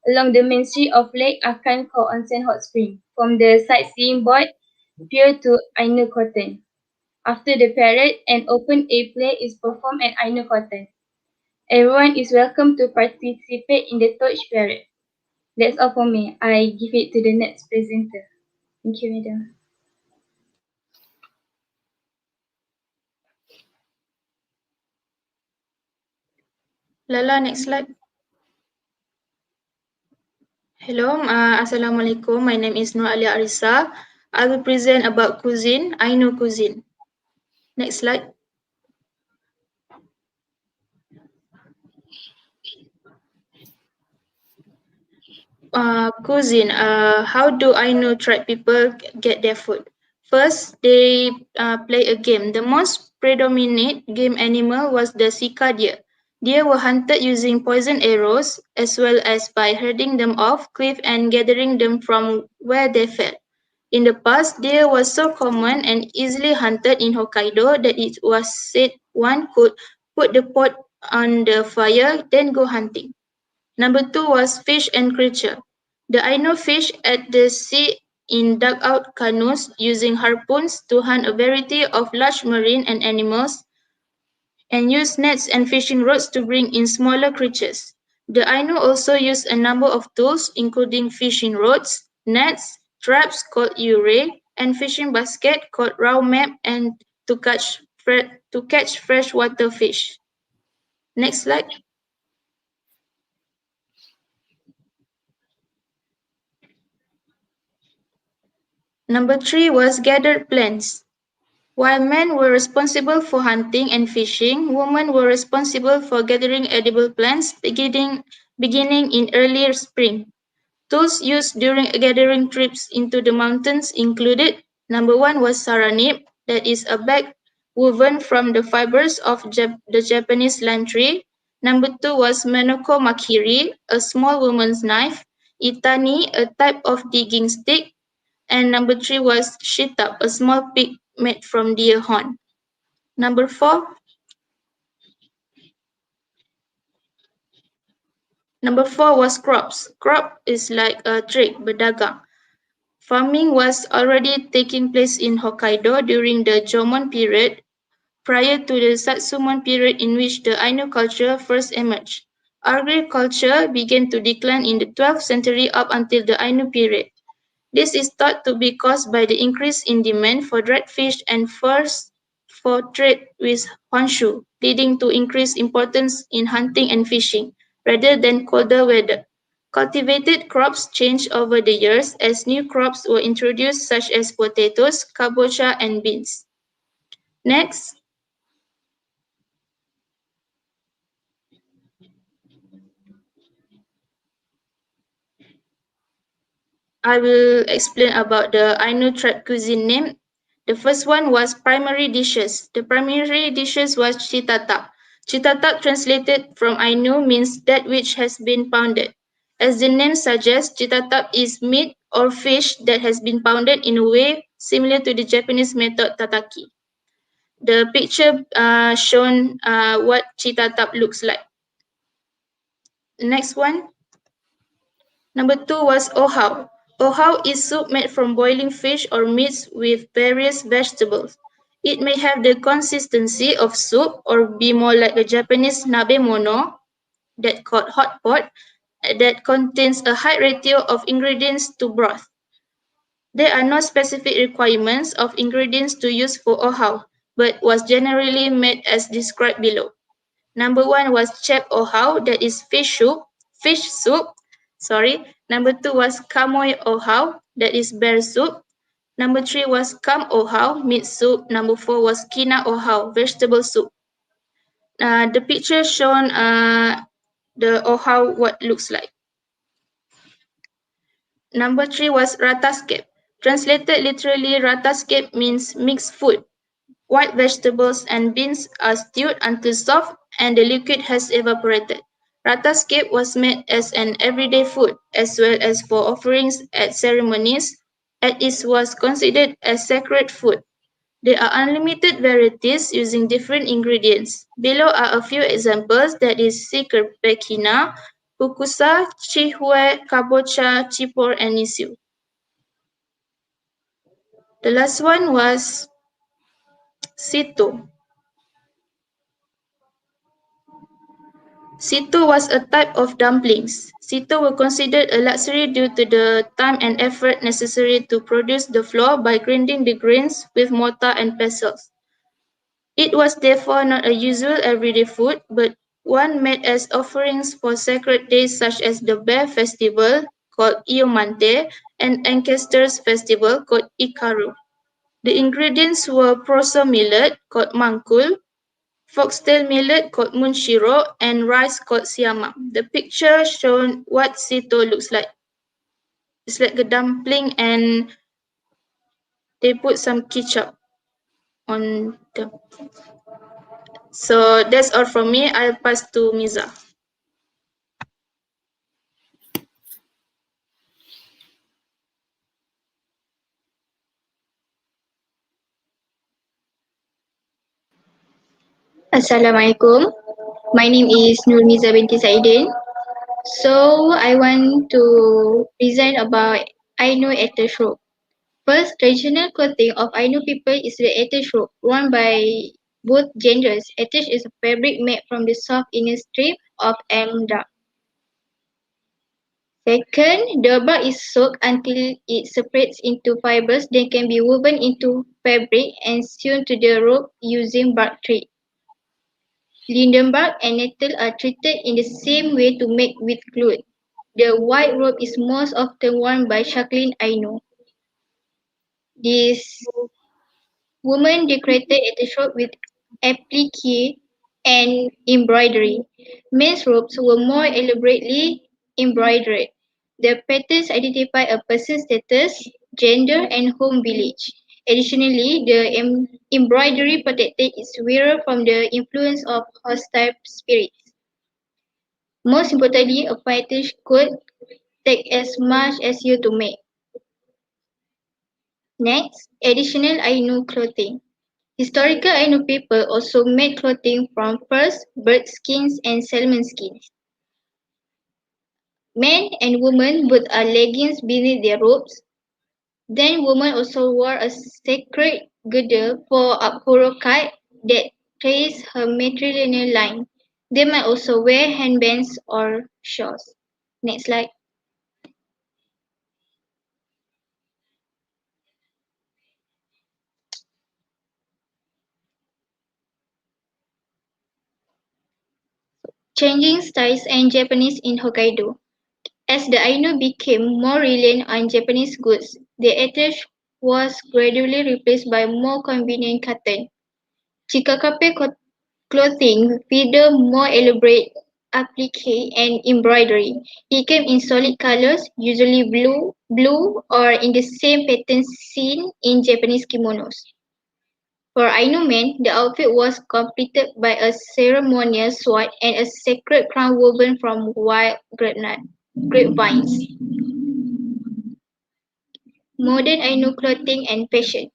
Speaker 23: along the main street of Lake Akan Ko Onsen Hot Spring from the sightseeing board pier to Ainu Kotan. After the parade, an open air play is performed at Ainu Kotan. Everyone is welcome to participate in the torch parade. That's all for me. I give it to the next presenter. Thank you, madam.
Speaker 12: Lala, next slide. Hello, Assalamualaikum. My name is Nur Alia Arisa. I will present about cuisine. I know cuisine. Next slide. Cuisine. How do I know tribe people get their food? First, they play a game. The most predominant game animal was the sika deer. Deer were hunted using poison arrows as well as by herding them off cliff and gathering them from where they fed. In the past, deer was so common and easily hunted in Hokkaido that it was said one could put the pot on the fire, then go hunting. Number two was fish and creature. The Ainu fish at the sea in dugout canoes using harpoons to hunt a variety of large marine and animals and use nets and fishing rods to bring in smaller creatures. The Ainu also use a number of tools including fishing rods, nets, traps called ure, and fishing basket called raw map and to catch freshwater fish. Next slide. Number three was gathered plants. While men were responsible for hunting and fishing, women were responsible for gathering edible plants beginning in early spring. Tools used during gathering trips into the mountains included number one was saranip, that is a bag woven from the fibers of the Japanese lime tree. Number two was menoko makiri, a small woman's knife. Itani, a type of digging stick. And number three was shitab, a small pig made from deer horn. Number four. Number four was crops. Crop is like a trick, berdagang. Farming was already taking place in Hokkaido during the Jomon period, prior to the Satsumon period in which the Ainu culture first emerged. Agriculture began to decline in the 12th century up until the Ainu period. This is thought to be caused by the increase in demand for dried fish and furs for trade with Honshu, leading to increased importance in hunting and fishing, rather than colder weather. Cultivated crops changed over the years as new crops were introduced such as potatoes, kabocha, and beans. Next. I will explain about the Ainu tribe cuisine name. The first one was primary dishes. The primary dishes was chitatap. Chitatap translated from Ainu means that which has been pounded. As the name suggests, chitatap is meat or fish that has been pounded in a way similar to the Japanese method tataki. The picture shown what chitatap looks like. The next one. Number two was ohau. Ohau is soup made from boiling fish or meats with various vegetables. It may have the consistency of soup or be more like a Japanese nabemono, that called hot pot, that contains a high ratio of ingredients to broth. There are no specific requirements of ingredients to use for ohau, but was generally made as described below. Number one was chep ohau, that is fish soup. Sorry. Number two was kamoy ohau, that is bear soup. Number three was kam ohau, meat soup. Number four was kina ohau, vegetable soup. The picture shown the ohau what looks like. Number three was ratascape. Translated literally, ratascape means mixed food. White vegetables and beans are stewed until soft and the liquid has evaporated. Ratascape was made as an everyday food as well as for offerings at ceremonies, as it was considered as sacred food. There are unlimited varieties using different ingredients. Below are a few examples, that is sikir pekina, pukusa, chihue, kabocha, chipor, and nisu. The last one was situ. Situ was a type of dumplings. Situ were considered a luxury due to the time and effort necessary to produce the flour by grinding the grains with mortar and pestles. It was therefore not a usual everyday food, but One made as offerings for sacred days such as the Bear Festival, called Iomante, and Ancestors Festival, called Ikaru. The ingredients were proso millet, called mangkul, foxtail millet, called munshiro, and rice, called siamang. The picture shown what sito looks like. It's like a dumpling, and they put some ketchup on them. So that's all from me. I'll pass to Miza.
Speaker 23: Assalamualaikum. My name is Nurmiza binti Saidin. So I want to present about Ainu ethnic robe. First, traditional clothing of Ainu people is the ethnic robe worn by both genders. Ethnic is a fabric made from the soft inner strip of elm bark. Second, the bark is soaked until it separates into fibers, then can be woven into fabric and sewn to the robe using bark thread. Linden bark and nettle are treated in the same way to make with cloth. The white robe is most often worn by Shaklin Ainu. This woman decorated the robe with applique and embroidery. Men's robes were more elaborately embroidered. The patterns identify a person's status, gender, and home village. Additionally, the embroidery protected its wearer from the influence of hostile spirits. Most importantly, a fighter could take as much as you to make. Next, additional Ainu clothing. Historical Ainu people also made clothing from furs, bird skins, and salmon skins. Men and women put a leggings beneath their robes. Then women also wore a sacred girdle for Aphurokai that traced her matrilineal line. They might also wear handbands or shawls. Next slide. Changing styles and Japanese in Hokkaido. As the Ainu became more reliant on Japanese goods, the attach was gradually replaced by more convenient cotton. Chikakape clothing featured more elaborate applique and embroidery. It came in solid colors, usually blue, or in the same pattern seen in Japanese kimonos. For Ainu men, the outfit was completed by a ceremonial sword and a sacred crown woven from wild grapevines. Modern Ainu clothing and fashion.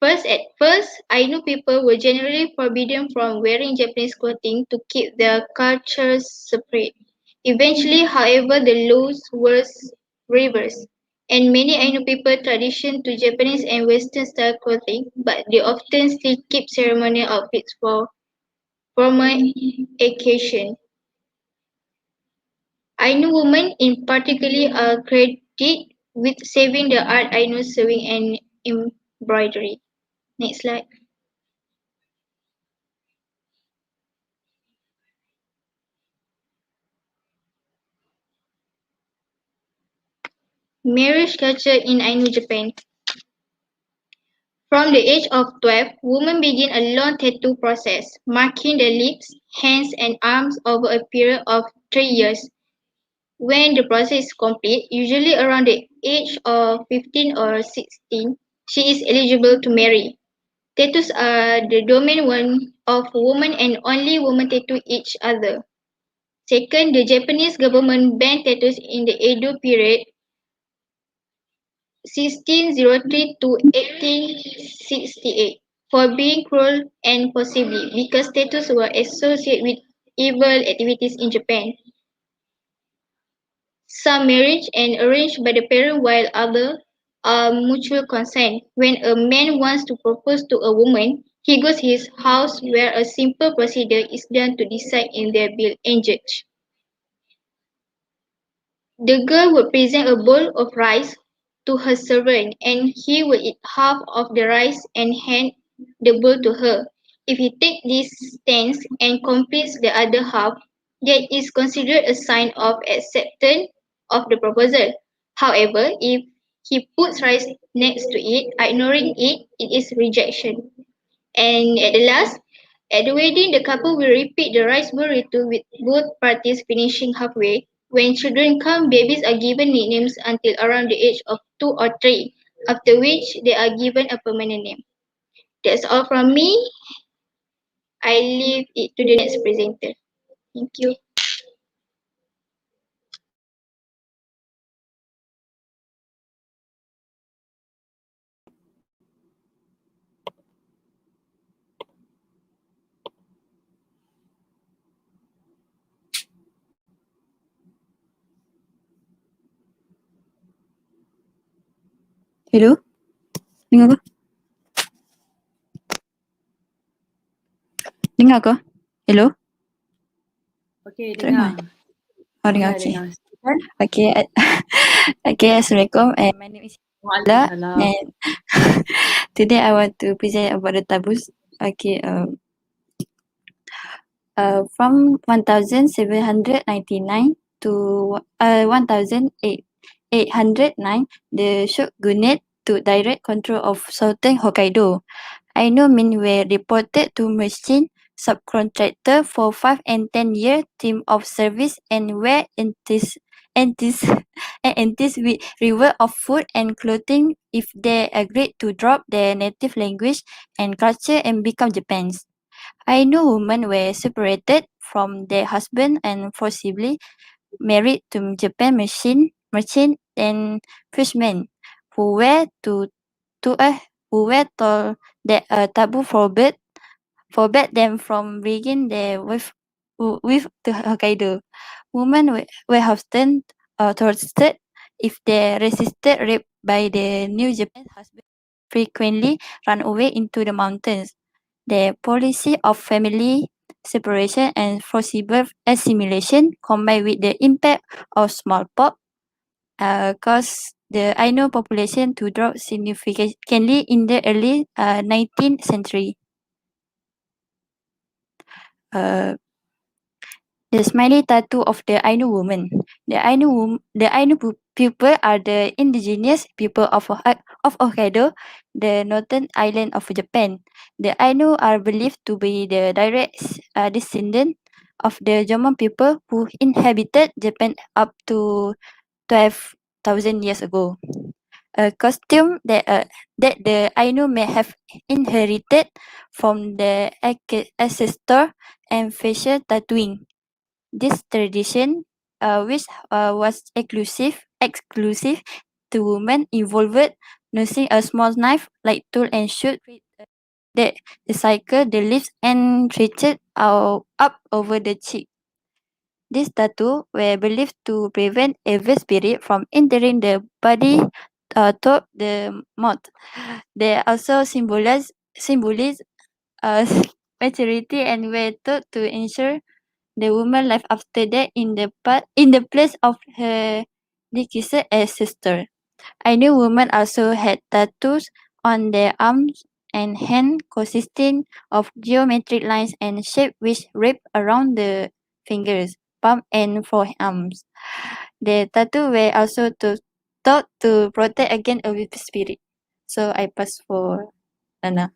Speaker 23: At first, Ainu people were generally forbidden from wearing Japanese clothing to keep their cultures separate. Eventually, however, the laws were reversed, and many Ainu people transitioned to Japanese and Western style clothing, but they often still keep ceremonial outfits for formal occasions. Ainu women in particular are credited with saving the art Ainu sewing and embroidery. Next slide. Marriage culture in Ainu Japan. From the age of 12, women begin a long tattoo process, marking the lips, hands, and arms over a period of 3 years. When the process is complete, usually around the age of 15 or 16, she is eligible to marry. Tattoos are the domain of women and only women tattoo each other. Second, the Japanese government banned tattoos in the Edo period 1603 to 1868 for being cruel and possibly because tattoos were associated with evil activities in Japan. Some marriage and arranged by the parent while others are mutual consent. When a man wants to propose to a woman, he goes to his house where a simple procedure is done to decide if they will engage. The girl would present a bowl of rice to her servant and he would eat half of the rice and hand the bowl to her.
Speaker 12: If he takes this stance and completes the other half, that is considered a sign of acceptance of the proposal. However, if he puts rice next to it, ignoring it, it is rejection. And at the last, at the wedding, the couple will repeat the rice bowl ritual with both parties finishing halfway. When children come, babies are given nicknames until around the age of 2 or 3, after which they are given a permanent name. That's all from me. I leave it to the next presenter. Thank you.
Speaker 13: Hello? Dengar ke? Dengar ke? Hello?
Speaker 2: Okay,
Speaker 13: Tak dengar.
Speaker 2: dengar.
Speaker 13: Oh, dengar.
Speaker 2: Ya,
Speaker 13: Okay.
Speaker 2: dengar. Silakan.
Speaker 13: Okay. Okay, Assalamualaikum. And my name is Ella.
Speaker 2: Waalaikumsalam.
Speaker 13: And today I want to present about the tabus. Okay. From 1799 to 1809, the shogunate took direct control of southern Hokkaido. Ainu men were reported to machine subcontractor for 5 and 10 year term of service and were antis with reward of food and clothing if they agreed to drop their native language and culture and become Japan's. Ainu women were separated from their husband and forcibly married to Japan merchant and fishermen who were to who were told that a taboo forbade them from bringing their with to Hokkaido. Women were often tortured if they resisted rape by the new Japanese husband, frequently run away into the mountains. The policy of family separation and forcible assimilation combined with the impact of smallpox caused the Ainu population to drop significantly in the early 19th century. Uh, the smiley tattoo of the Ainu woman. The Ainu people are the indigenous people of Hokkaido, the northern island of Japan. The Ainu are believed to be the direct descendant of the German people who inhabited Japan up to 12,000 years ago. A costume that the Ainu may have inherited from the ancestor and facial tattooing. This tradition, which was exclusive to women, involved nursing a small knife like tool and shoot the cycle the leaves and stretched up over the cheek. These tattoos were believed to prevent evil spirit from entering the body through the mouth. They also symbolize maturity and were thought to ensure the woman life after death in the place of her deceased ancestor. I knew women also had tattoos on their arms and hands consisting of geometric lines and shapes which wrapped around the fingers, palm and forearms. The tattoo were also thought to protect against a evil spirit. So I pass for Nana.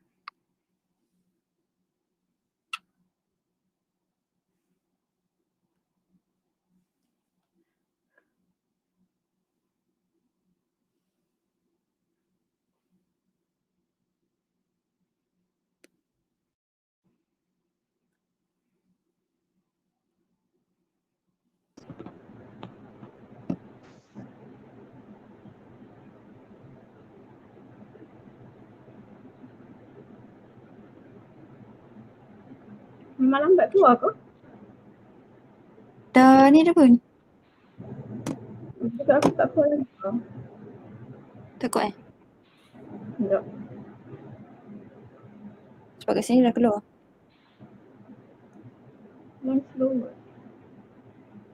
Speaker 3: Memang lambat keluar ke?
Speaker 13: Dah ni dah pun.
Speaker 3: Cakap aku tak keluar lagi ke?
Speaker 13: Takut
Speaker 3: Sekejap.
Speaker 13: Sebab kat sini dah keluar.
Speaker 3: Yang slow.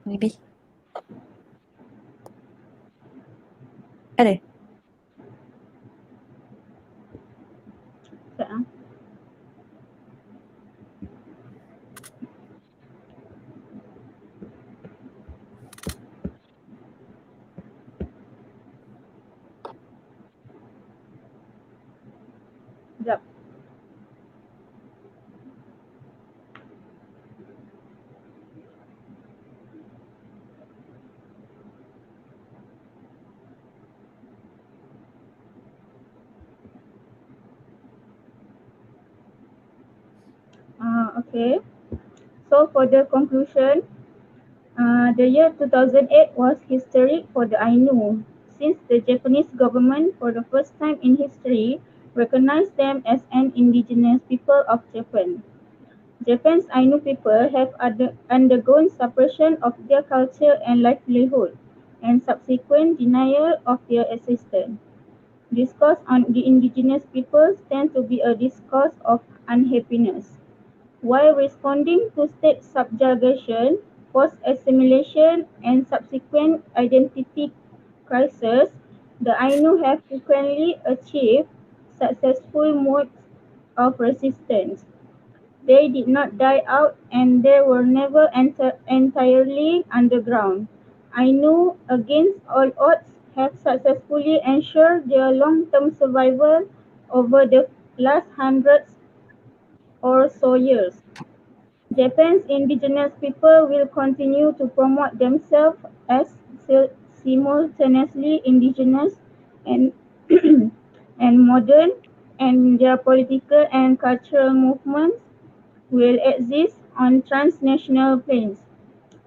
Speaker 13: Maybe. Ada?
Speaker 3: Sekejap ah. Sekejap. Okay. So for the conclusion, the year 2008 was historic for the Ainu, since the Japanese government, for the first time in history, recognized them as an indigenous people of Japan. Japan's Ainu people have undergone suppression of their culture and livelihood, and subsequent denial of their existence. Discourse on the indigenous peoples tend to be a discourse of unhappiness. While responding to state subjugation, forced assimilation, and subsequent identity crises, the Ainu have frequently achieved successful modes of resistance. They did not die out and they were never entirely underground. Ainu, against all odds, have successfully ensured their long-term survival over the last hundreds or so years. Japan's indigenous people will continue to promote themselves as simultaneously indigenous and and modern, and their political and cultural movements will exist on transnational planes.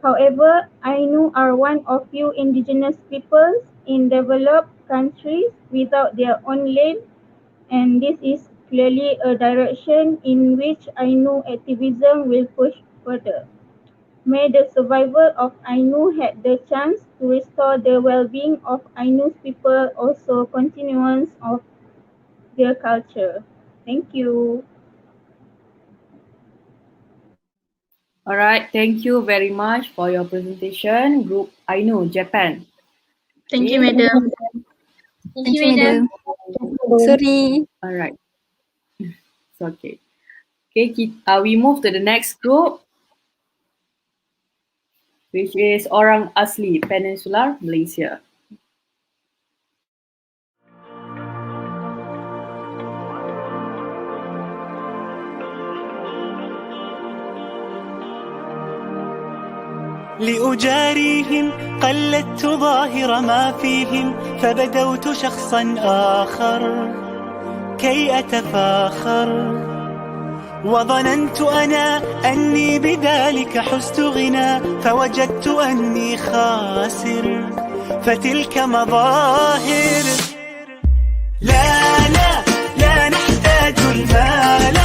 Speaker 3: However, Ainu are one of few indigenous peoples in developed countries without their own land, and this is clearly a direction in which Ainu activism will push further. May the survival of Ainu had the chance to restore the well-being of Ainu's people, also continuance of their culture. Thank you.
Speaker 2: Alright, thank you very much for your presentation, Group Ainu, Japan.
Speaker 12: Thank you,
Speaker 2: Okay.
Speaker 12: Madam.
Speaker 23: Thank
Speaker 13: Thank
Speaker 23: you,
Speaker 13: you,
Speaker 23: madam.
Speaker 13: madam. Sorry.
Speaker 2: Alright, it's okay. Okay, we move to the next group, which is Orang Asli, Peninsular Malaysia.
Speaker 9: لأجاريهم قلدت ظاهر ما فيهم فبدوت شخصا آخر كي أتفاخر وظننت أنا أني بذلك حزت غنى فوجدت أني خاسر فتلك مظاهر لا لا لا نحتاج المال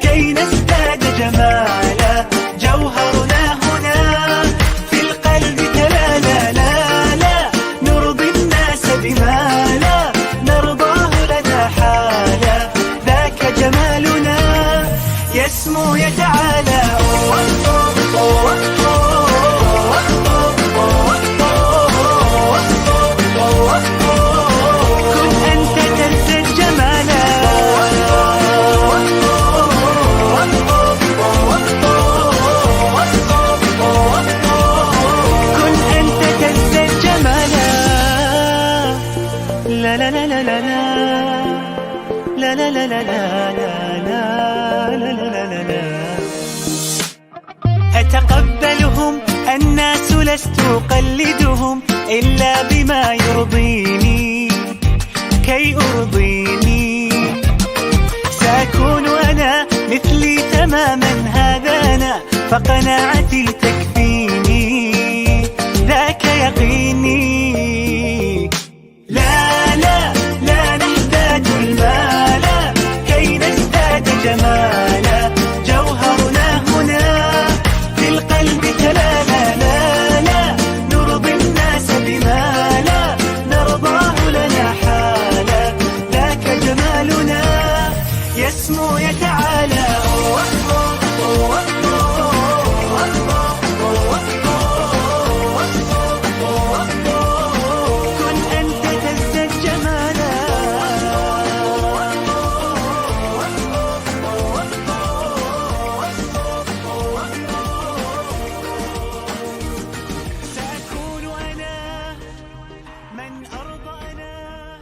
Speaker 9: كي نزداد جمالا جوهرنا هنا في القلب تلالا لا لا نرضي الناس بما لا نرضاه لنا حالا ذاك جمالنا يسمو يتعالى كن أنت تزداد جمالا كن أنت تزداد جمالا لا لا لا لا لا لا لا لا لا لا لا لا لا لا أتقبلهم الناس لست أقلدهم إلا بما يرضيني كي أرضيني سأكون أنا مثلي تماما هذا أنا فقناعتي تكفيني ذاك يقيني لا لا لا نحتاج المال كي نزداد جمالا جوهرنا هنا في القلب تلالا لا لا نرضي الناس بما لا نرضاه لنا حالا ذاك جمالنا يسمو يتعالى كن أنت تزداد جمالا سأكون أنا من أرضى أنا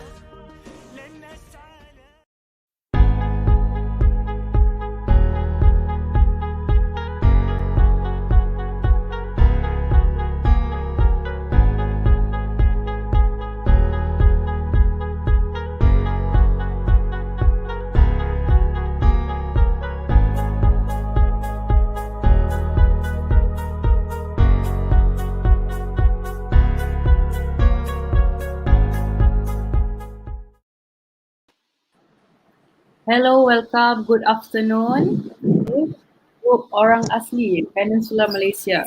Speaker 9: لن أسعى
Speaker 2: Hello, welcome, good afternoon. Okay. Group Orang Asli, Peninsula Malaysia.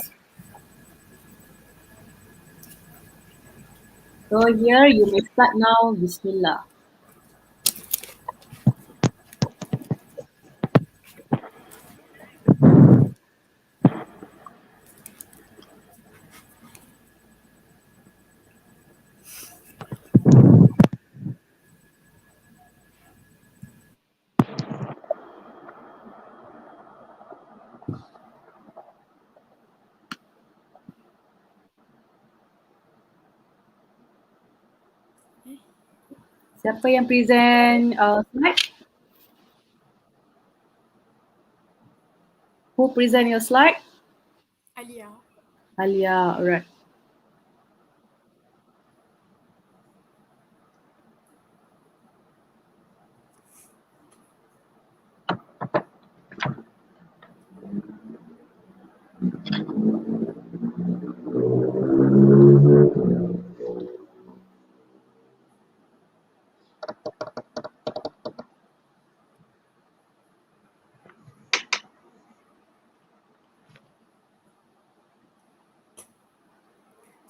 Speaker 2: So here you may start now, Bismillah. Siapa yang present slide? Who present your slide?
Speaker 10: Alia.
Speaker 2: Alia, alright.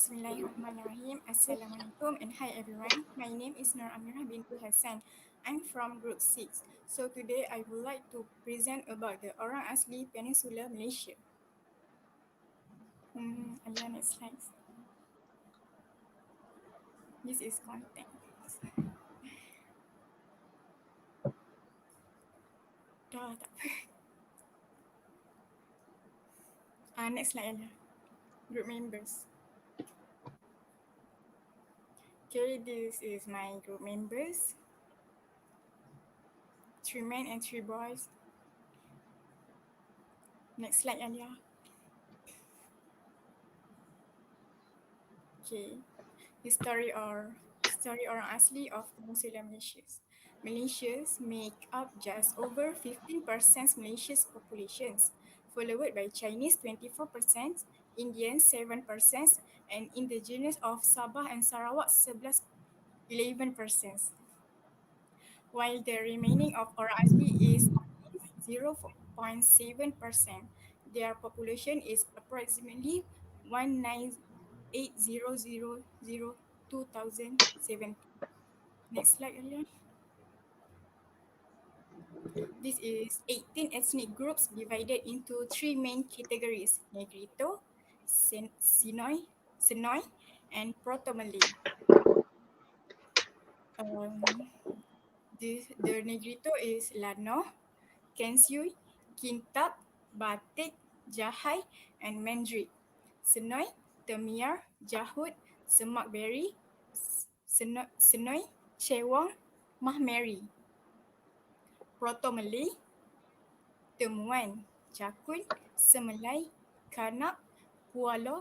Speaker 10: Bismillahirrahmanirrahim. Assalamualaikum and hi everyone. My name is Nur Amirah bintu Hassan. I'm from group 6. So today I would like to present about the Orang Asli Peninsula Malaysia. Alia, next slide. This is content. Dah tak apa. Next slide Alia. Group members. Okay, this is my group members. 3 men and 3 boys. Next slide Alia. Okay. History orang asli of Peninsula Malaysia. Malaysia make up just over 15% Malaysia's populations, followed by Chinese 24%, Indian 7%, and indigenous of Sabah and Sarawak 11%. While the remaining of orang asli is 0.7%. Their population is approximately 198,000 Next slide, Alia. This is 18 ethnic groups divided into 3 main categories: Negrito, Senoi, and Proto-Malay. The Negrito is Lano, Kensyui, Kintab, Batik, Jahai, and Mandarin. Senoi, Temiar, Jahut, Semak Beri, Senoi, Chewang, Mahmeri. Proto-Malay, Temuan, Jakun, Semelai, Kanak, Kuala,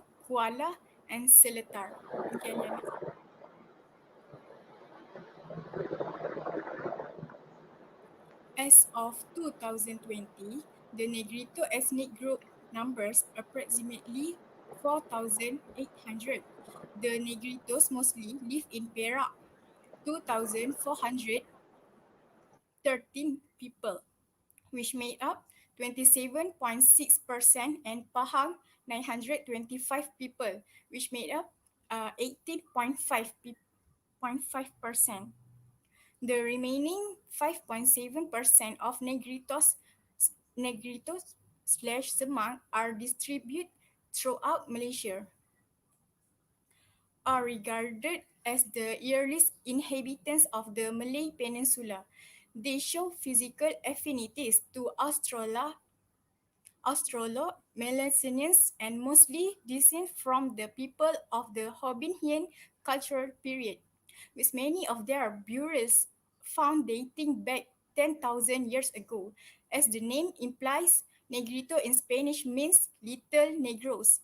Speaker 10: and Seletar. Okay, Alia, next. As of 2020, the Negrito ethnic group numbers approximately 4,800. The Negritos mostly live in Perak, 2,413 people, which made up 27.6%, and Pahang, 925 people, which made up 18.5%. The remaining 5.7% of Negritos/Semang are distributed throughout Malaysia, are regarded as the earliest inhabitants of the Malay Peninsula. They show physical affinities to Austronesians and mostly descend from the people of the Hobbinian cultural period, with many of their burials found dating back 10,000 years ago. As the name implies, Negrito in Spanish means little Negros.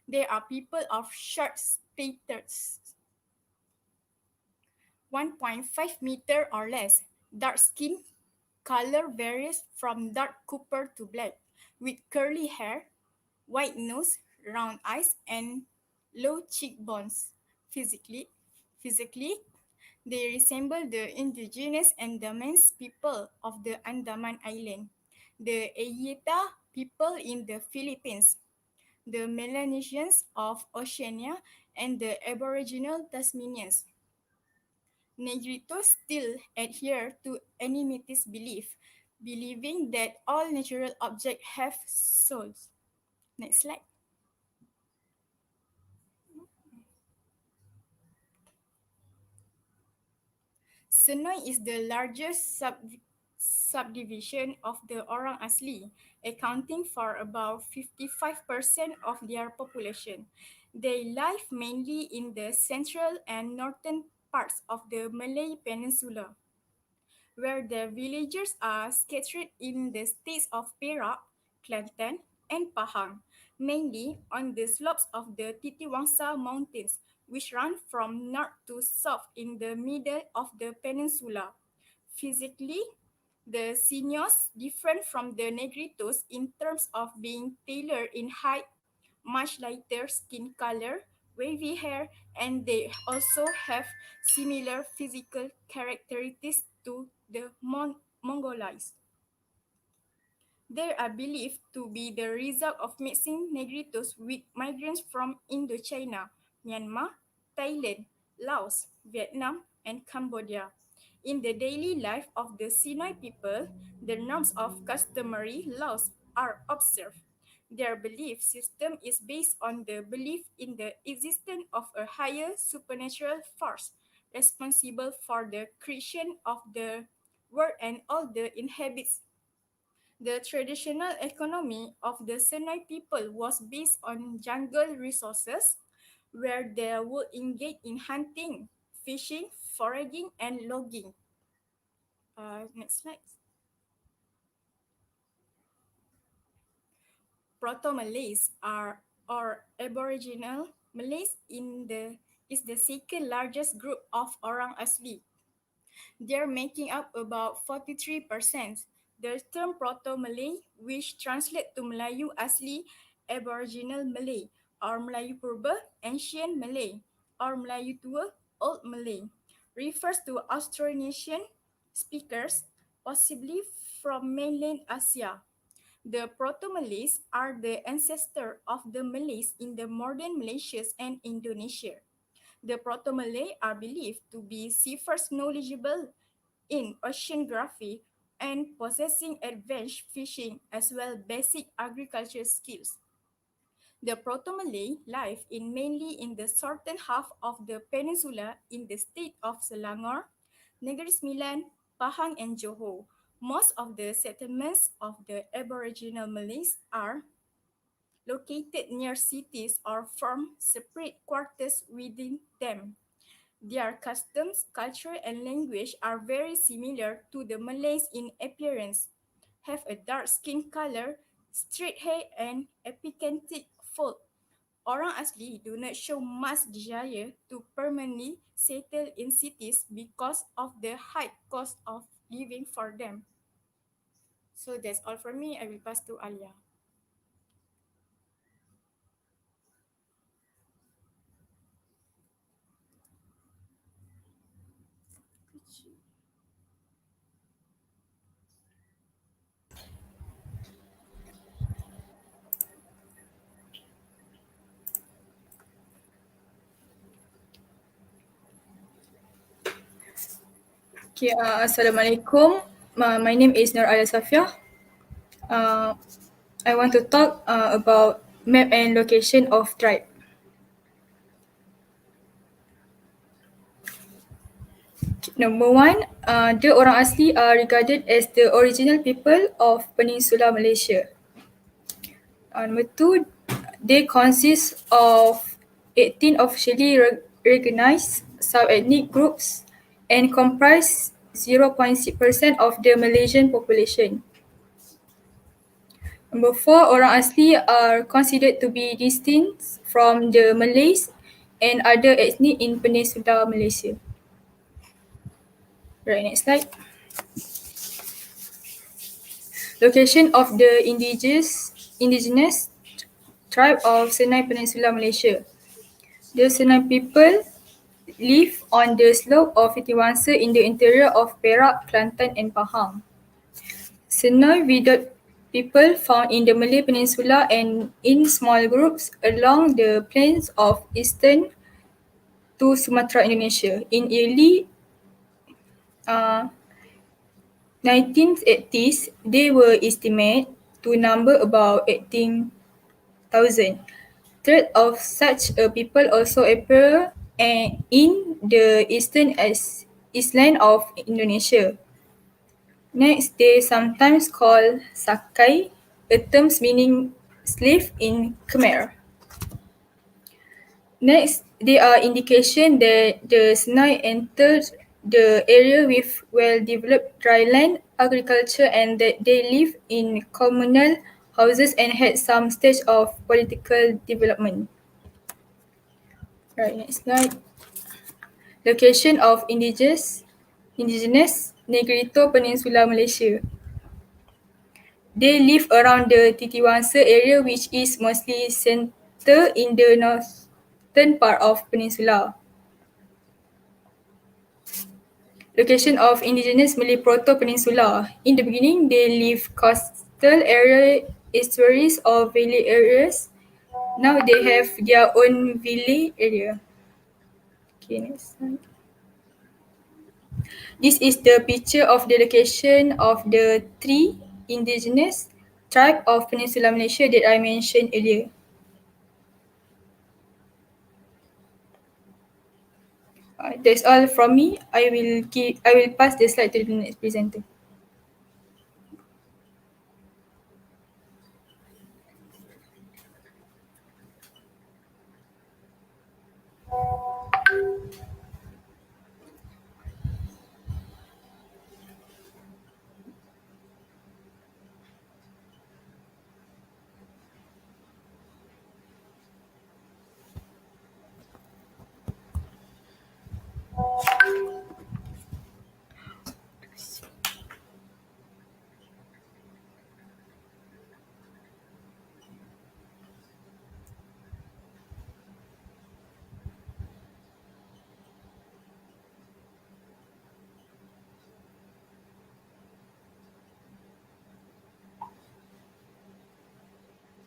Speaker 10: They are people of short stature, 1.5 meter or less. Dark skin color varies from dark copper to black, with curly hair, white nose, round eyes, and low cheekbones. Physically, They resemble the indigenous Andamanese people of the Andaman Island, the Ayeta people in the Philippines, the Melanesians of Oceania, and the Aboriginal Tasmanians. Negritos still adhere to animist belief, believing that all natural objects have souls. Next slide. Senoi is the largest subdivision of the Orang Asli, accounting for about 55% of their population. They live mainly in the central and northern parts of the Malay Peninsula, where the villagers are scattered in the states of Perak, Kelantan, and Pahang, mainly on the slopes of the Titiwangsa Mountains, which run from north to south in the middle of the peninsula. Physically, the Seniors differ from the Negritos in terms of being taller in height, much lighter skin color, wavy hair, and they also have similar physical characteristics to the Mongolites. They are believed to be the result of mixing Negritos with migrants from Indochina, Myanmar, Thailand, Laos, Vietnam, and Cambodia. In the daily life of the Sinai people, the norms of customary laws are observed. Their belief system is based on the belief in the existence of a higher supernatural force responsible for the creation of the world and all the inhabits. The traditional economy of the Senai people was based on jungle resources, where they would engage in hunting, fishing, foraging, and logging. Next slide. Proto-Malays are or Aboriginal Malays is the second largest group of Orang Asli. They're making up about 43%. The term Proto-Malay, which translates to Melayu Asli, Aboriginal Malay, or Melayu Purba, Ancient Malay, or Melayu Tua, Old Malay, refers to Austronesian speakers, possibly from mainland Asia. The Proto-Malays are the ancestor of the Malays in the modern Malaysia and Indonesia. The Proto-Malay are believed to be seafarers knowledgeable in oceanography and possessing advanced fishing as well basic agriculture skills. The Proto-Malay live in mainly in the southern half of the peninsula in the state of Selangor, Negeri Sembilan, Pahang, and Johor. Most of the settlements of the Aboriginal Malays are located near cities or form separate quarters within them. Their customs, culture, and language are very similar to the Malays in appearance, have a dark skin color, straight hair, and epicantic fold. Orang Asli do not show much desire to permanently settle in cities because of the high cost of living for them. So that's all from me. I will pass to Alia.
Speaker 17: Okay, Assalamualaikum. My name is Nur Alia Safia. Uh, I want to talk about map and location of tribe. Number one, the orang asli are regarded as the original people of Peninsula Malaysia. Number two, they consist of 18 officially recognized sub-ethnic groups and comprise 0.6% of the Malaysian population. Number four, orang asli are considered to be distinct from the Malays and other ethnic in Peninsula Malaysia. Right, next slide. Location of the indigenous tribe of Senai Peninsula Malaysia. The Senai people live on the slope of Titiwangsa in the interior of Perak, Kelantan and Pahang. Senoi without people found in the Malay Peninsula and in small groups along the plains of eastern to Sumatra, Indonesia. In early 1980s, they were estimated to number about 18,000. Threat of such a people also appear in the eastern island of Indonesia. Next, they sometimes call Sakai, a term meaning slave in Khmer. Next, there are indications that the Senai entered the area with well-developed dryland agriculture and that they lived in communal houses and had some stage of political development. Right, next slide. Location of indigenous Negrito Peninsula, Malaysia. They live around the Titiwangsa area, which is mostly centered in the northern part of peninsula. Location of indigenous Malay Proto-Peninsula. In the beginning, they live coastal area, estuaries or valley areas. Now they have their own valley area. Okay, next slide. This is the picture of the location of the three indigenous tribe of Peninsula Malaysia that I mentioned earlier. That's all from me. I will pass the slide to the next presenter.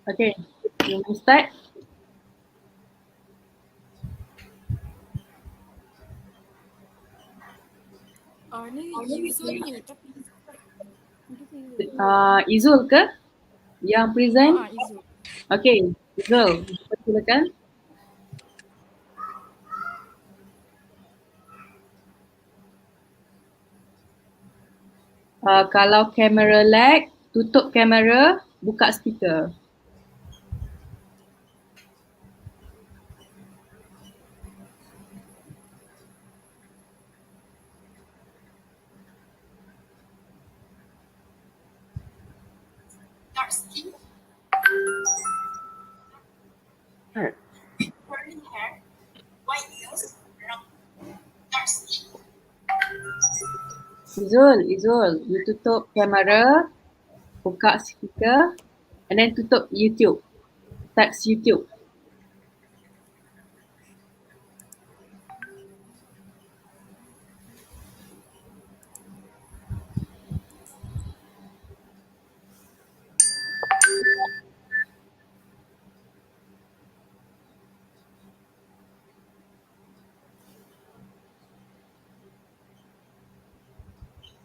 Speaker 17: Okay, you want to start?
Speaker 10: Ni Izul ni tapi
Speaker 2: Izul ke yang present?
Speaker 10: Izul.
Speaker 2: Okay, Izul, silakan. Kalau kamera lag, tutup kamera, buka speaker.
Speaker 11: Dark skin, curly hair, white nose, dark skin.
Speaker 2: Izul, you tutup kamera, buka speaker, and then tutup YouTube. Text YouTube.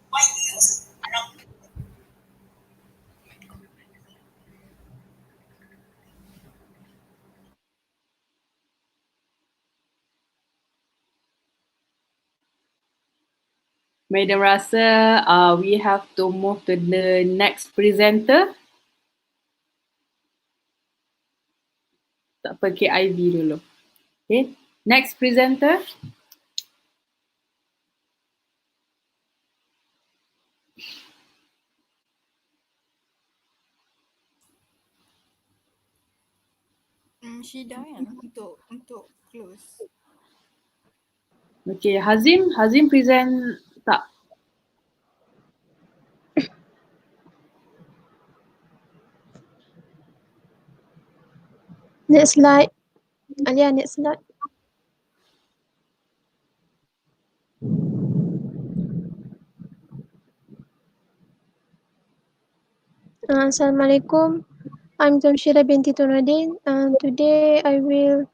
Speaker 11: White nose,
Speaker 2: Madam rasa we have to move to the next presenter. Tak apa, KIV dulu. Okay, next presenter.
Speaker 10: Syida kan untuk close.
Speaker 2: Okay, Hazim present tak?
Speaker 14: Next slide. Alia, next slide.
Speaker 8: Assalamualaikum. I'm Jamshira binti Turadin, and today I will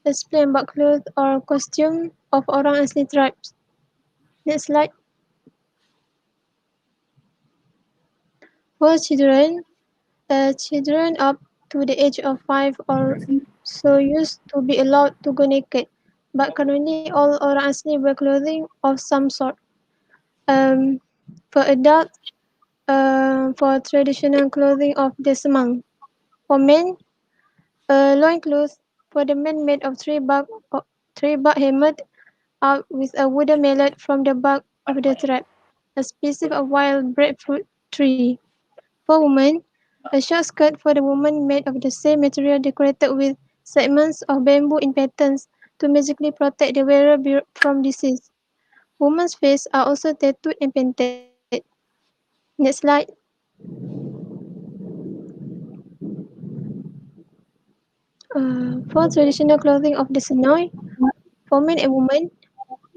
Speaker 8: explain about clothes or costume of orang asli tribes. Next slide. For children up to the age of 5 or so used to be allowed to go naked, but currently all orang asli wear clothing of some sort. Um, for adults, for traditional clothing of the Semang. For men, loincloth for the men made of tree bark hammered out with a wooden mallet from the bark of the tribe, a species of wild breadfruit tree. For women, a short skirt for the woman made of the same material decorated with segments of bamboo in patterns to magically protect the wearer from disease. Women's faces are also tattooed and painted. Next slide. For traditional clothing of the Senoi, for men and women,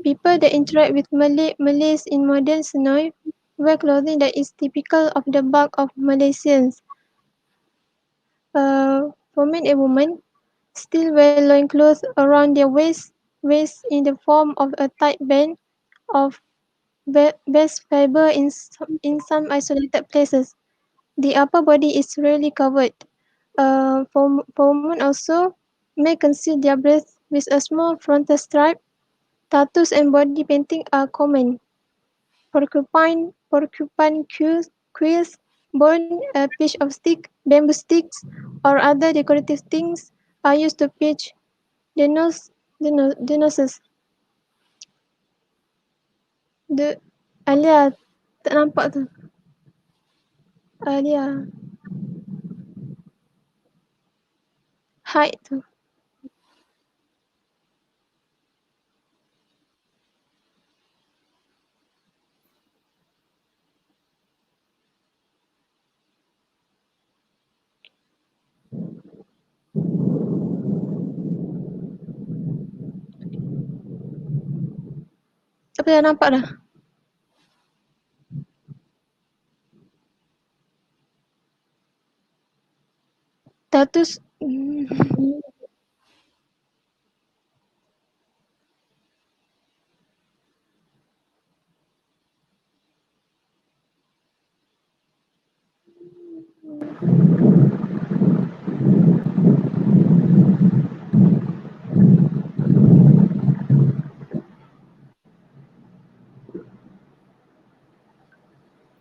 Speaker 8: people that interact with Malays in modern Senoi wear clothing that is typical of the bulk of Malaysians. For men and women, still wear loincloths around their waist in the form of a tight band of best fiber in some isolated places. The upper body is rarely covered. For women also, may conceal their breasts with a small frontal stripe. Tattoos and body painting are common. Porcupine quills, bone, a piece of stick, bamboo sticks, or other decorative things are used to pitch the noses. The Alia, tak nampak tu. Alia, height tu. Apa dah nampak dah? Tattoos.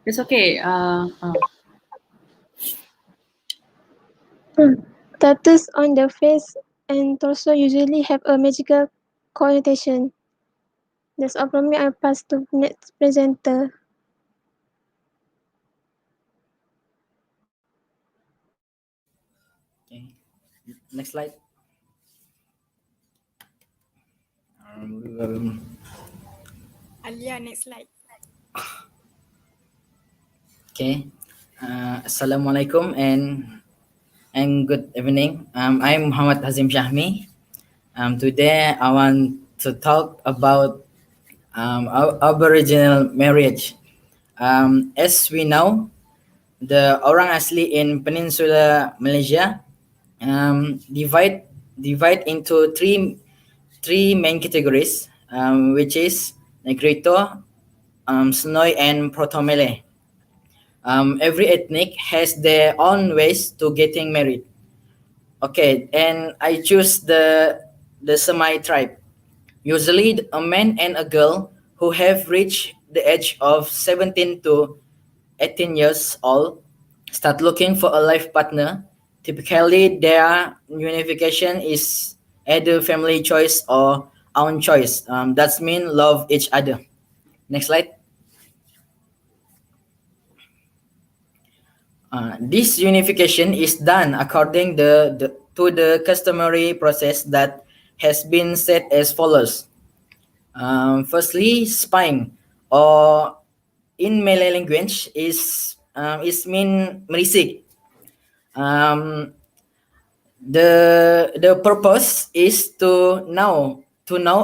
Speaker 2: It's okay.
Speaker 8: Tattoos on the face and torso usually have a magical connotation. That's all from me. I pass to next presenter.
Speaker 6: Okay. Next slide.
Speaker 10: Alia, next slide.
Speaker 6: Okay. Assalamualaikum and good evening. I'm Muhammad Hazim Shahmi. Today I want to talk about Aboriginal marriage. As we know, the orang asli in Peninsula Malaysia divide into three main categories, which is Negrito, Senoi, and Proto Malay. Every ethnic has their own ways to getting married. Okay, and I choose the Semai tribe. Usually, a man and a girl who have reached the age of 17 to 18 years old start looking for a life partner. Typically, their unification is either family choice or own choice. That's mean love each other. Next slide. This unification is done according to the customary process that has been set as follows. Firstly, spying, or in Malay language is mean merisik. Um, the purpose is to know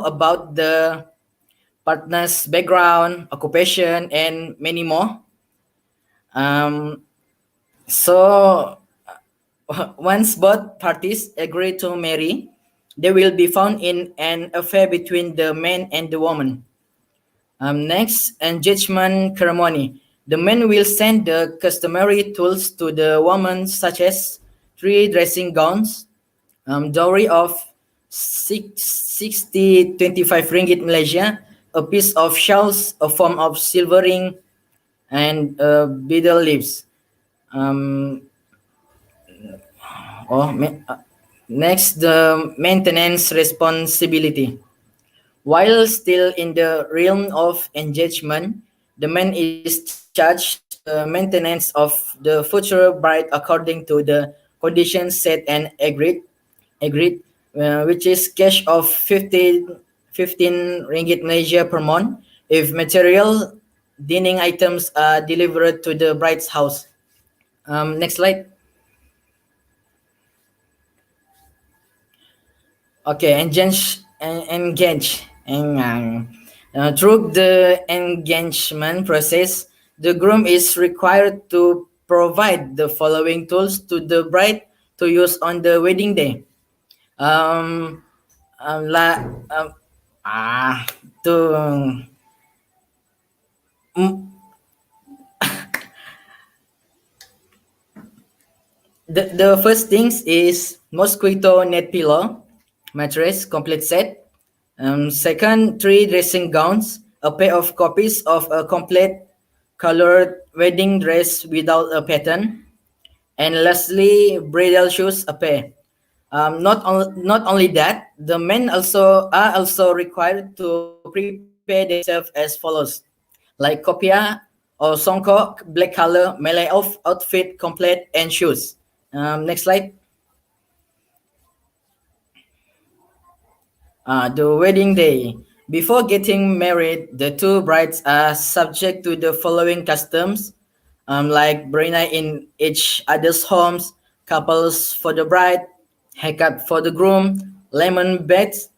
Speaker 6: about the partner's background, occupation, and many more. Um, So once both parties agree to marry, they will be found in an affair between the man and the woman. Next, engagement ceremony. The man will send the customary tools to the woman, such as three dressing gowns, dowry of 25 ringgit Malaysia, a piece of shells, a form of silver ring, and betel leaves. Um, oh, next, the maintenance responsibility. While still in the realm of engagement, the man is charged the maintenance of the future bride according to the conditions set and agreed, which is cash of 15 ringgit Malaysia per month if material dining items are delivered to the bride's house. Next slide. Okay, through the engagement process, the groom is required to provide the following tools to the bride to use on the wedding day. Um, la, ah, to mm, the first things is mosquito net pillow, mattress complete set. Second, three dressing gowns, a pair of copies of a complete colored wedding dress without a pattern, and lastly, bridal shoes, a pair. Not only that, the men also required to prepare themselves as follows, like kopia or songkok, black color, Malay outfit complete, and shoes. Next slide. The wedding day. Before getting married, the two brides are subject to the following customs, like bring in each other's homes, couples for the bride, haircut for the groom, lemon beds,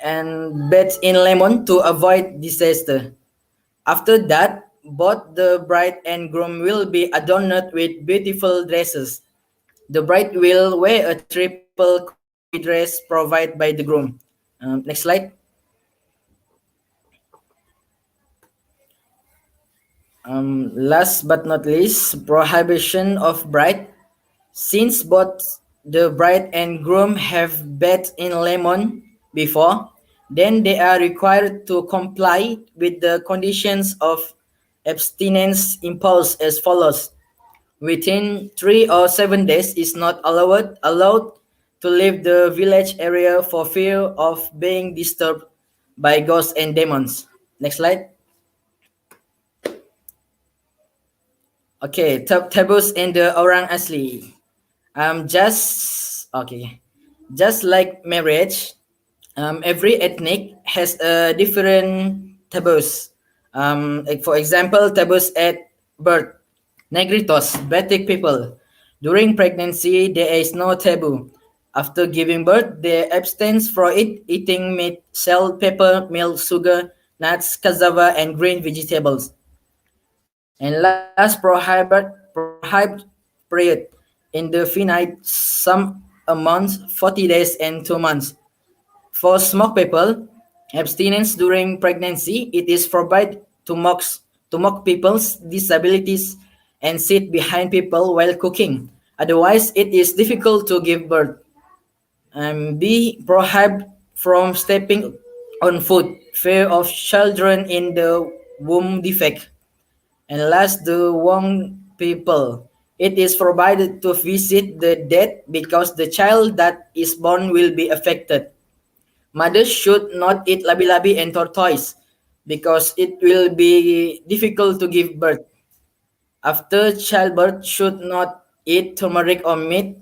Speaker 6: and beds in lemon to avoid disaster. After that, both the bride and groom will be adorned with beautiful dresses. The bride will wear a triple copy dress provided by the groom. Next slide. Last but not least, prohibition of bride. Since both the bride and groom have bathed in lemon before, then they are required to comply with the conditions of abstinence imposed as follows. Within 3 or 7 days is not allowed to leave the village area for fear of being disturbed by ghosts and demons. Next slide. Okay, taboos in the orang asli. Just like marriage, every ethnic has a different taboos. Like for example, taboos at birth. Negritos, Batik people. During pregnancy, there is no taboo. After giving birth, they abstain from eating meat, salt, pepper, milk, sugar, nuts, cassava, and green vegetables. And last, prohibit period in the finite some a month, 40 days, and 2 months. For smoke people, abstinence during pregnancy, it is forbidden to mock people's disabilities and sit behind people while cooking. Otherwise, it is difficult to give birth. B. Prohibit from stepping on food, fear of children in the womb defect. And last, the Wong people. It is forbidden to visit the dead because the child that is born will be affected. Mothers should not eat labi-labi and tortoise because it will be difficult to give birth. After childbirth, should not eat turmeric or meat,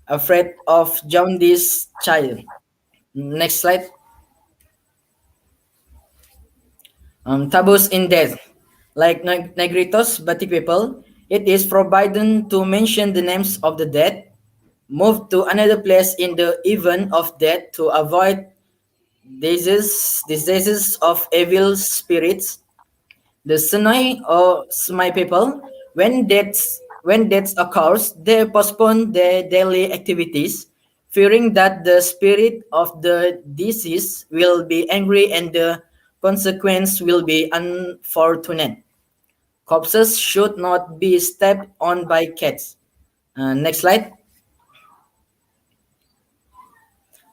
Speaker 6: afraid of jaundice child. Next slide. Taboos in death. Like Negritos, Batik people, it is forbidden to mention the names of the dead, move to another place in the event of death to avoid diseases of evil spirits. The Senoi or Smai people, when death When deaths occurs, they postpone their daily activities, fearing that the spirit of the deceased will be angry and the consequence will be unfortunate. Corpses should not be stepped on by cats. Next slide.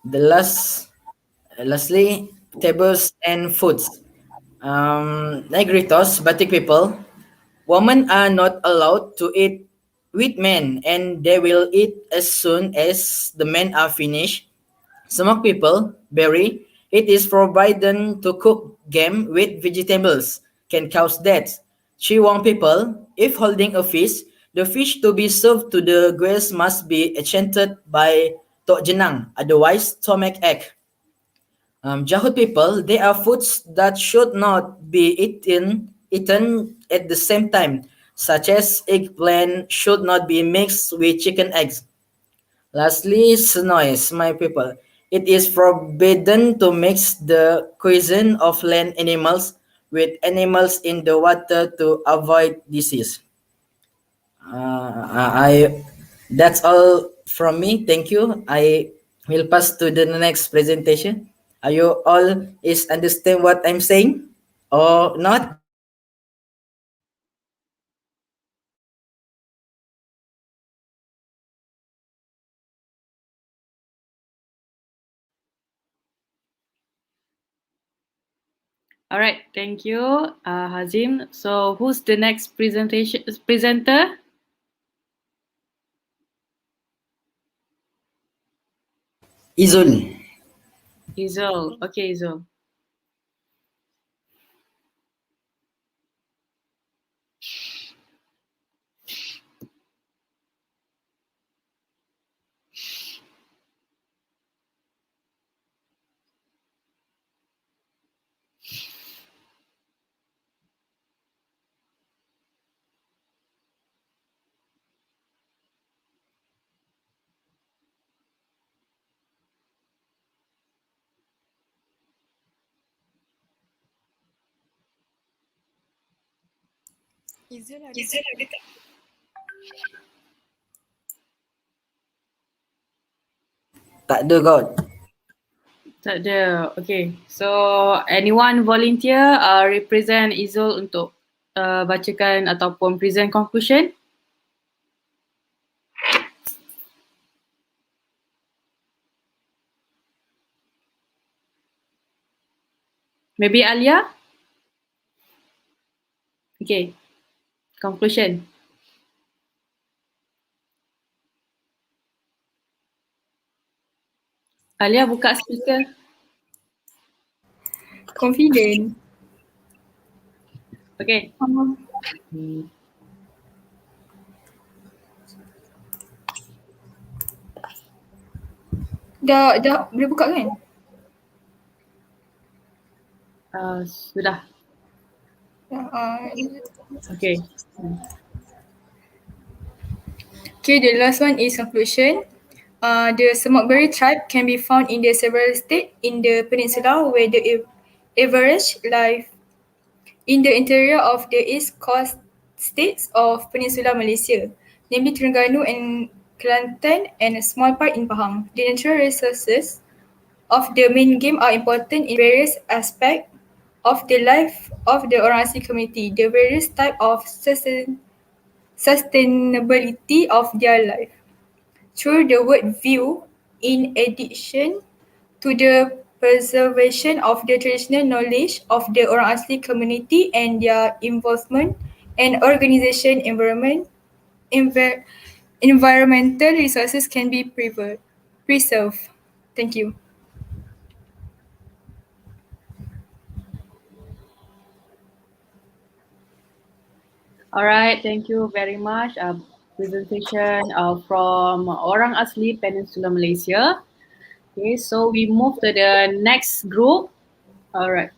Speaker 6: The lastly, tables and foods. Negritos, Batik people, women are not allowed to eat with men and they will eat as soon as the men are finished. Some people, berry, it is forbidden to cook game with vegetables, can cause death. Chiwang people, if holding a fish, the fish to be served to the guests must be enchanted by Tok Jenang, otherwise stomach ache. Jahud people, they are foods that should not be eaten at the same time, such as eggplant should not be mixed with chicken eggs. Lastly, Snois, my people. It is forbidden to mix the cuisine of land animals with animals in the water to avoid disease. I that's all from me. Thank you. I will pass to the next presentation. Are you all is understand what I'm saying or not?
Speaker 2: All right, thank you, Hazim. So who's the next presenter?
Speaker 6: Izul.
Speaker 2: Izul. Okay, Izul.
Speaker 10: Izul ada tak?
Speaker 6: Tak ada kot.
Speaker 2: Tak ada. Okay. So anyone volunteer represent Izul untuk bacakan ataupun present conclusion? Maybe Alia? Okay. Conclusion. Alia buka speaker.
Speaker 17: Confident.
Speaker 2: Okay.
Speaker 17: Dah boleh buka kan?
Speaker 2: Sudah. Okay.
Speaker 17: Okay, the last one is conclusion. The Semakberi tribe can be found in the several states in the peninsula where the average life in the interior of the east coast states of Peninsular Malaysia, namely Terengganu and Kelantan and a small part in Pahang. The natural resources of the main game are important in various aspects of the life of the orang asli community, the various type of sustainability of their life. Through the word view, in addition to the preservation of the traditional knowledge of the orang asli community and their involvement and organisation environmental resources can be preserved. Thank you.
Speaker 2: Alright, thank you very much. Presentation from Orang Asli Peninsula Malaysia. Okay, so we move to the next group. Alright.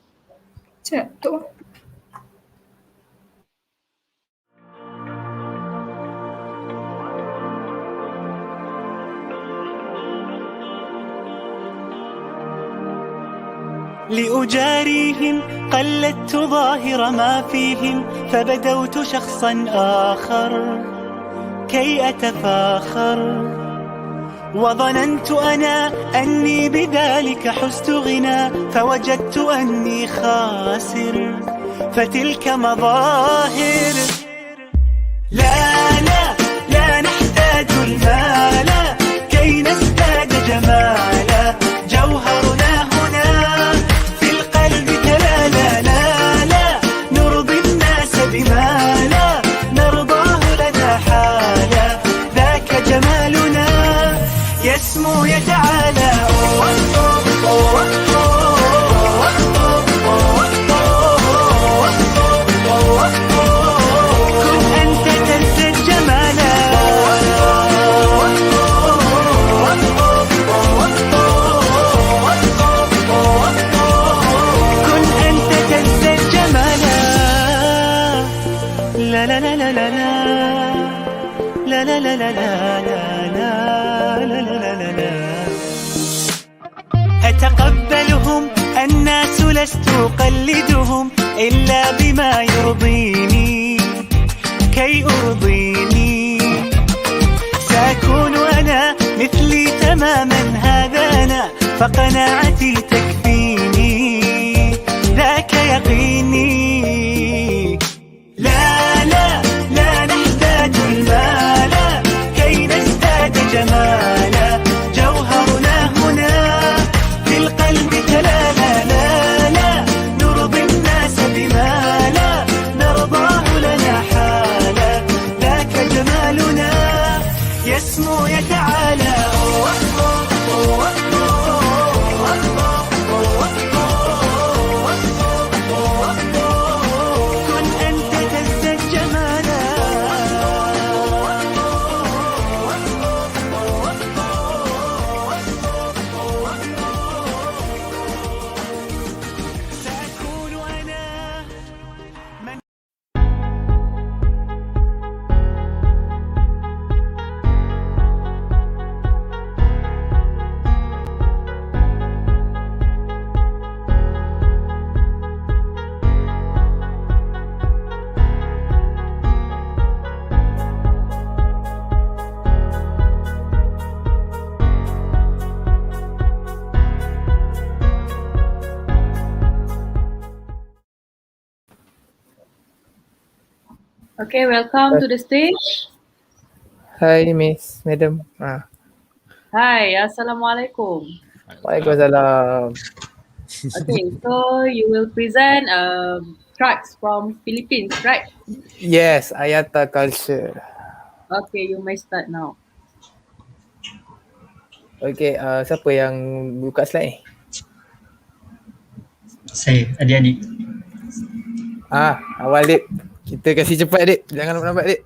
Speaker 9: لأجاريهم قلدت ظاهر ما فيهم فبدوت شخصا آخر كي أتفاخر، وظننت أنا أني بذلك حزت غنى، فوجدت أني خاسر، فتلك مظاهر. لا لا لا نحتاج المال كي نزداد جمالا، جوهرنا هنا في القلب تلالا. لا لا نرضي الناس بما لا نرضاه لنا حالا، ذاك جمالنا يسمو يتعالى. كن أنت تزداد جمالا. كن أنت تزداد جمالا. لا لا لا لا لا لا لا لا لا لا لا لا لا لا لا. أتقبلهم الناس لست أقلدهم إلا بما يرضيني كي أرضيني. سأكون أنا مثلي تماما، هذا أنا فقناعتي تكفيني، ذاك يقيني. لا لا لا نحتاج المال كي نزداد جمالا، جوهرنا هنا في القلب تلالا. لا لا نرضي الناس بما لا نرضاه لنا حالا، ذاك جمالنا يسمو يتعالى. كن أنت تزداد جمالا. سأكون أنا من
Speaker 2: Okay, welcome to the stage.
Speaker 14: Hai Miss, Madam.
Speaker 2: Hi, Assalamualaikum.
Speaker 14: Waalaikumsalam.
Speaker 2: Okay, so you will present tracks from Philippines, right?
Speaker 14: Yes, Ayata culture.
Speaker 2: Okay, you may start now.
Speaker 14: Okay, siapa yang buka slide ni?
Speaker 15: Saya, adik-adik.
Speaker 14: Awal Dip. Kita kasi cepat Dip. Jangan lambat Dip.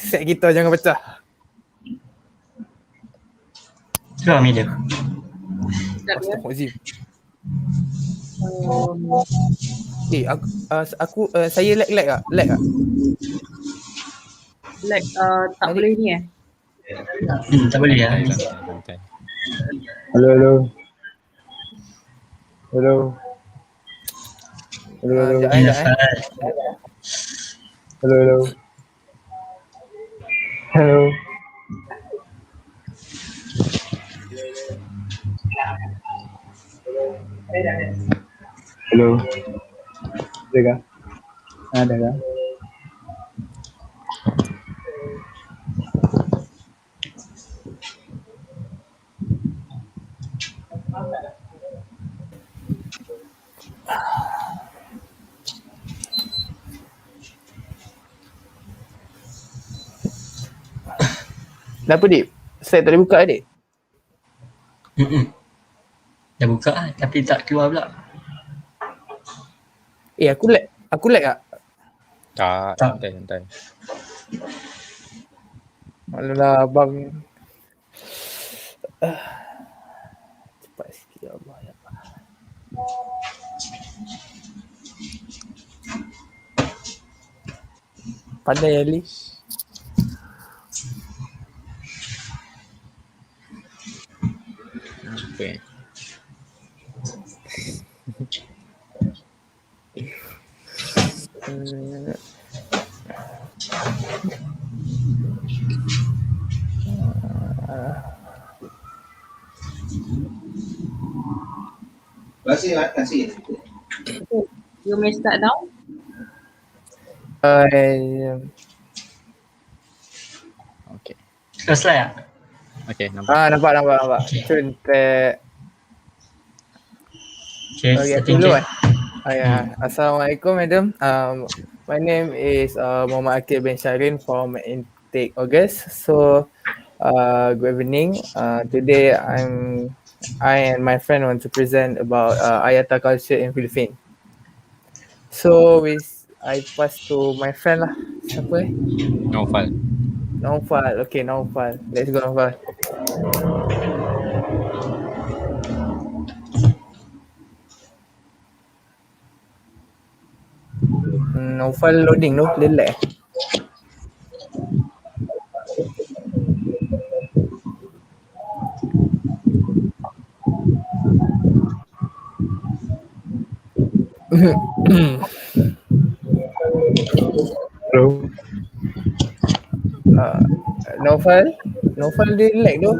Speaker 14: set kita jangan pecah.
Speaker 15: Keluar media.
Speaker 14: Astagfirullahaladzim. Saya lag tak? Lag tak?
Speaker 2: Lag tak boleh ni
Speaker 15: Tak boleh ya.
Speaker 19: Hello. Hello. Hello. Ada kah?
Speaker 14: Kenapa Dip? Slide tak boleh buka Dip?
Speaker 15: Dah buka tapi tak keluar pula.
Speaker 14: Aku lag tak?
Speaker 19: Tak. Santai.
Speaker 14: Alah abang. Cepat sikit ya Allah. Pandai Ali.
Speaker 19: Okay.
Speaker 1: Kasih.
Speaker 2: Okay, you may start now.
Speaker 19: Okay.
Speaker 15: First slide tak?
Speaker 19: Okay, nampak.
Speaker 14: Nampak. Contek.
Speaker 15: Okay,
Speaker 14: Okay, aku
Speaker 15: starting
Speaker 14: dulu
Speaker 15: okay.
Speaker 14: Assalamualaikum, madam. My name is Muhammad Akil bin Syahrin from Intake August. So, good evening. Today, I and my friend want to present about Ayata culture in Philippines. So, I pass to my friend lah. Siapa
Speaker 19: Naufal.
Speaker 14: Naufal. Okay, Naufal. Let's go, Naufal. Naufal loading tu, dia lag.
Speaker 19: Hello.
Speaker 14: Naufal dia lag tu.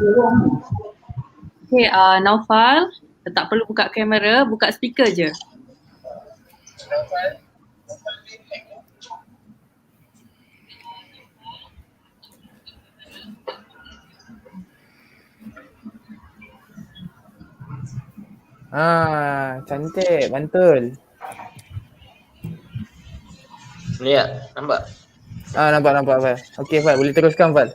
Speaker 2: Okay, Naufal, tak perlu buka kamera, buka speaker je.
Speaker 14: Cantik, mantul.
Speaker 21: Boleh tak? Nampak?
Speaker 14: Nampak Fal. Okay Fal, boleh teruskan Fal.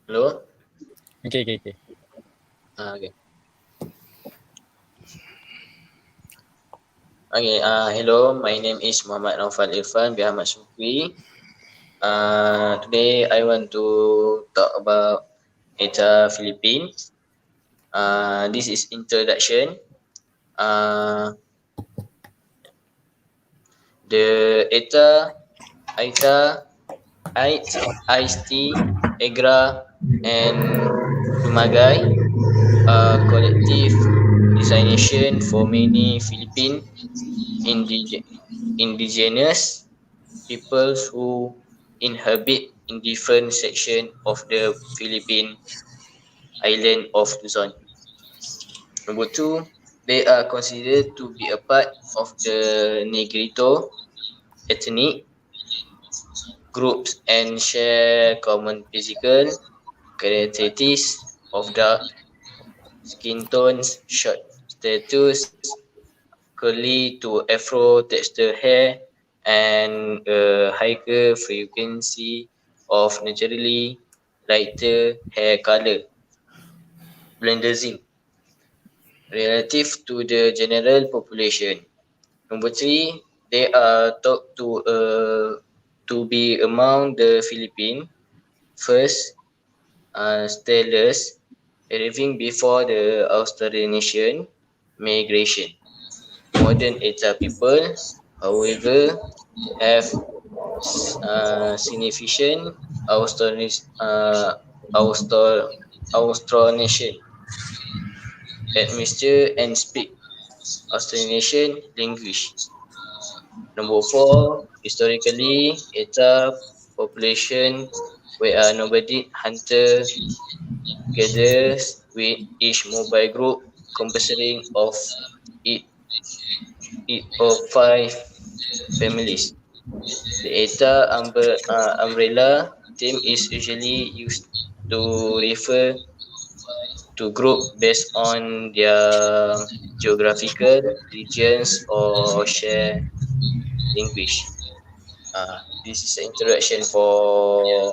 Speaker 21: Hello?
Speaker 19: Okay.
Speaker 21: Okay. Okay, hello, my name is Muhammad Naufal Irfan bin Ahmad Sukri. Today I want to talk about ETA Philippines. This is introduction. The ETA, AITA, AIT, IST, EGRA, and Lumagai are collective designation for many Philippine indigenous peoples who inhabit in different sections of the Philippine island of Luzon. Number two, they are considered to be a part of the Negrito ethnic groups and share common physical characteristics of dark skin tones, short status, curly to afro texture hair, and a higher frequency of naturally lighter hair color, blendazing, relative to the general population. Number three, they are thought to be among the Philippine first settlers arriving before the Austronesian migration. Modern Eta people, however, have significant Austronesian admixture and speak Austronesian language. Number four, historically, Eta population were nomadic hunter gatherers with each mobile group consisting of five families. The ETA umbrella term is usually used to refer to group based on their geographical regions or share language. This is an introduction for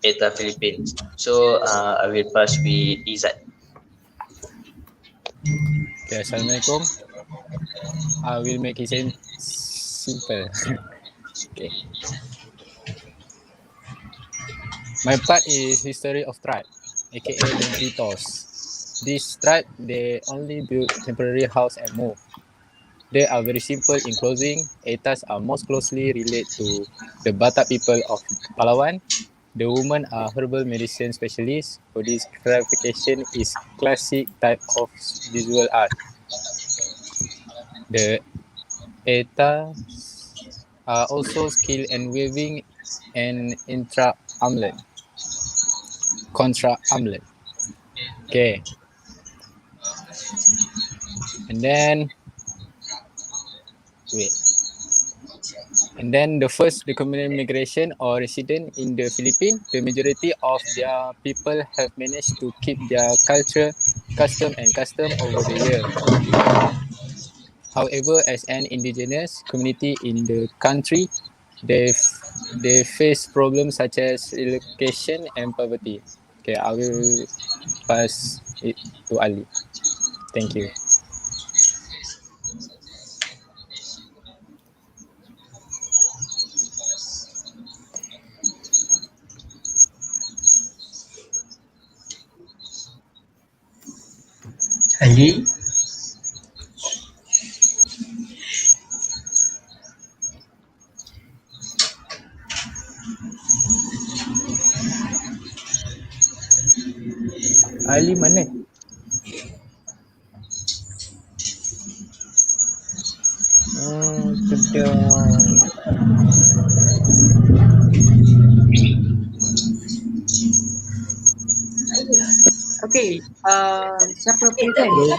Speaker 21: ETA Philippines. So I will pass with Izzat.
Speaker 19: Okay, Assalamualaikum. I will make it simple. Okay. My part is history of tribe, aka Negritos. This tribe, they only build temporary house and move. They are very simple in clothing. Etas are most closely related to the Batak people of Palawan. The women are herbal medicine specialists. For this clarification is classic type of visual art. The Etas are also skilled in weaving and intra-armlet, contra-armlet. Okay, and then wait. And then the first documented migration or resident in the Philippines, the majority of their people have managed to keep their culture, custom over the year. However, as an indigenous community in the country, they face problems such as relocation and poverty. Okay, I will pass it to Ali. Thank you.
Speaker 15: Ali,
Speaker 14: Ali mana? Kedai.
Speaker 4: Okay, siapa present?
Speaker 14: Hello.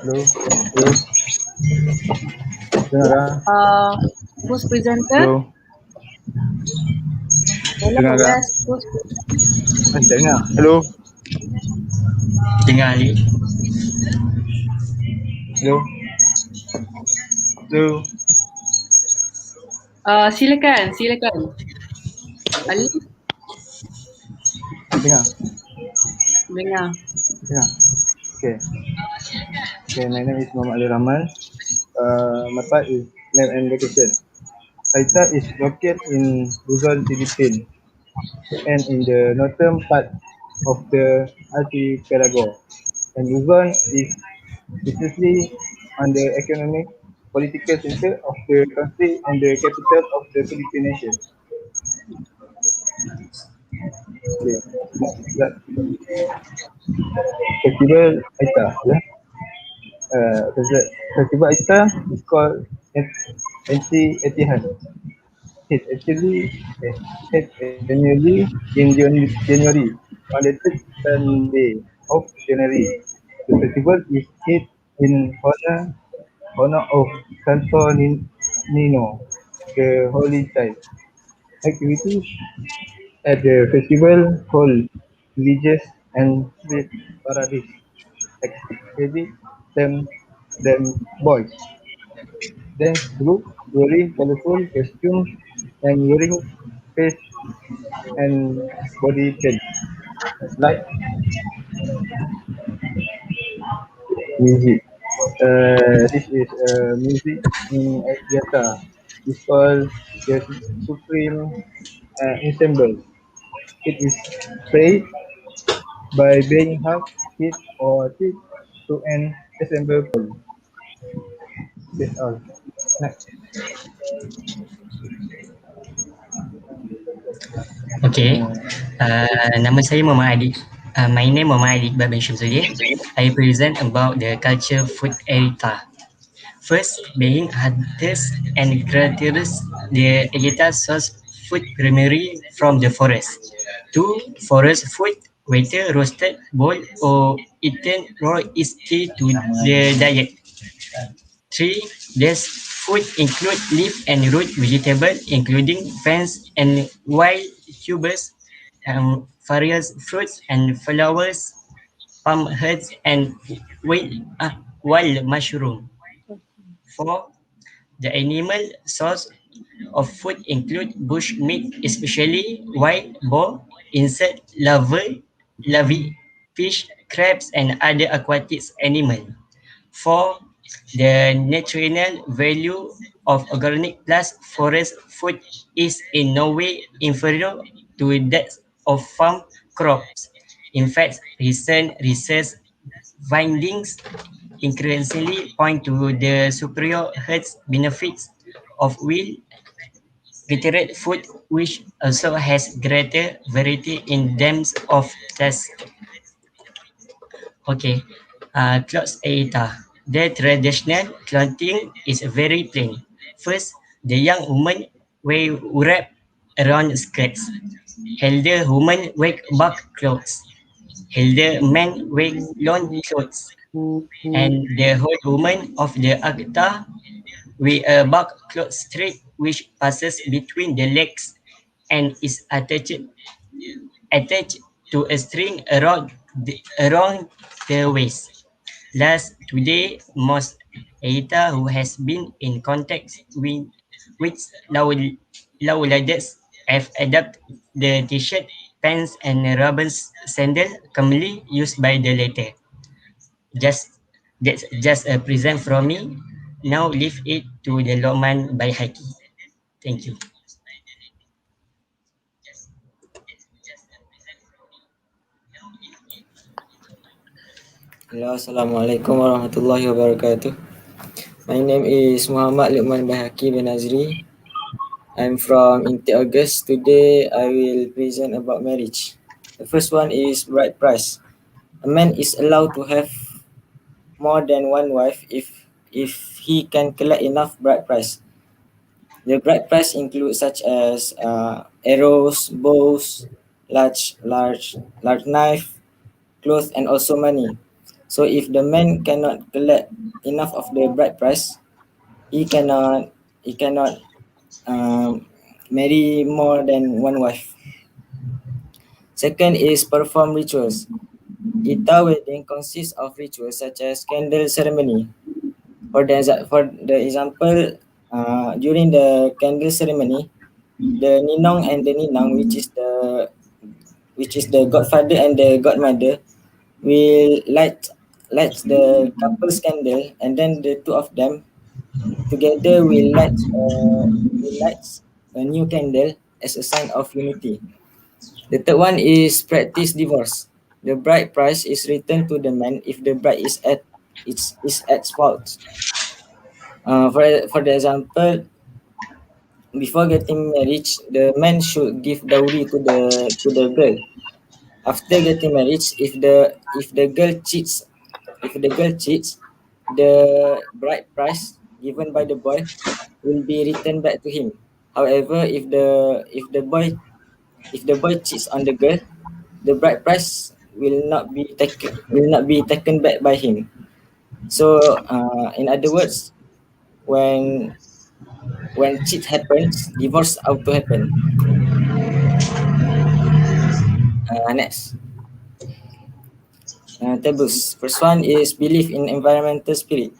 Speaker 14: Hello. Hello. Dengar tak?
Speaker 4: Uh, who's presenter?
Speaker 14: Hello.
Speaker 4: Hello,
Speaker 14: Dengar tak?
Speaker 4: yes, who's
Speaker 14: Tak dengar. Hello.
Speaker 15: dengar Ali.
Speaker 14: Hello. Hello.
Speaker 4: silakan. Ali,
Speaker 14: Dengar.
Speaker 4: dengar.
Speaker 14: Dengar. Okay. Okay, my name is Muhammad Ali Rahman. My part is name and location. Aita is located in Luzon, Philippines, and in the northern part of the archipelago. And Luzon is especially on the economic political center of the country and the capital of the Philippine nation. Okay. That Festival Aita. Yeah. Festival Aita is called NC Etihan. It's actually held annually in January on the third Sunday of January. The festival is held in honor of Santo Nino, the Holy Child. Activities at the festival hold religious and street parades, exhibit them boys, dance group wearing colorful costumes and wearing face and body paint, like music. This is music in Axiata. It's called the Supreme Ensemble. It is played by being half hit or hit to an ensemble pole. That's all. Next.
Speaker 15: Okay. Nama saya Muhammad Adik. My name Muhammad Adik Babin Syamsuddin. I present about the culture food erita. First, being hunters and gatherers, the erita source food primarily from the forest. Two, forest food, whether roasted, boiled, or eaten raw, is key to the diet. Three, this food include leaf and root vegetable, including ferns and wild tubers, various fruits and flowers, palm heads, and wild mushroom. Four, the animal source of food include bush meat, especially wild boar, insect larvae, fish, crabs, and other aquatic animals. For the nutritional value of organic plus forest food is in no way inferior to that of farm crops. In fact, recent research findings increasingly point to the superior health benefits of wheel vegetarian food, which also has greater variety in terms of taste. Okay, clothes Aita. The traditional clothing is very plain. First, the young woman wear wrap around skirts. Elder woman wear back clothes. Elder man wear long clothes. And the whole woman of the Agta wear a back cloth straight which passes between the legs and is attached to a string around the waist. Last, today, most Aita who has been in contact with lawliders have adopted the t-shirt, pants, and rubber sandal commonly used by the latter. Just that's just a present from me. Now leave it to the Loman by Haki. Thank you.
Speaker 6: Hello, Assalamualaikum warahmatullahi wabarakatuh. My name is Muhammad Luqman Bahaki bin Azri. I'm from Inti August. Today I will present about marriage. The first one is bride price. A man is allowed to have more than one wife if he can collect enough bride price. The bride price includes such as arrows, bows, large knife, clothes, and also money. So if the man cannot collect enough of the bride price, he cannot um, marry more than one wife. Second is perform rituals. Ita wedding consists of rituals such as candle ceremony. For the example, during the candle ceremony, the ninong and the ninang, which is the godfather and the godmother, will light the couple's candle, and then the two of them together will light a new candle as a sign of unity. The third one is practice divorce. The bride price is returned to the man if the bride is at fault. For the example, before getting married, the man should give dowry to the girl. After getting married, if the girl cheats, the bride price given by the boy will be returned back to him. However, if the boy cheats on the girl, the bride price will not be taken back by him. So, in other words, when when cheat happens, divorce auto happen. Next, taboos. First one is belief in environmental spirit.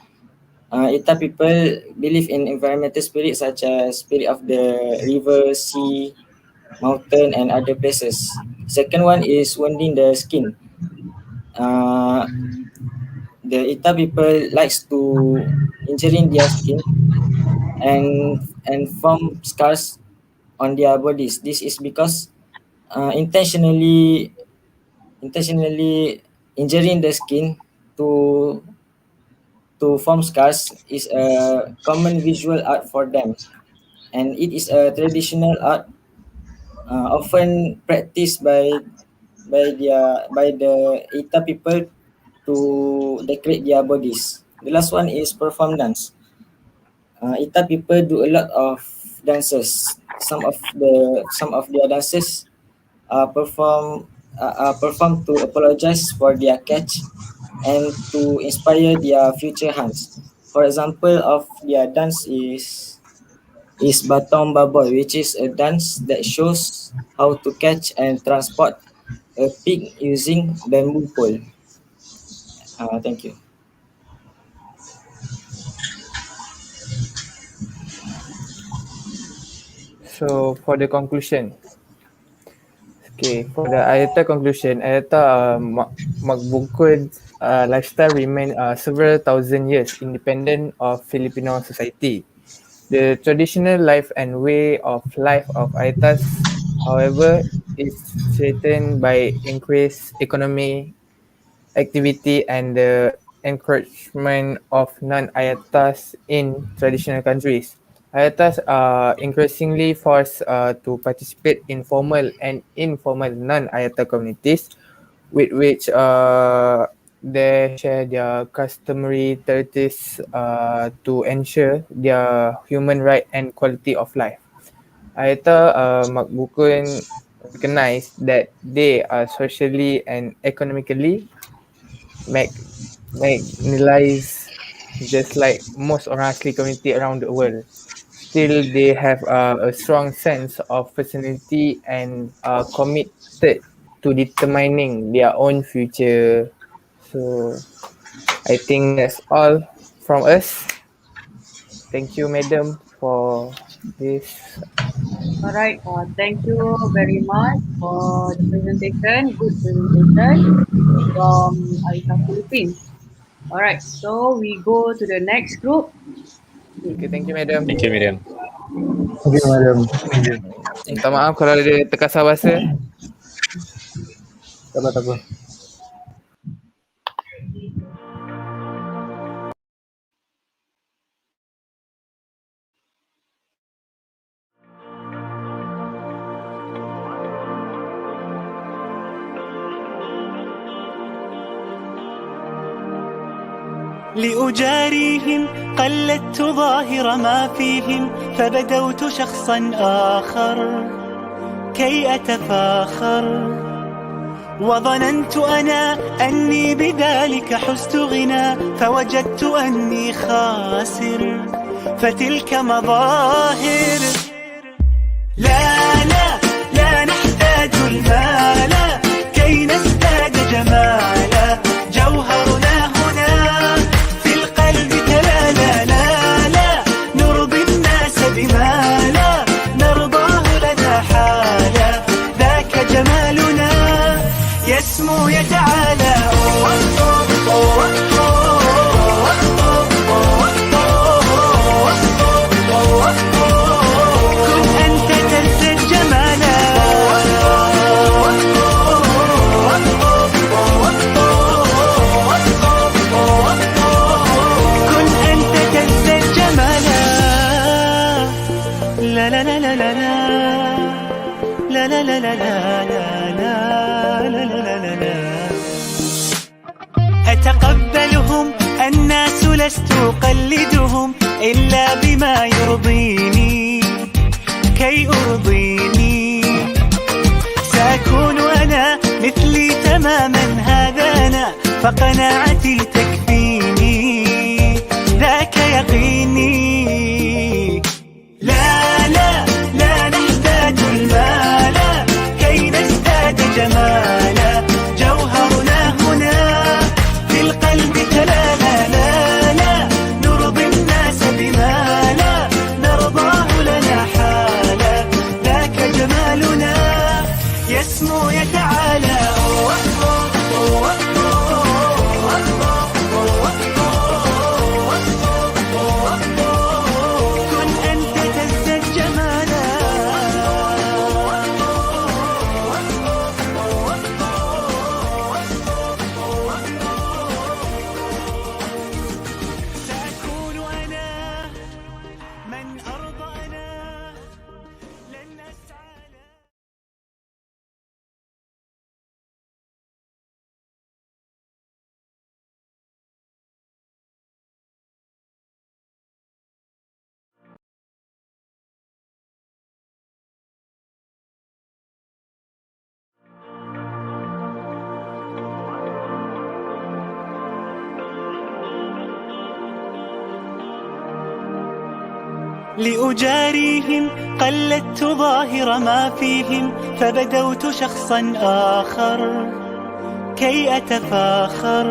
Speaker 6: Ita people believe in environmental spirit such as spirit of the river, sea, mountain, and other places. Second one is wounding the skin. Uh, the Ita people likes to injuring their skin and form scars on their bodies. This is because intentionally injuring the skin to form scars is a common visual art for them, and it is a traditional art often practiced by the Ita people to decorate their bodies. The last one is perform dance. Ita people do a lot of dances. Some of their dances perform to apologize for their catch and to inspire their future hunts. For example of their dance is Batong Baboy, which is a dance that shows how to catch and transport a pig using bamboo pole. Thank you.
Speaker 14: So for the conclusion, okay, for the Ayata conclusion, Ayata Magbukod lifestyle remain several thousand years independent of Filipino society. The traditional life and way of life of Ayatas, however, is threatened by increased economic activity and the encouragement of non-Ayatas in traditional countries. Ayatas are increasingly forced to participate in formal and informal non-Ayata communities, with which they share their customary thirties to ensure their human right and quality of life. Akhirnya Mak Bukun recognize that they are socially and economically marginalized just like most orang asli community around the world. Still, they have a strong sense of personality and are committed to determining their own future. So, I think that's all from us. Thank you, madam, for this.
Speaker 4: Alright, thank you very much for the presentation. Good presentation from Arita Philippines. Alright, so we go to the next group.
Speaker 14: Okay, thank you, madam.
Speaker 19: Thank you, Miriam.
Speaker 5: Okay, madam.
Speaker 14: Minta maaf kalau ada terkasar bahasa.
Speaker 5: Tak apa, tak apa.
Speaker 9: لأجاريهم قلدت ظاهر ما فيهم فبدوت شخصا آخر كي أتفاخر وظننت أنا أني بذلك حزت غنى فوجدت أني خاسر فتلك مظاهر لا لا لا نحتاج المال كي نزداد جمالا جوهرنا هنا في القلب تلالا لا لا نرضي الناس بما لا نرضاه لنا حالا ذاك جمالنا يسمو يتعالى كن أنت تزداد جمالا كن أنت تزداد جمالا لا لا لا لا لا لا لا لا لا لا لا لا أتقبلهم الناس لست أقلدهم إلا بما يرضيني كي أرضيني سأكون أنا مثلي تماما هذا أنا فقناعتي تكفيني ذاك يقيني لا لا لا نحتاج المال كي نزداد جمالا جوهرنا هنا في القلب تلالا لا لا نرضي الناس بما لا نرضاه لنا حالا ذاك جمالنا يسمو يتعالى كن أنت تزداد جمالا سأكون أنا من أرضى أنا لن أسعى لأجاريهم قلدت ظاهر ما فيهم فبدوت شخصا آخر كي أتفاخر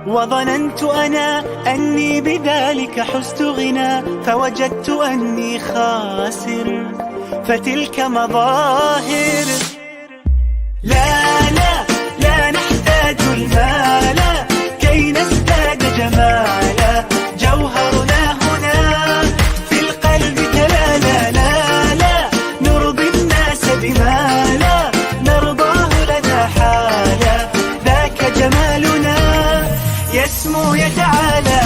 Speaker 9: وظننت أنا أني بذلك حزت غنى فوجدت أني خاسر فتلك مظاهر لا لا لا نحتاج المال كي نزداد جمالا جوهرنا هنا في القلب تلالا لا لا نرضي الناس بما لا نرضاه لنا حالا ذاك جمالنا يسمو يتعالى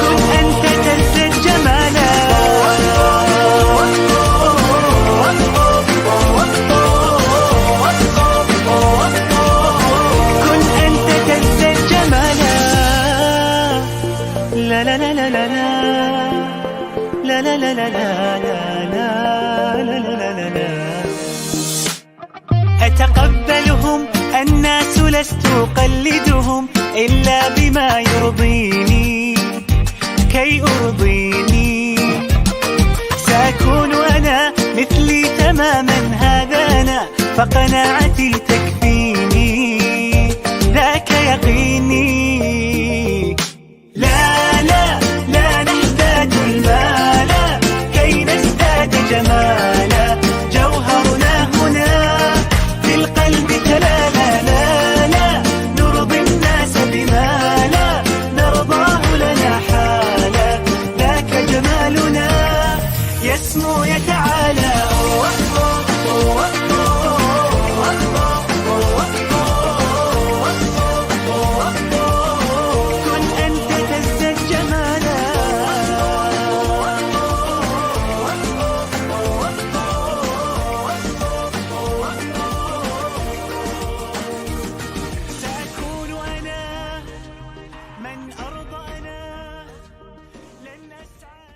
Speaker 9: كن أنت تزداد جمالا أرضيني كي أرضيني. سأكون أنا مثلي تماما هذا أنا، فقناعتي تكفيني ذاك يقيني. لا لا لا نحتاج المال كي نزداد جمالا، جوهرنا هنا في القلب تلالا. لا لا نرضي الناس بما لا نرضاه لنا حالا، ذاك جمالنا يسمو يتعالى. كن أنت تزداد جمالا. سأكون أنا من أرضى أنا، لن أسعى.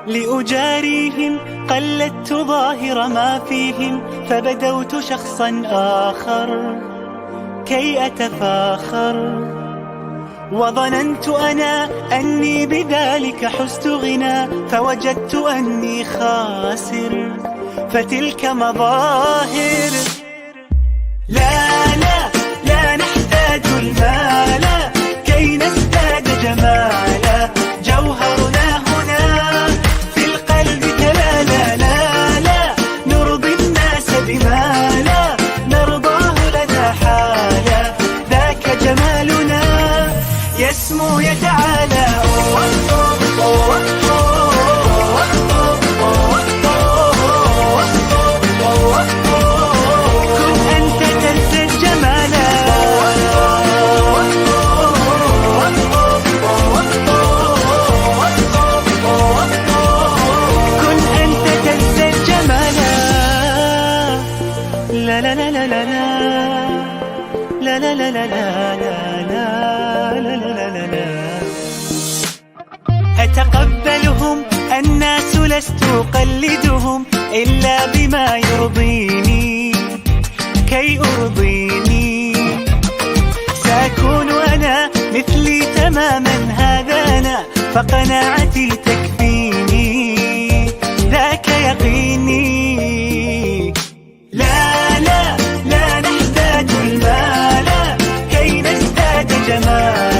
Speaker 9: لأجاريهم قلدت ظاهر ما فيهم، فبدوت شخصا آخر كي أتفاخر. وظننت أنا أني بذلك حزت غنى، فوجدت أني خاسر، فتلك مظاهر. لا لا لا نحتاج المال كي نزداد جمالا، جوهرنا هنا في القلب تلالا. لا لا نرضي الناس بما لا نرضاه لنا حالا، ذاك جمالنا يسمو يتعالى. كن أنت تزداد جمالا. كن أنت تزداد جمالا. لا لا لا لا لا لا لا لا لا لا لا لا لا. أتقبلهم الناس لست أقلدهم، إلا بما يرضيني كي أرضيني. سأكون أنا مثلي تماما هذا أنا، فقناعتي تكفيني ذاك يقيني. لا لا لا نحتاج المال كي نزداد جمالا،